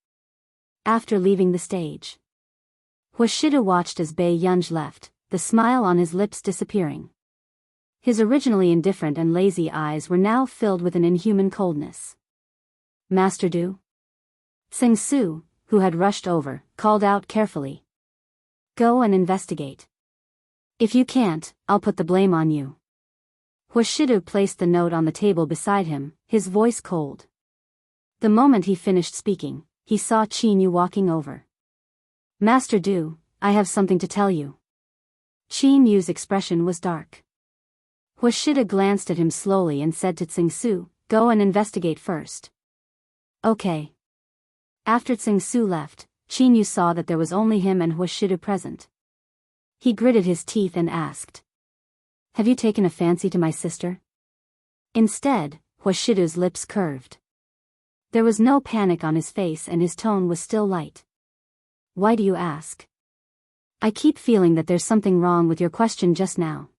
After leaving the stage, Huashidu watched as Bei Yunj left, the smile on his lips disappearing. His originally indifferent and lazy eyes were now filled with an inhuman coldness. Master Du? Tsing Su, who had rushed over, called out carefully. Go and investigate. If you can't, I'll put the blame on you. Huashidu placed the note on the table beside him, his voice cold. The moment he finished speaking, he saw Qin Yu walking over. Master Du, I have something to tell you. Qin Yu's expression was dark. Huashidu glanced at him slowly and said to Tsing Su, go and investigate first. Okay. After Tsing Su left, Qin Yu saw that there was only him and Huashidu present. He gritted his teeth and asked. Have you taken a fancy to my sister? Instead, Huashidu's lips curved. There was no panic on his face and his tone was still light. Why do you ask? I keep feeling that there's something wrong with your question just now.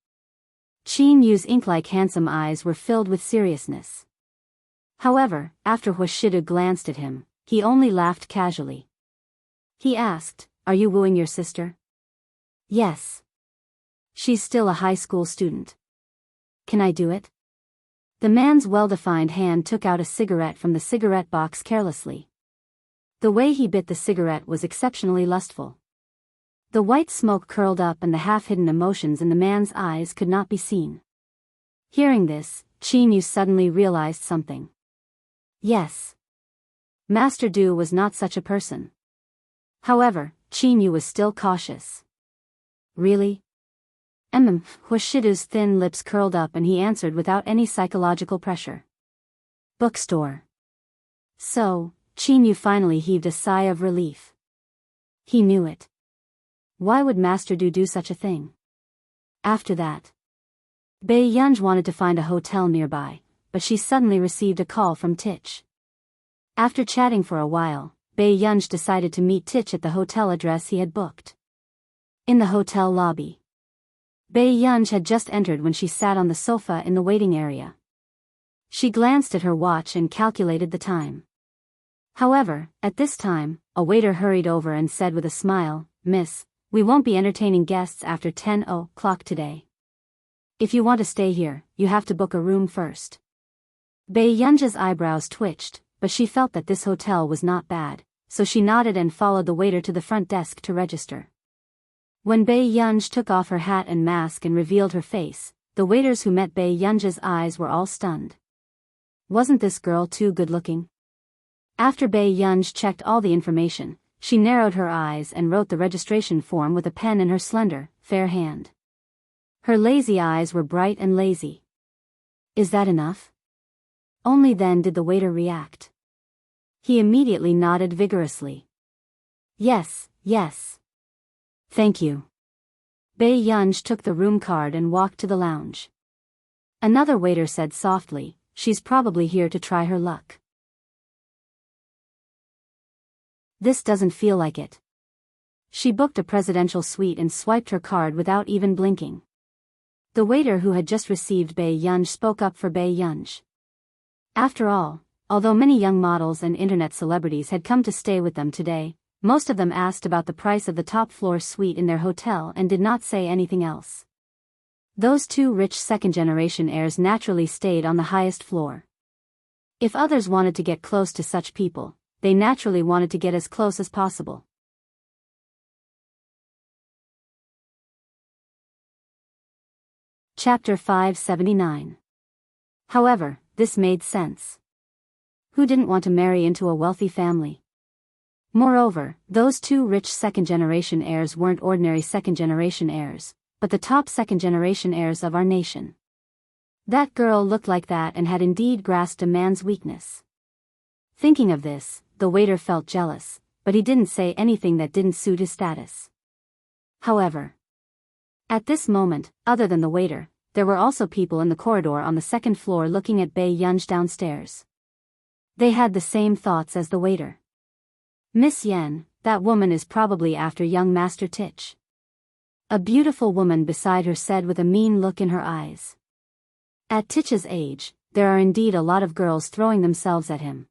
Qin Yu's ink-like handsome eyes were filled with seriousness. However, after Huashidu glanced at him, he only laughed casually. He asked, are you wooing your sister? Yes. She's still a high school student. Can I do it? The man's well-defined hand took out a cigarette from the cigarette box carelessly. The way he bit the cigarette was exceptionally lustful. The white smoke curled up and the half-hidden emotions in the man's eyes could not be seen. Hearing this, Qin Yu suddenly realized something. Yes. Master Du was not such a person. However, Qin Yu was still cautious. Really? Huashidu's thin lips curled up and he answered without any psychological pressure. Bookstore. So, Qin Yu finally heaved a sigh of relief. He knew it. Why would Master Du do such a thing? After that, Bei Yunj wanted to find a hotel nearby, but she suddenly received a call from Tich. After chatting for a while, Bei Yunj decided to meet Tich at the hotel address he had booked. In the hotel lobby, Bei Yunj had just entered when she sat on the sofa in the waiting area. She glanced at her watch and calculated the time. However, at this time, a waiter hurried over and said with a smile, Miss, we won't be entertaining guests after 10 o'clock today. If you want to stay here, you have to book a room first. Bei Yunj's eyebrows twitched, but she felt that this hotel was not bad, so she nodded and followed the waiter to the front desk to register. When Bei Yunj took off her hat and mask and revealed her face, the waiters who met Bei Yunj's eyes were all stunned. Wasn't this girl too good-looking? After Bei Yunj checked all the information, she narrowed her eyes and wrote the registration form with a pen in her slender, fair hand. Her lazy eyes were bright and lazy. Is that enough? Only then did the waiter react. He immediately nodded vigorously. Yes, yes. Thank you. Bei Yunj took the room card and walked to the lounge. Another waiter said softly, she's probably here to try her luck. This doesn't feel like it. She booked a presidential suite and swiped her card without even blinking. The waiter who had just received Bei Yunj spoke up for Bei Yunj. After all, although many young models and internet celebrities had come to stay with them today, most of them asked about the price of the top-floor suite in their hotel and did not say anything else. Those two rich second-generation heirs naturally stayed on the highest floor. If others wanted to get close to such people, they naturally wanted to get as close as possible. Chapter 579. However, this made sense. Who didn't want to marry into a wealthy family? Moreover, those two rich second-generation heirs weren't ordinary second-generation heirs, but the top second-generation heirs of our nation. That girl looked like that and had indeed grasped a man's weakness. Thinking of this, the waiter felt jealous, but he didn't say anything that didn't suit his status. However, at this moment, other than the waiter, there were also people in the corridor on the second floor looking at Bei Yunj downstairs. They had the same thoughts as the waiter. Miss Yen, that woman is probably after young Master Tich. A beautiful woman beside her said with a mean look in her eyes. At Tich's age, there are indeed a lot of girls throwing themselves at him.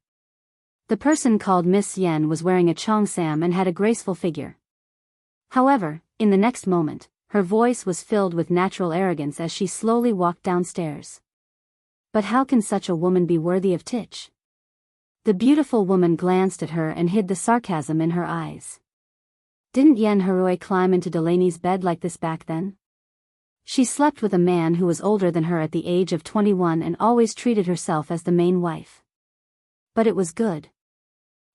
The person called Miss Yen was wearing a cheongsam and had a graceful figure. However, in the next moment, her voice was filled with natural arrogance as she slowly walked downstairs. But how can such a woman be worthy of Tich? The beautiful woman glanced at her and hid the sarcasm in her eyes. Didn't Yen Harue climb into Delaney's bed like this back then? She slept with a man who was older than her at the age of 21 and always treated herself as the main wife. But it was good.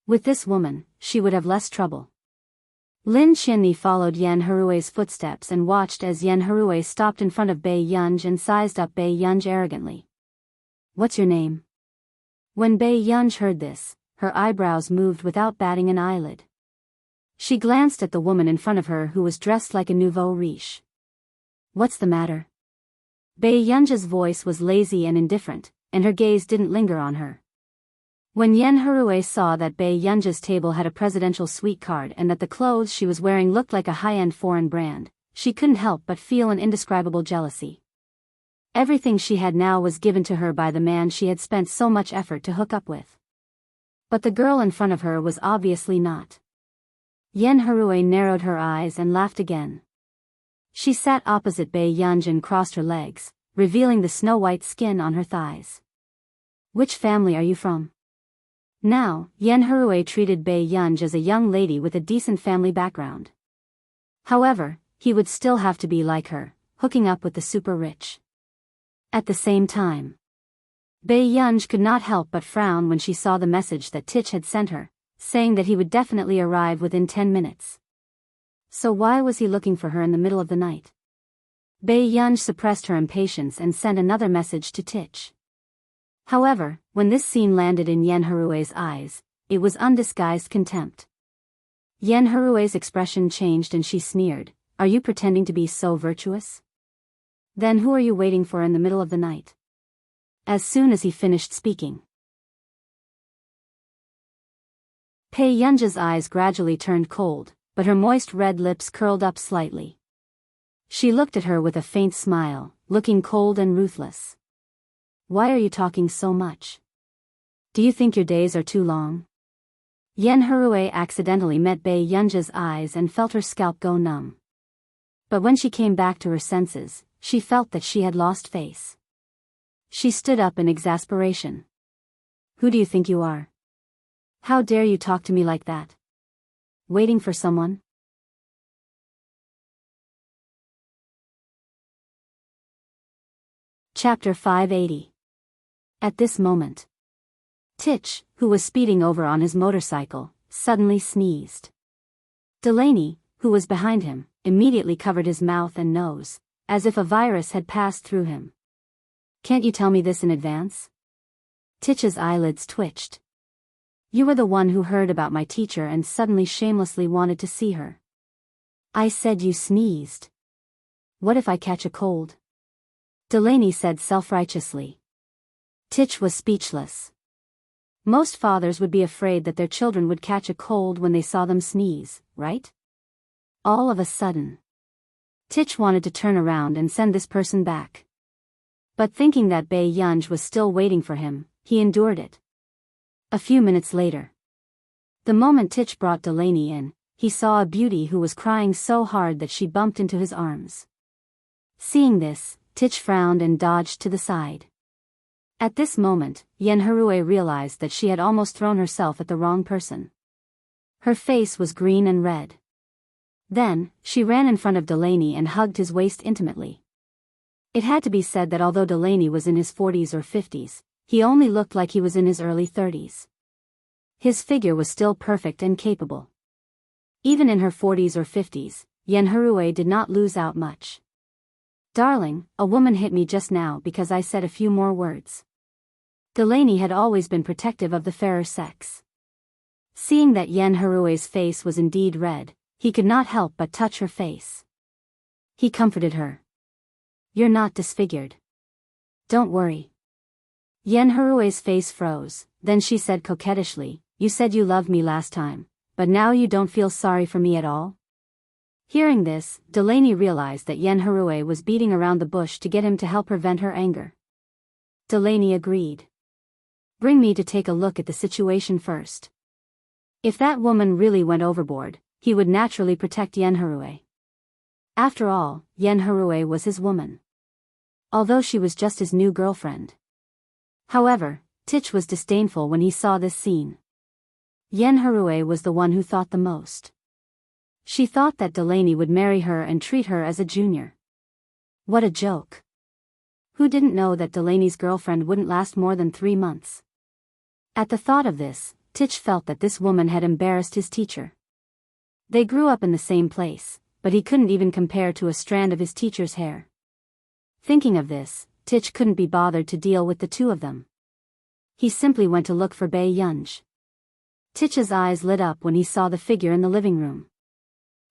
With this woman, she would have less trouble. Lin Chinni followed Yen Harue's footsteps and watched as Yen Harue stopped in front of Bei Yunj and sized up Bei Yunj arrogantly. What's your name? When Bei Yunj heard this, her eyebrows moved without batting an eyelid. She glanced at the woman in front of her who was dressed like a nouveau riche. What's the matter? Bei Yunj's voice was lazy and indifferent, and her gaze didn't linger on her. When Yen Harue saw that Bei Yunj's table had a presidential suite card and that the clothes she was wearing looked like a high-end foreign brand, she couldn't help but feel an indescribable jealousy. Everything she had now was given to her by the man she had spent so much effort to hook up with. But the girl in front of her was obviously not. Yen Harue narrowed her eyes and laughed again. She sat opposite Bei Yunj and crossed her legs, revealing the snow-white skin on her thighs. Which family are you from? Now, Yen Harue treated Bei Yunj as a young lady with a decent family background. However, he would still have to be like her, hooking up with the super rich. At the same time, Bei Yunj could not help but frown when she saw the message that Tich had sent her, saying that he would definitely arrive within 10 minutes. So why was he looking for her in the middle of the night? Bei Yunj suppressed her impatience and sent another message to Tich. However, when this scene landed in Yen Harue's eyes, it was undisguised contempt. Yen Harue's expression changed and she sneered, "Are you pretending to be so virtuous? Then who are you waiting for in the middle of the night?" As soon as he finished speaking, Bei Yunj's eyes gradually turned cold, but her moist red lips curled up slightly. She looked at her with a faint smile, looking cold and ruthless. Why are you talking so much? Do you think your days are too long? Yen Harue accidentally met Bei Yunj's eyes and felt her scalp go numb. But when she came back to her senses, she felt that she had lost face. She stood up in exasperation. Who do you think you are? How dare you talk to me like that? Waiting for someone? Chapter 580. At this moment, Tich, who was speeding over on his motorcycle, suddenly sneezed. Delaney, who was behind him, immediately covered his mouth and nose, as if a virus had passed through him. Can't you tell me this in advance? Tich's eyelids twitched. You were the one who heard about my teacher and suddenly shamelessly wanted to see her. I said you sneezed. What if I catch a cold? Delaney said self-righteously. Tich was speechless. Most fathers would be afraid that their children would catch a cold when they saw them sneeze, right? All of a sudden, Tich wanted to turn around and send this person back. But thinking that Bei Yunj was still waiting for him, he endured it. A few minutes later, the moment Tich brought Delaney in, he saw a beauty who was crying so hard that she bumped into his arms. Seeing this, Tich frowned and dodged to the side. At this moment, Yen Harue realized that she had almost thrown herself at the wrong person. Her face was green and red. Then, she ran in front of Delaney and hugged his waist intimately. It had to be said that although Delaney was in his 40s or 50s, he only looked like he was in his early 30s. His figure was still perfect and capable. Even in her 40s or 50s, Yen Harue did not lose out much. Darling, a woman hit me just now because I said a few more words. Delaney had always been protective of the fairer sex. Seeing that Yen Harue's face was indeed red, he could not help but touch her face. He comforted her. You're not disfigured. Don't worry. Yen Harue's face froze, then she said coquettishly, You said you loved me last time, but now you don't feel sorry for me at all? Hearing this, Delaney realized that Yen Harue was beating around the bush to get him to help her vent her anger. Delaney agreed. Bring me to take a look at the situation first. If that woman really went overboard, he would naturally protect Yen Harue. After all, Yen Harue was his woman. Although she was just his new girlfriend. However, Tich was disdainful when he saw this scene. Yen Harue was the one who thought the most. She thought that Delaney would marry her and treat her as a junior. What a joke. Who didn't know that Delaney's girlfriend wouldn't last more than 3 months? At the thought of this, Tich felt that this woman had embarrassed his teacher. They grew up in the same place, but he couldn't even compare to a strand of his teacher's hair. Thinking of this, Tich couldn't be bothered to deal with the two of them. He simply went to look for Bei Yunj. Tich's eyes lit up when he saw the figure in the living room.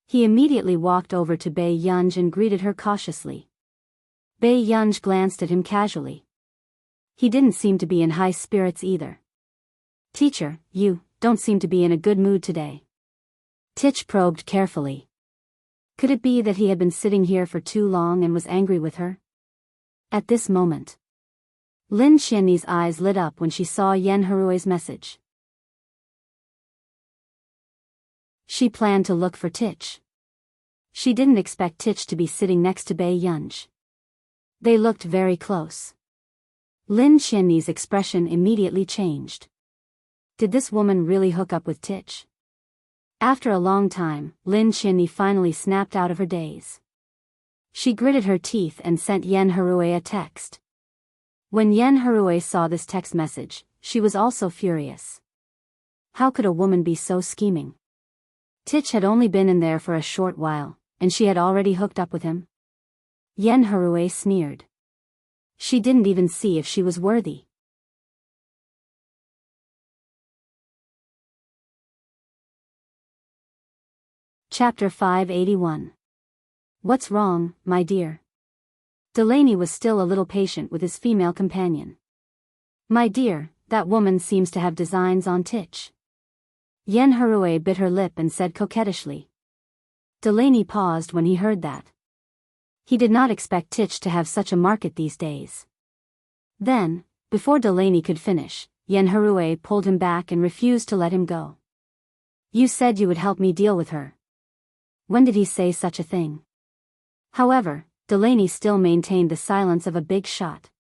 He immediately walked over to Bei Yunj and greeted her cautiously. Bei Yunj glanced at him casually. He didn't seem to be in high spirits either. Teacher, you don't seem to be in a good mood today. Tich probed carefully. Could it be that he had been sitting here for too long and was angry with her? At this moment, Lin Qianni's eyes lit up when she saw Yen Harue's message. She planned to look for Tich. She didn't expect Tich to be sitting next to Bei Yunj. They looked very close. Lin Qianni's expression immediately changed. Did this woman really hook up with Tich? After a long time, Lin Qianni finally snapped out of her daze. She gritted her teeth and sent Yen Harue a text. When Yen Harue saw this text message, she was also furious. How could a woman be so scheming? Tich had only been in there for a short while, and she had already hooked up with him. Yen Harue sneered. She didn't even see if she was worthy. Chapter 581. What's wrong, my dear? Delaney was still a little patient with his female companion. My dear, that woman seems to have designs on Tich. Yen Harue bit her lip and said coquettishly. Delaney paused when he heard that. He did not expect Tich to have such a market these days. Then, before Delaney could finish, Yen Harue pulled him back and refused to let him go. You said you would help me deal with her. When did he say such a thing? However, Delaney still maintained the silence of a big shot.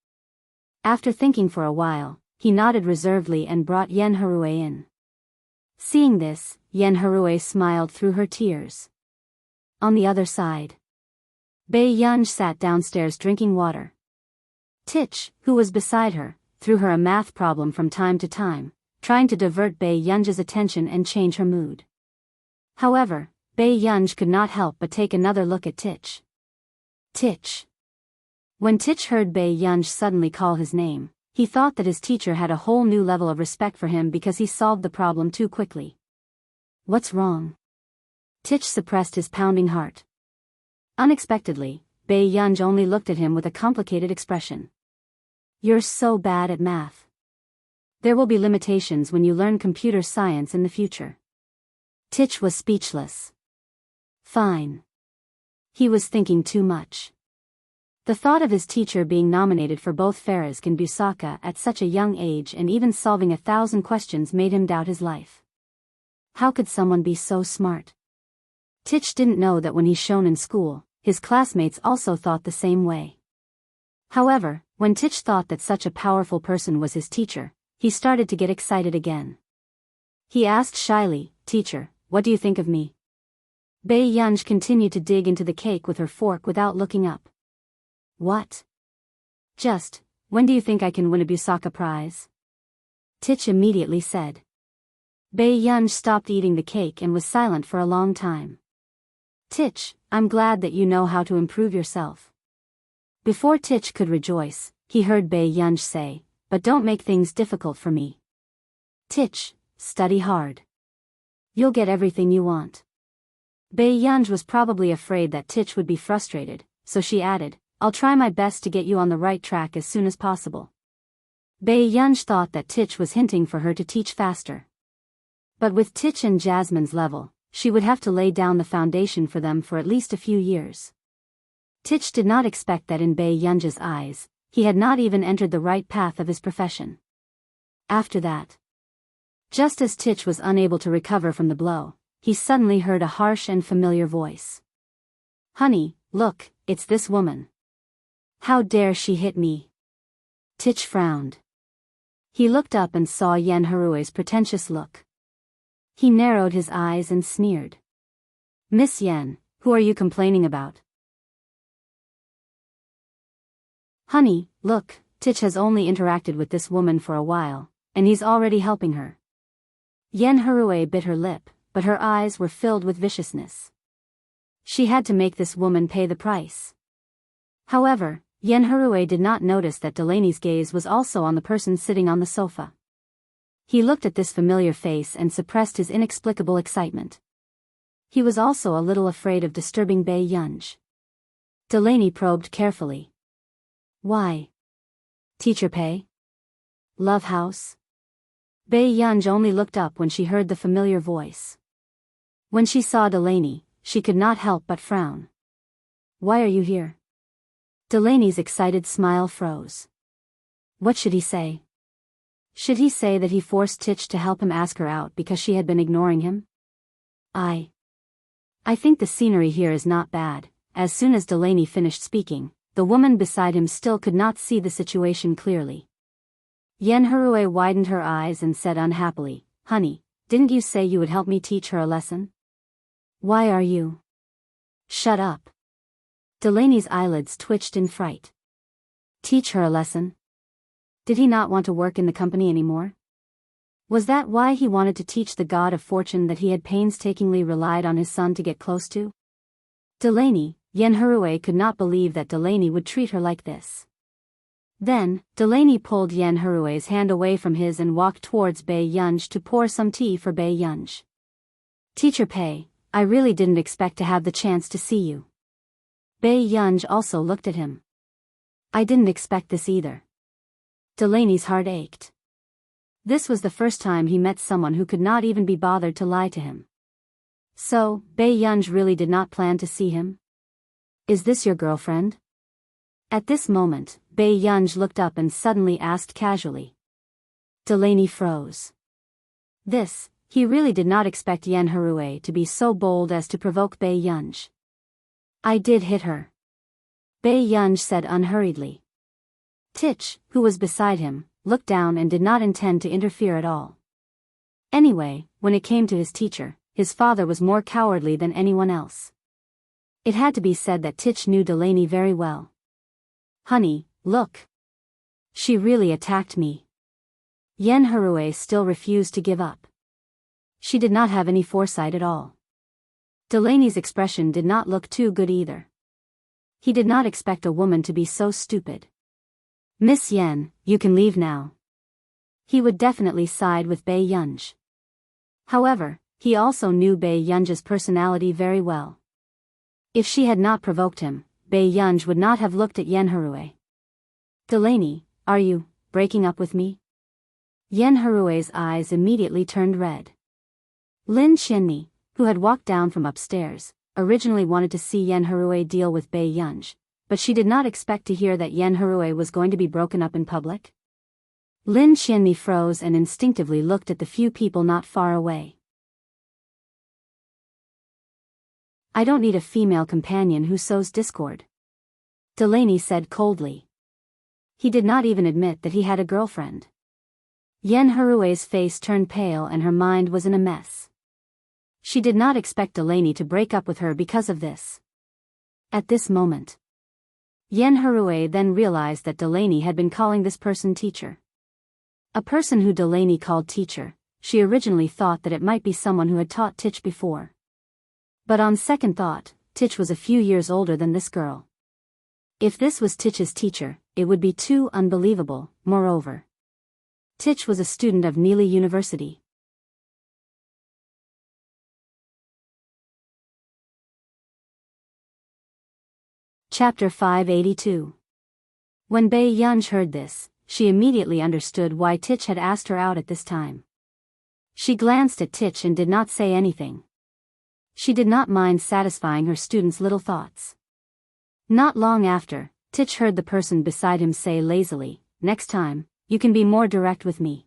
After thinking for a while, he nodded reservedly and brought Yen Harue in. Seeing this, Yen Harue smiled through her tears. On the other side, Bei Yunj sat downstairs drinking water. Tich, who was beside her, threw her a math problem from time to time, trying to divert Bei Yunj's attention and change her mood. However, Bei Yunj could not help but take another look at Tich. Tich. When Tich heard Bei Yunj suddenly call his name, he thought that his teacher had a whole new level of respect for him because he solved the problem too quickly. What's wrong? Tich suppressed his pounding heart. Unexpectedly, Bei Yunj only looked at him with a complicated expression. You're so bad at math. There will be limitations when you learn computer science in the future. Tich was speechless. Fine. He was thinking too much. The thought of his teacher being nominated for both Faraz and Busaka at such a young age and even solving 1,000 questions made him doubt his life. How could someone be so smart? Tich didn't know that when he shone in school, his classmates also thought the same way. However, when Tich thought that such a powerful person was his teacher, he started to get excited again. He asked shyly, Teacher, what do you think of me? Bei Yunj continued to dig into the cake with her fork without looking up. What? Just, when do you think I can win a Busaka prize? Tich immediately said. Bei Yunj stopped eating the cake and was silent for a long time. Tich, I'm glad that you know how to improve yourself. Before Tich could rejoice, he heard Bei Yunj say, but don't make things difficult for me. Tich, study hard. You'll get everything you want. Bei Yunj was probably afraid that Tich would be frustrated, so she added, I'll try my best to get you on the right track as soon as possible. Bei Yunj thought that Tich was hinting for her to teach faster. But with Tich and Jasmine's level, she would have to lay down the foundation for them for at least a few years. Tich did not expect that in Bei Yunji's eyes, he had not even entered the right path of his profession. After that, just as Tich was unable to recover from the blow, he suddenly heard a harsh and familiar voice. "Honey, look, it's this woman. How dare she hit me?" Tich frowned. He looked up and saw Yen Harue's pretentious look. He narrowed his eyes and sneered. "Miss Yen, who are you complaining about?" "Honey, look, Tich has only interacted with this woman for a while, and he's already helping her." Yen Harue bit her lip, but her eyes were filled with viciousness. She had to make this woman pay the price. However, Yen Harue did not notice that Delaney's gaze was also on the person sitting on the sofa. He looked at this familiar face and suppressed his inexplicable excitement. He was also a little afraid of disturbing Bei Yunj. Delaney probed carefully. "Why? Teacher Pei? Love house?" Bei Yunj only looked up when she heard the familiar voice. When she saw Delaney, she could not help but frown. "Why are you here?" Delaney's excited smile froze. What should he say? Should he say that he forced Tich to help him ask her out because she had been ignoring him? I think the scenery here is not bad." As soon as Delaney finished speaking, the woman beside him still could not see the situation clearly. Yen Harue widened her eyes and said unhappily, "Honey, didn't you say you would help me teach her a lesson? Why are you?" "Shut up." Delaney's eyelids twitched in fright. Teach her a lesson? Did he not want to work in the company anymore? Was that why he wanted to teach the god of fortune that he had painstakingly relied on his son to get close to? Delaney, Yen Harue could not believe that Delaney would treat her like this. Then, Delaney pulled Yen Harue's hand away from his and walked towards Bei Yunj to pour some tea for Bei Yunj. "Teacher Pei, I really didn't expect to have the chance to see you." Bei Yunj also looked at him. "I didn't expect this either." Delaney's heart ached. This was the first time he met someone who could not even be bothered to lie to him. So, Bei Yunj really did not plan to see him? "Is this your girlfriend?" At this moment, Bei Yunj looked up and suddenly asked casually. Delaney froze. He really did not expect Yen Harue to be so bold as to provoke Bei Yunj. "I did hit her," Bei Yunj said unhurriedly. Tich, who was beside him, looked down and did not intend to interfere at all. Anyway, when it came to his teacher, his father was more cowardly than anyone else. It had to be said that Tich knew Delaney very well. "Honey, look. She really attacked me." Yen Harue still refused to give up. She did not have any foresight at all. Delaney's expression did not look too good either. He did not expect a woman to be so stupid. "Miss Yen, you can leave now." He would definitely side with Bei Yunj. However, he also knew Bei Yunj's personality very well. If she had not provoked him, Bei Yunj would not have looked at Yen Harue. "Delaney, are you breaking up with me?" Yen Harue's eyes immediately turned red. Lin Qianmi, who had walked down from upstairs, originally wanted to see Yen Harue deal with Bei Yunj, but she did not expect to hear that Yen Harue was going to be broken up in public. Lin Qianmi froze and instinctively looked at the few people not far away. "I don't need a female companion who sows discord," Delaney said coldly. He did not even admit that he had a girlfriend. Yen Harue's face turned pale and her mind was in a mess. She did not expect Delaney to break up with her because of this. At this moment, Yen Harue then realized that Delaney had been calling this person teacher. A person who Delaney called teacher, she originally thought that it might be someone who had taught Tich before. But on second thought, Tich was a few years older than this girl. If this was Tich's teacher, it would be too unbelievable. Moreover, Tich was a student of Neely University. Chapter 582. When Bei Yunj heard this, she immediately understood why Tich had asked her out at this time. She glanced at Tich and did not say anything. She did not mind satisfying her students' little thoughts. Not long after, Tich heard the person beside him say lazily, "Next time, you can be more direct with me."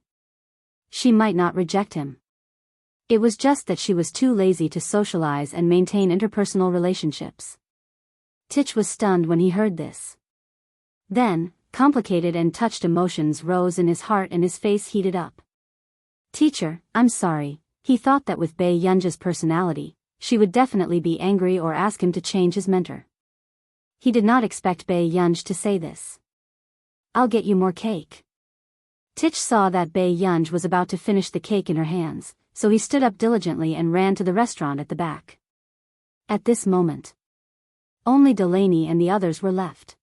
She might not reject him. It was just that she was too lazy to socialize and maintain interpersonal relationships. Tich was stunned when he heard this. Then, complicated and touched emotions rose in his heart and his face heated up. "Teacher, I'm sorry." He thought that with Bei Yunji's personality, she would definitely be angry or ask him to change his mentor. He did not expect Bei Yunj to say this. "I'll get you more cake." Tich saw that Bei Yunj was about to finish the cake in her hands, so he stood up diligently and ran to the restaurant at the back. At this moment, only Delaney and the others were left.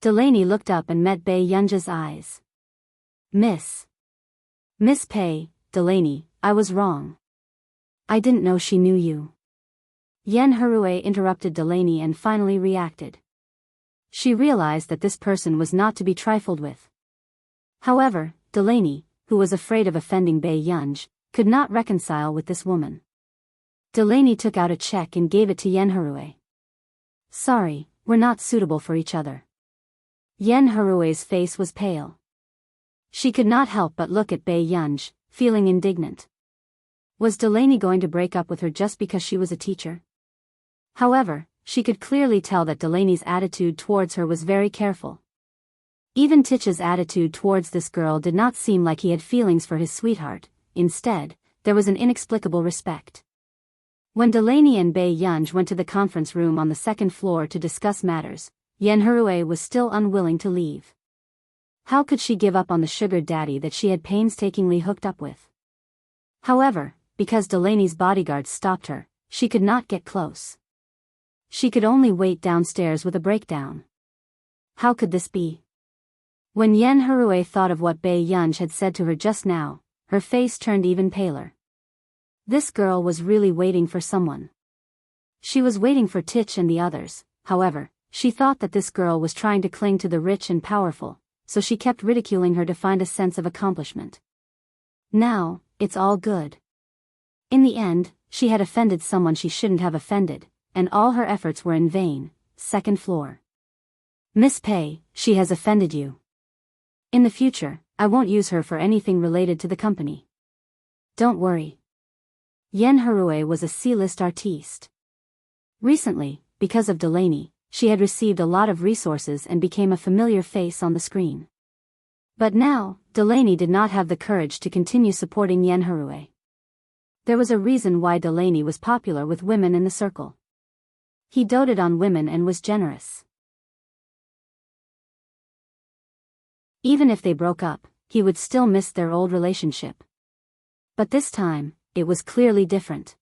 Delaney looked up and met Bei Yunja's eyes. Miss Pei, Delaney, I was wrong. I didn't know she knew you." Yen Harue interrupted Delaney and finally reacted. She realized that this person was not to be trifled with. However, Delaney, who was afraid of offending Bei Yunj, could not reconcile with this woman. Delaney took out a check and gave it to Yen Harue. "Sorry, we're not suitable for each other." Yen Harue's face was pale. She could not help but look at Bei Yunj, feeling indignant. Was Delaney going to break up with her just because she was a teacher? However, she could clearly tell that Delaney's attitude towards her was very careful. Even Tich's attitude towards this girl did not seem like he had feelings for his sweetheart. Instead, there was an inexplicable respect. When Delaney and Bei Yunj went to the conference room on the second floor to discuss matters, Yen Harue was still unwilling to leave. How could she give up on the sugar daddy that she had painstakingly hooked up with? However, because Delaney's bodyguards stopped her, she could not get close. She could only wait downstairs with a breakdown. How could this be? When Yen Harue thought of what Bei Yunj had said to her just now, her face turned even paler. This girl was really waiting for someone. She was waiting for Tich and the others. However, she thought that this girl was trying to cling to the rich and powerful, so she kept ridiculing her to find a sense of accomplishment. Now, it's all good. In the end, she had offended someone she shouldn't have offended, and all her efforts were in vain. Second floor. "Miss Pei, she has offended you. In the future, I won't use her for anything related to the company. Don't worry." Yen Harue was a C-list artiste. Recently, because of Delaney, she had received a lot of resources and became a familiar face on the screen. But now, Delaney did not have the courage to continue supporting Yen Harue. There was a reason why Delaney was popular with women in the circle. He doted on women and was generous. Even if they broke up, he would still miss their old relationship. But this time, it was clearly different.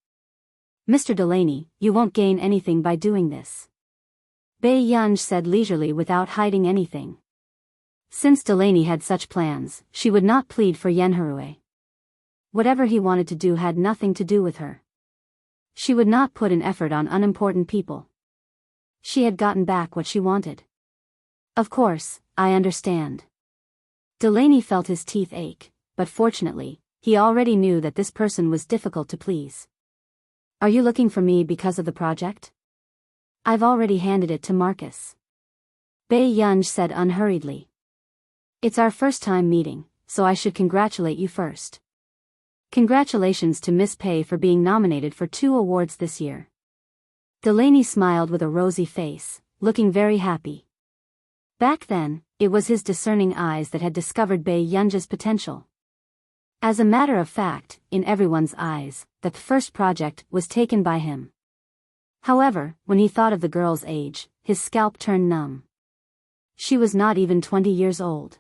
"Mr. Delaney, you won't gain anything by doing this," Bei Yunj said leisurely without hiding anything. Since Delaney had such plans, she would not plead for Yen Harue. Whatever he wanted to do had nothing to do with her. She would not put an effort on unimportant people. She had gotten back what she wanted. "Of course, I understand." Delaney felt his teeth ache, but fortunately, he already knew that this person was difficult to please. "Are you looking for me because of the project?" "I've already handed it to Marcus," Bei Yunj said unhurriedly. "It's our first time meeting, so I should congratulate you first. Congratulations to Miss Pei for being nominated for 2 awards this year." Delaney smiled with a rosy face, looking very happy. Back then, it was his discerning eyes that had discovered Bei Yunj's potential. As a matter of fact, in everyone's eyes, the first project was taken by him. However, when he thought of the girl's age, his scalp turned numb. She was not even 20 years old.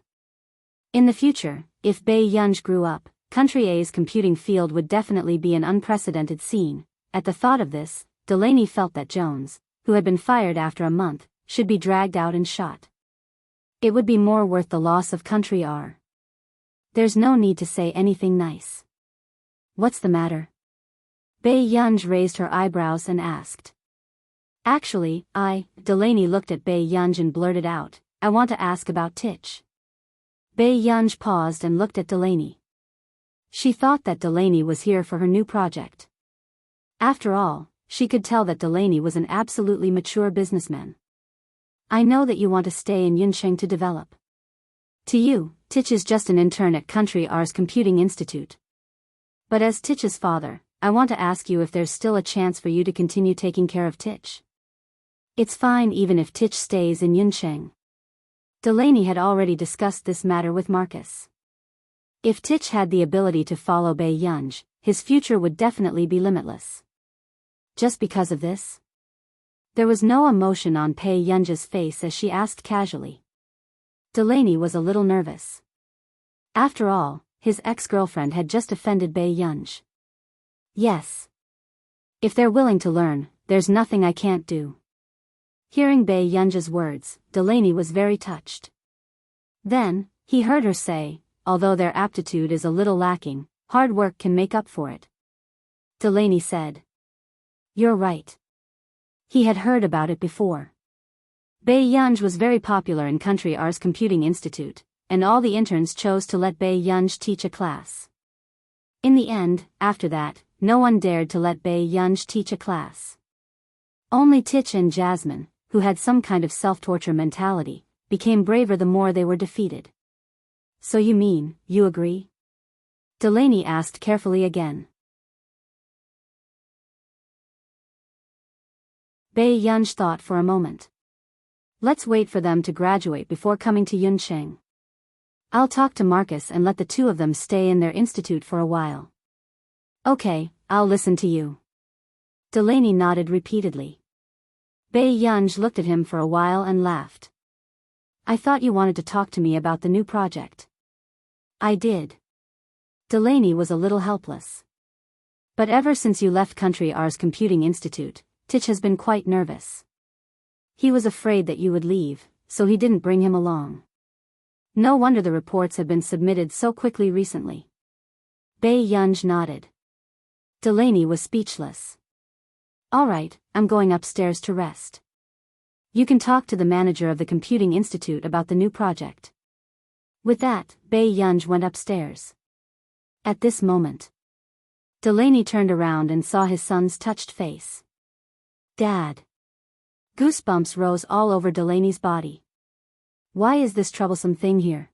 In the future, if Bei Yunj grew up, Country A's computing field would definitely be an unprecedented scene. At the thought of this, Delaney felt that Jones, who had been fired after a month, should be dragged out and shot. It would be more worth the loss of Country R. There's no need to say anything nice. What's the matter? Bei Yunj raised her eyebrows and asked. Actually, Delaney looked at Bei Yunj and blurted out, I want to ask about Tich. Bei Yunj paused and looked at Delaney. She thought that Delaney was here for her new project. After all, she could tell that Delaney was an absolutely mature businessman. I know that you want to stay in Yunsheng to develop. To you, Tich is just an intern at Country R's Computing Institute. But as Tich's father, I want to ask you if there's still a chance for you to continue taking care of Tich. It's fine even if Tich stays in Yunsheng. Delaney had already discussed this matter with Marcus. If Tich had the ability to follow Bei Yunj, his future would definitely be limitless. Just because of this? There was no emotion on Bei Yunj's face as she asked casually. Delaney was a little nervous. After all, his ex-girlfriend had just offended Bei Yunj. Yes. If they're willing to learn, there's nothing I can't do. Hearing Bei Yunj's words, Delaney was very touched. Then, he heard her say, although their aptitude is a little lacking, hard work can make up for it. Delaney said. You're right. He had heard about it before. Bei Yunj was very popular in Country R's Computing Institute, and all the interns chose to let Bei Yunj teach a class. In the end, after that, no one dared to let Bei Yunj teach a class. Only Tich and Jasmine, who had some kind of self-torture mentality, became braver the more they were defeated. So you mean, you agree? Delaney asked carefully again. Bei Yunj thought for a moment. Let's wait for them to graduate before coming to Yunsheng. I'll talk to Marcus and let the two of them stay in their institute for a while. Okay, I'll listen to you. Delaney nodded repeatedly. Bei Yunj looked at him for a while and laughed. I thought you wanted to talk to me about the new project. I did. Delaney was a little helpless. But ever since you left Country R's Computing Institute, Tich has been quite nervous. He was afraid that you would leave, so he didn't bring him along. No wonder the reports have been submitted so quickly recently. Bei Yunj nodded. Delaney was speechless. All right, I'm going upstairs to rest. You can talk to the manager of the Computing Institute about the new project. With that, Bei Yunj went upstairs. At this moment, Delaney turned around and saw his son's touched face. Dad. Goosebumps rose all over Delaney's body. Why is this troublesome thing here?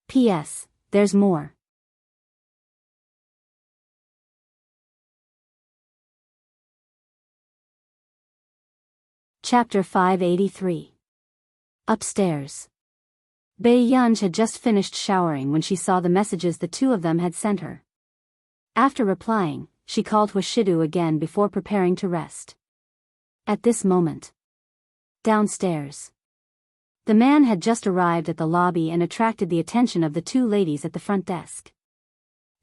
P.S. There's more. Chapter 583. Upstairs. Bei Yunj had just finished showering when she saw the messages the two of them had sent her. After replying, she called Washidu again before preparing to rest. At this moment, downstairs, the man had just arrived at the lobby and attracted the attention of the two ladies at the front desk.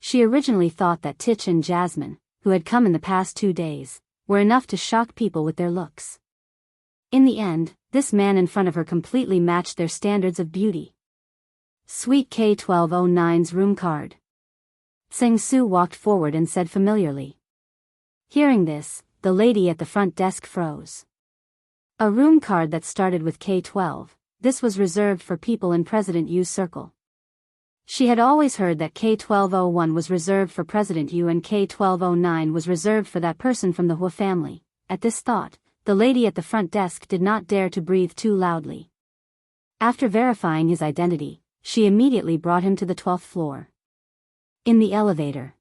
She originally thought that Tich and Jasmine, who had come in the past 2 days, were enough to shock people with their looks. In the end, this man in front of her completely matched their standards of beauty. Suite K1209's room card. Tseng Su walked forward and said familiarly. Hearing this, the lady at the front desk froze. A room card that started with K12, this was reserved for people in President Yu's circle. She had always heard that K1201 was reserved for President Yu and K1209 was reserved for that person from the Hua family. At this thought, the lady at the front desk did not dare to breathe too loudly. After verifying his identity, she immediately brought him to the 12th floor. In the elevator,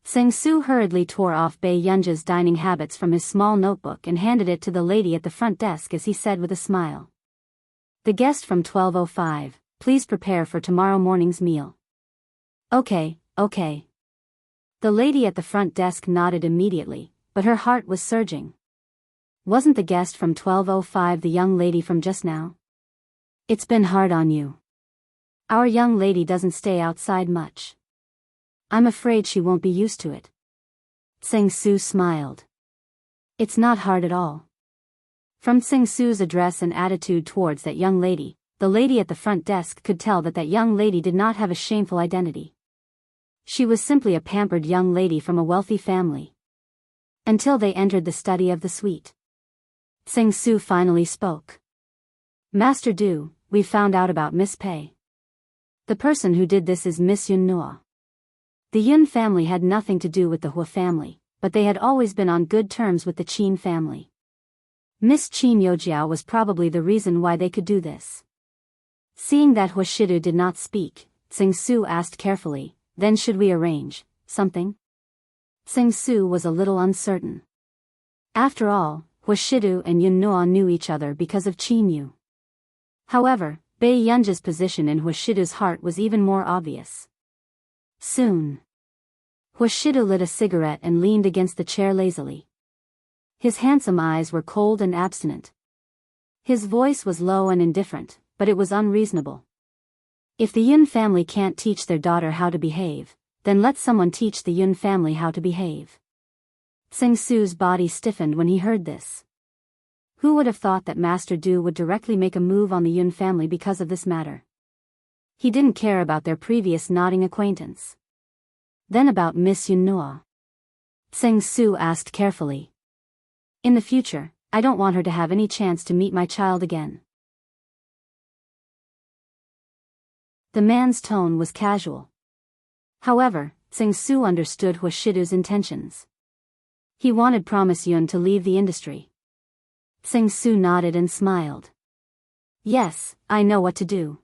Tseng Su hurriedly tore off Bei Yunj's dining habits from his small notebook and handed it to the lady at the front desk as he said with a smile. The guest from 1205, please prepare for tomorrow morning's meal. Okay. The lady at the front desk nodded immediately, but her heart was surging. Wasn't the guest from 1205 the young lady from just now? It's been hard on you. Our young lady doesn't stay outside much. I'm afraid she won't be used to it. Tseng Su smiled. It's not hard at all. From Tseng Su's address and attitude towards that young lady, the lady at the front desk could tell that that young lady did not have a shameful identity. She was simply a pampered young lady from a wealthy family. Until they entered the study of the suite, Tseng Su finally spoke. Master Du, we've found out about Miss Pei. The person who did this is Miss Yun Noa. The Yun family had nothing to do with the Hua family, but they had always been on good terms with the Qin family. Miss Qin Yojiao was probably the reason why they could do this. Seeing that Hua Shidu did not speak, Tsing Su asked carefully, "Then should we arrange something?" Tsing Su was a little uncertain. After all, Hua Shidu and Yun Nuo knew each other because of Qin Yu. However, Bei Yunji's position in Hua Shidu's heart was even more obvious. Soon, Hua Shidu lit a cigarette and leaned against the chair lazily. His handsome eyes were cold and abstinent. His voice was low and indifferent, but it was unreasonable. If the Yun family can't teach their daughter how to behave, then let someone teach the Yun family how to behave. Tsing Su's body stiffened when he heard this. Who would have thought that Master Du would directly make a move on the Yun family because of this matter? He didn't care about their previous nodding acquaintance. Then about Miss Yun Nuo. Tsing Su asked carefully. In the future, I don't want her to have any chance to meet my child again. The man's tone was casual. However, Tsing Su understood Hua Shidu's intentions. He wanted Promise Yun to leave the industry. Tsing Su nodded and smiled. Yes, I know what to do.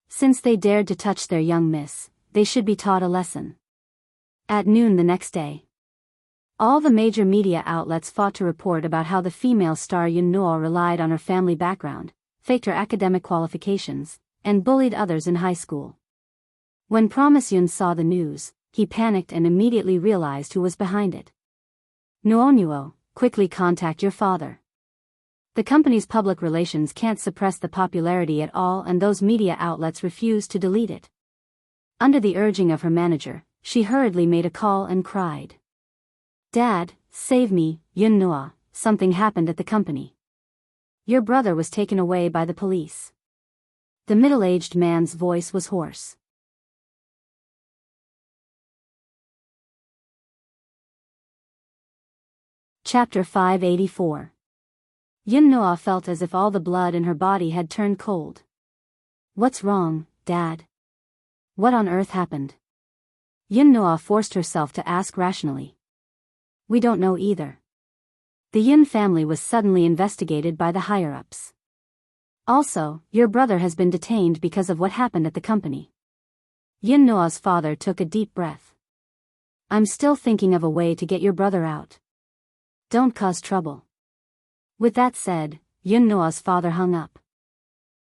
Since they dared to touch their young miss, they should be taught a lesson. At noon the next day, all the major media outlets fought to report about how the female star Yun Nuo relied on her family background, faked her academic qualifications, and bullied others in high school. When Promise Yun saw the news, he panicked and immediately realized who was behind it. Nuo, quickly contact your father. The company's public relations can't suppress the popularity at all, and those media outlets refuse to delete it. Under the urging of her manager, she hurriedly made a call and cried. Dad, save me, Yun Nuo, something happened at the company. Your brother was taken away by the police. The middle-aged man's voice was hoarse. Chapter 584. Yun Nuo felt as if all the blood in her body had turned cold. What's wrong, Dad? What on earth happened? Yun Nuo forced herself to ask rationally. We don't know either. The Yun family was suddenly investigated by the higher-ups. Also, your brother has been detained because of what happened at the company. Yun Nuo's father took a deep breath. I'm still thinking of a way to get your brother out. Don't cause trouble. With that said, Yun Nuo's father hung up.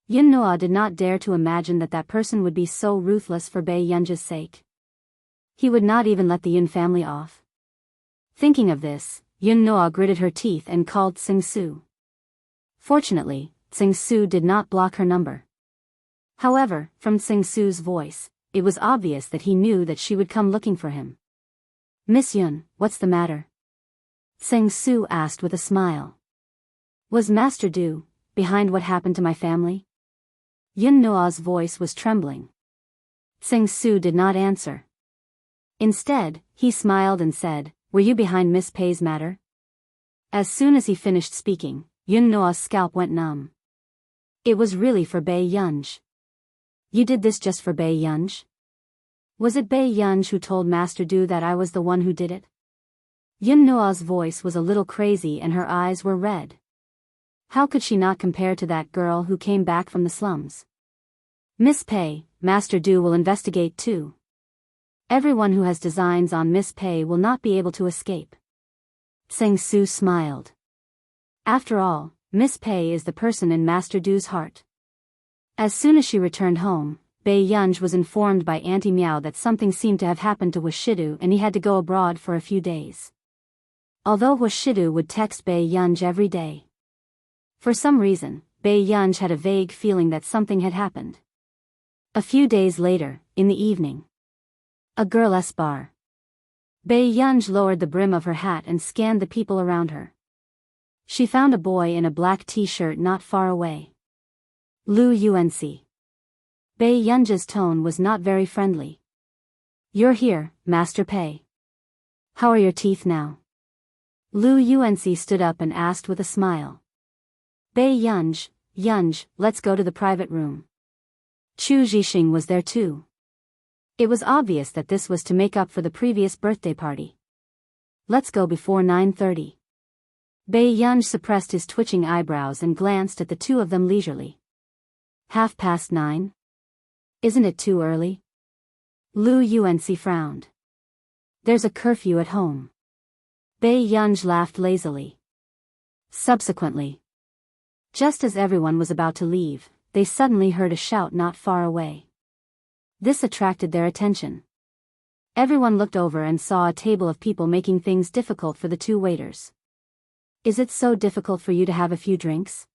Yun Nuo did not dare to imagine that person would be so ruthless for Bei Yunji's sake. He would not even let the Yun family off. Thinking of this, Yun Nuo gritted her teeth and called Tsing Su. Fortunately, Tsing Su did not block her number. However, from Tsing Su's voice, it was obvious that he knew that she would come looking for him. Miss Yun, what's the matter? Tsing Su asked with a smile. Was Master Du behind what happened to my family? Yun Nuo's voice was trembling. Tsing Su did not answer. Instead, he smiled and said, Were you behind Miss Pei's matter? As soon as he finished speaking, Yun Nuo's scalp went numb. It was really for Bei Yunji. You did this just for Bei Yunji? Was it Bei Yunji who told Master Du that I was the one who did it? Yun Nuo's voice was a little crazy and her eyes were red. How could she not compare to that girl who came back from the slums? Miss Pei, Master Du will investigate too. Everyone who has designs on Miss Pei will not be able to escape. Tsing Su smiled. After all, Miss Pei is the person in Master Du's heart. As soon as she returned home, Bei Yunji was informed by Auntie Miao that something seemed to have happened to Hua Shidu and he had to go abroad for a few days. Although Hua Shidu would text Bei Yunji every day. For some reason, Bei Yunji had a vague feeling that something had happened. A few days later, in the evening. A girl's bar. Bei Yunji lowered the brim of her hat and scanned the people around her. She found a boy in a black t-shirt not far away. Lu Unc. Bei Yunji's tone was not very friendly. You're here, Master Pei. How are your teeth now? Lu Unc stood up and asked with a smile. Bei Yunji, let's go to the private room. Chu Zhixing was there too. It was obvious that this was to make up for the previous birthday party. Let's go before 9:30. Baiyang suppressed his twitching eyebrows and glanced at the two of them leisurely. 9:30? Isn't it too early? Lu Yuanci frowned. There's a curfew at home. Baiyang laughed lazily. Subsequently, just as everyone was about to leave, they suddenly heard a shout not far away. This attracted their attention. Everyone looked over and saw a table of people making things difficult for the two waiters. Is it so difficult for you to have a few drinks?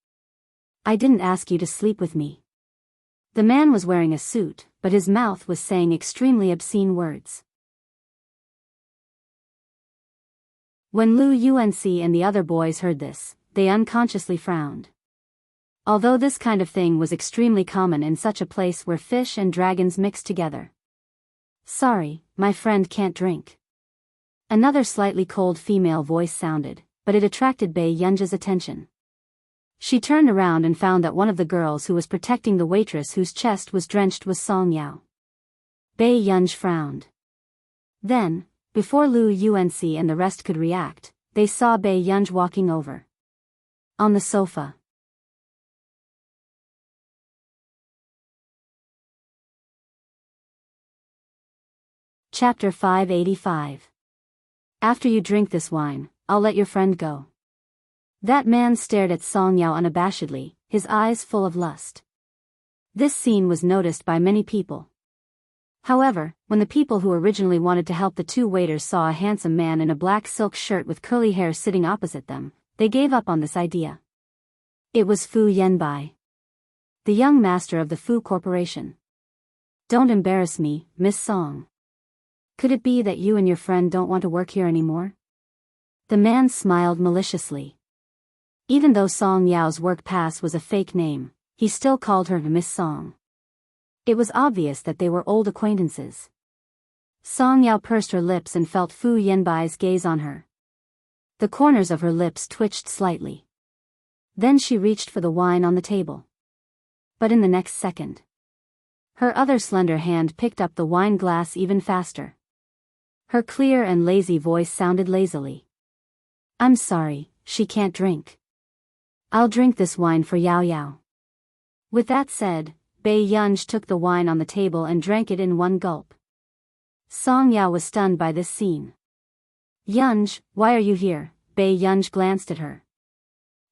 I didn't ask you to sleep with me. The man was wearing a suit, but his mouth was saying extremely obscene words. When Lu Yuanci and the other boys heard this, they unconsciously frowned. Although this kind of thing was extremely common in such a place where fish and dragons mixed together. Sorry, my friend can't drink. Another slightly cold female voice sounded, but it attracted Baiyang's attention. She turned around and found that one of the girls who was protecting the waitress whose chest was drenched was Song Yao. Baiyang frowned. Then, before Lu Yuanci and the rest could react, they saw Baiyang walking over. On the sofa. Chapter 585. After you drink this wine, I'll let your friend go. That man stared at Song Yao unabashedly, his eyes full of lust. This scene was noticed by many people. However, when the people who originally wanted to help the two waiters saw a handsome man in a black silk shirt with curly hair sitting opposite them, they gave up on this idea. It was Fu Yanbai, the young master of the Fu Corporation. Don't embarrass me, Miss Song. Could it be that you and your friend don't want to work here anymore? The man smiled maliciously. Even though Song Yao's work pass was a fake name, he still called her Miss Song. It was obvious that they were old acquaintances. Song Yao pursed her lips and felt Fu Yanbai's gaze on her. The corners of her lips twitched slightly. Then she reached for the wine on the table. But in the next second, her other slender hand picked up the wine glass even faster. Her clear and lazy voice sounded lazily. I'm sorry, she can't drink. I'll drink this wine for Yao Yao. With that said, Baiyang took the wine on the table and drank it in one gulp. Song Yao was stunned by this scene. Yunj, why are you here? Baiyang glanced at her.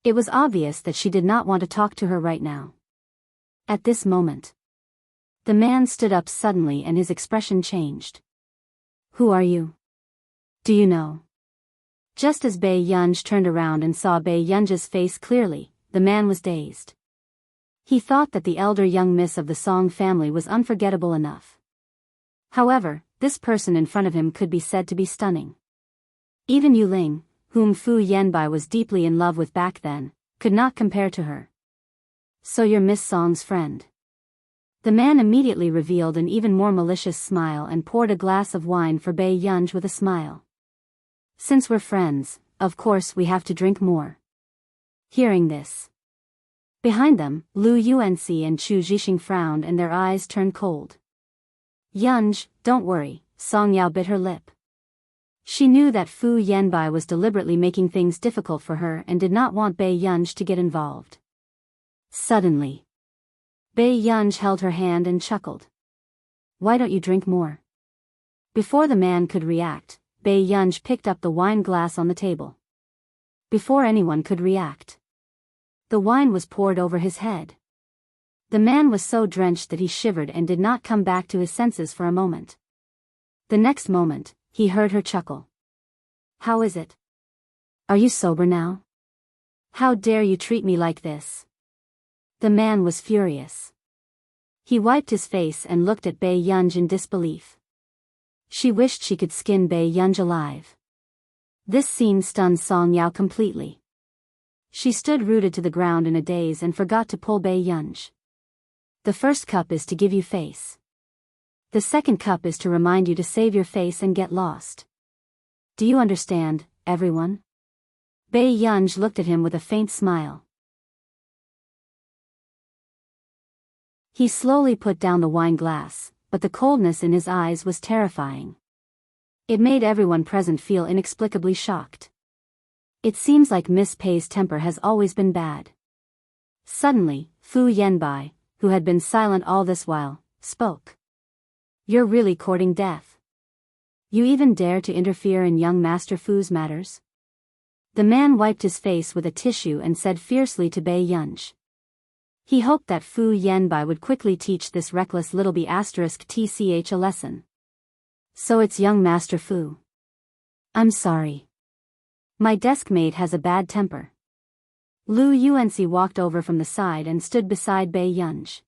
It was obvious that she did not want to talk to her right now. At this moment, the man stood up suddenly and his expression changed. Who are you? Do you know? Just as Baiyang turned around and saw Baiyang's face clearly, the man was dazed. He thought that the elder young miss of the Song family was unforgettable enough. However, this person in front of him could be said to be stunning. Even Yu Ling, whom Fu Yanbai was deeply in love with back then, could not compare to her. So you're Miss Song's friend. The man immediately revealed an even more malicious smile and poured a glass of wine for Baiyang with a smile. Since we're friends, of course we have to drink more. Hearing this, behind them, Lu Yuanci and Chu Zhixing frowned and their eyes turned cold. Yunj, don't worry, Song Yao bit her lip. She knew that Fu Yanbai was deliberately making things difficult for her and did not want Baiyang to get involved. Suddenly, Baiyang held her hand and chuckled. Why don't you drink more? Before the man could react, Baiyang picked up the wine glass on the table. Before anyone could react, the wine was poured over his head. The man was so drenched that he shivered and did not come back to his senses for a moment. The next moment, he heard her chuckle. How is it? Are you sober now? How dare you treat me like this? The man was furious. He wiped his face and looked at Baiyang in disbelief. She wished she could skin Baiyang alive. This scene stunned Song Yao completely. She stood rooted to the ground in a daze and forgot to pull Baiyang. The first cup is to give you face. The second cup is to remind you to save your face and get lost. Do you understand, everyone? Baiyang looked at him with a faint smile. He slowly put down the wine glass, but the coldness in his eyes was terrifying. It made everyone present feel inexplicably shocked. It seems like Miss Pei's temper has always been bad. Suddenly, Fu Yanbai, who had been silent all this while, spoke. You're really courting death. You even dare to interfere in young Master Fu's matters? The man wiped his face with a tissue and said fiercely to Bei Yunj. He hoped that Fu Yanbai would quickly teach this reckless little tch a lesson. So it's young Master Fu. I'm sorry. My desk mate has a bad temper. Lu Yuanci walked over from the side and stood beside Bei Yunj.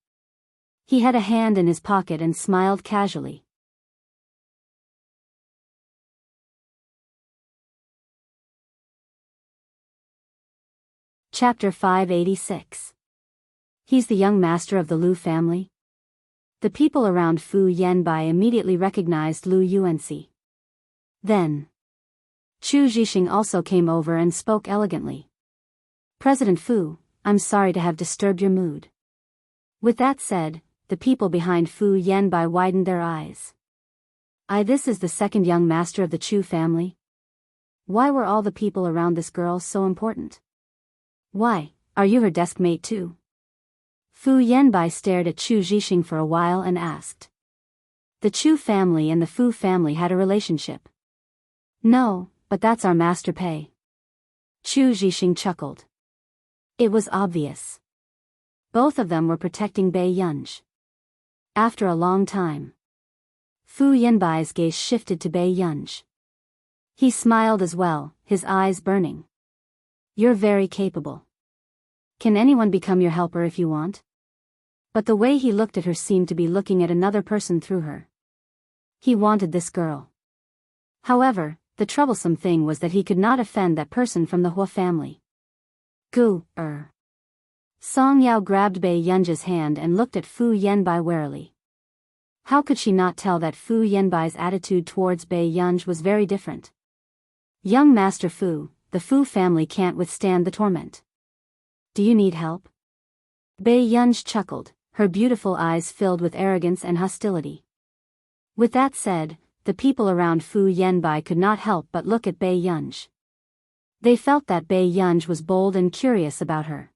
He had a hand in his pocket and smiled casually. Chapter 586. He's the young master of the Lu family? The people around Fu Yanbai immediately recognized Lu Yuanci. Then, Chu Zhixing also came over and spoke elegantly. President Fu, I'm sorry to have disturbed your mood. With that said, the people behind Fu Yanbai widened their eyes. This is the second young master of the Chu family? Why were all the people around this girl so important? Why, are you her desk mate too? Fu Yanbai stared at Chu Zhixing for a while and asked. The Chu family and the Fu family had a relationship. No, but that's our Master Pei. Chu Zhixing chuckled. It was obvious. Both of them were protecting Bei Yunj. After a long time, Fu Yanbai's gaze shifted to Bei Yunj. He smiled as well, his eyes burning. You're very capable. Can anyone become your helper if you want? But the way he looked at her seemed to be looking at another person through her. He wanted this girl. However, the troublesome thing was that he could not offend that person from the Hua family. Song Yao grabbed Bei Yunj's hand and looked at Fu Yanbai warily. How could she not tell that Fu Yanbai's attitude towards Bei Yunj was very different? Young Master Fu, the Fu family can't withstand the torment. Do you need help? Bei Yunj chuckled, her beautiful eyes filled with arrogance and hostility. With that said, the people around Fu Yanbai could not help but look at Bei Yunj. They felt that Bei Yunj was bold and curious about her.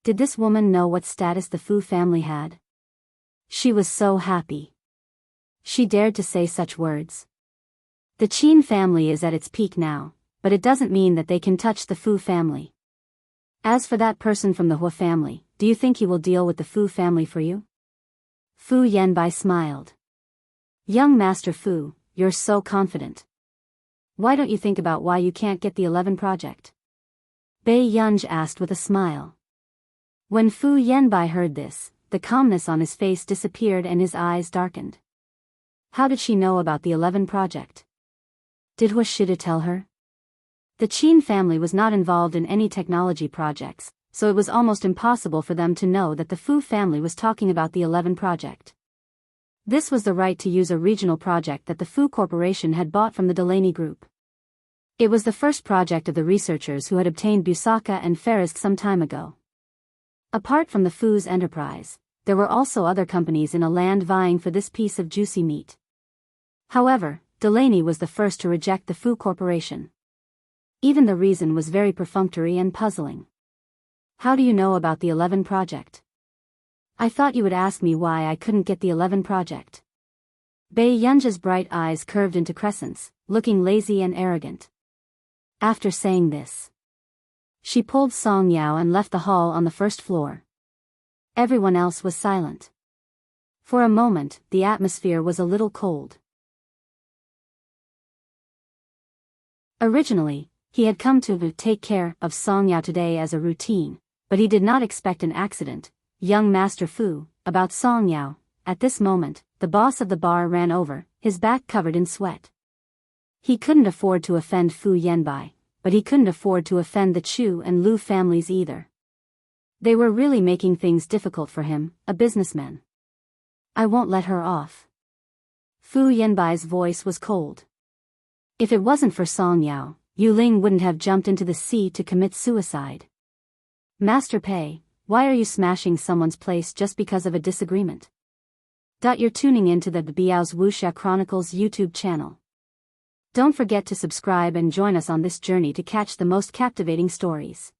Did this woman know what status the Fu family had? She was so happy. She dared to say such words. The Qin family is at its peak now, but it doesn't mean that they can touch the Fu family. As for that person from the Hua family, do you think he will deal with the Fu family for you? Fu Yanbai smiled. Young Master Fu, you're so confident. Why don't you think about why you can't get the 11 project? Bei Yunj asked with a smile. When Fu Yanbai heard this, the calmness on his face disappeared and his eyes darkened. How did she know about the 11 project? Did Hua Shida tell her? The Qin family was not involved in any technology projects, so it was almost impossible for them to know that the Fu family was talking about the 11 project. This was the right to use a regional project that the Fu Corporation had bought from the Delaney Group. It was the first project of the researchers who had obtained Busaka and Ferisk some time ago. Apart from the Fu's enterprise, there were also other companies in a land vying for this piece of juicy meat. However, Delaney was the first to reject the Fu Corporation. Even the reason was very perfunctory and puzzling. How do you know about the 11 project? I thought you would ask me why I couldn't get the 11 project. Bei Yunj's bright eyes curved into crescents, looking lazy and arrogant. After saying this, she pulled Song Yao and left the hall on the first floor. Everyone else was silent. For a moment, the atmosphere was a little cold. Originally, he had come to take care of Song Yao today as a routine, but he did not expect an accident. Young Master Fu, about Song Yao. At this moment, the boss of the bar ran over, his back covered in sweat. He couldn't afford to offend Fu Yanbai, but he couldn't afford to offend the Chu and Lu families either. They were really making things difficult for him, a businessman. I won't let her off. Fu Yanbai's voice was cold. If it wasn't for Song Yao, Yu Ling wouldn't have jumped into the sea to commit suicide. Master Pei, why are you smashing someone's place just because of a disagreement? You're tuning in to the Biyao's Wuxia Chronicles YouTube channel. Don't forget to subscribe and join us on this journey to catch the most captivating stories.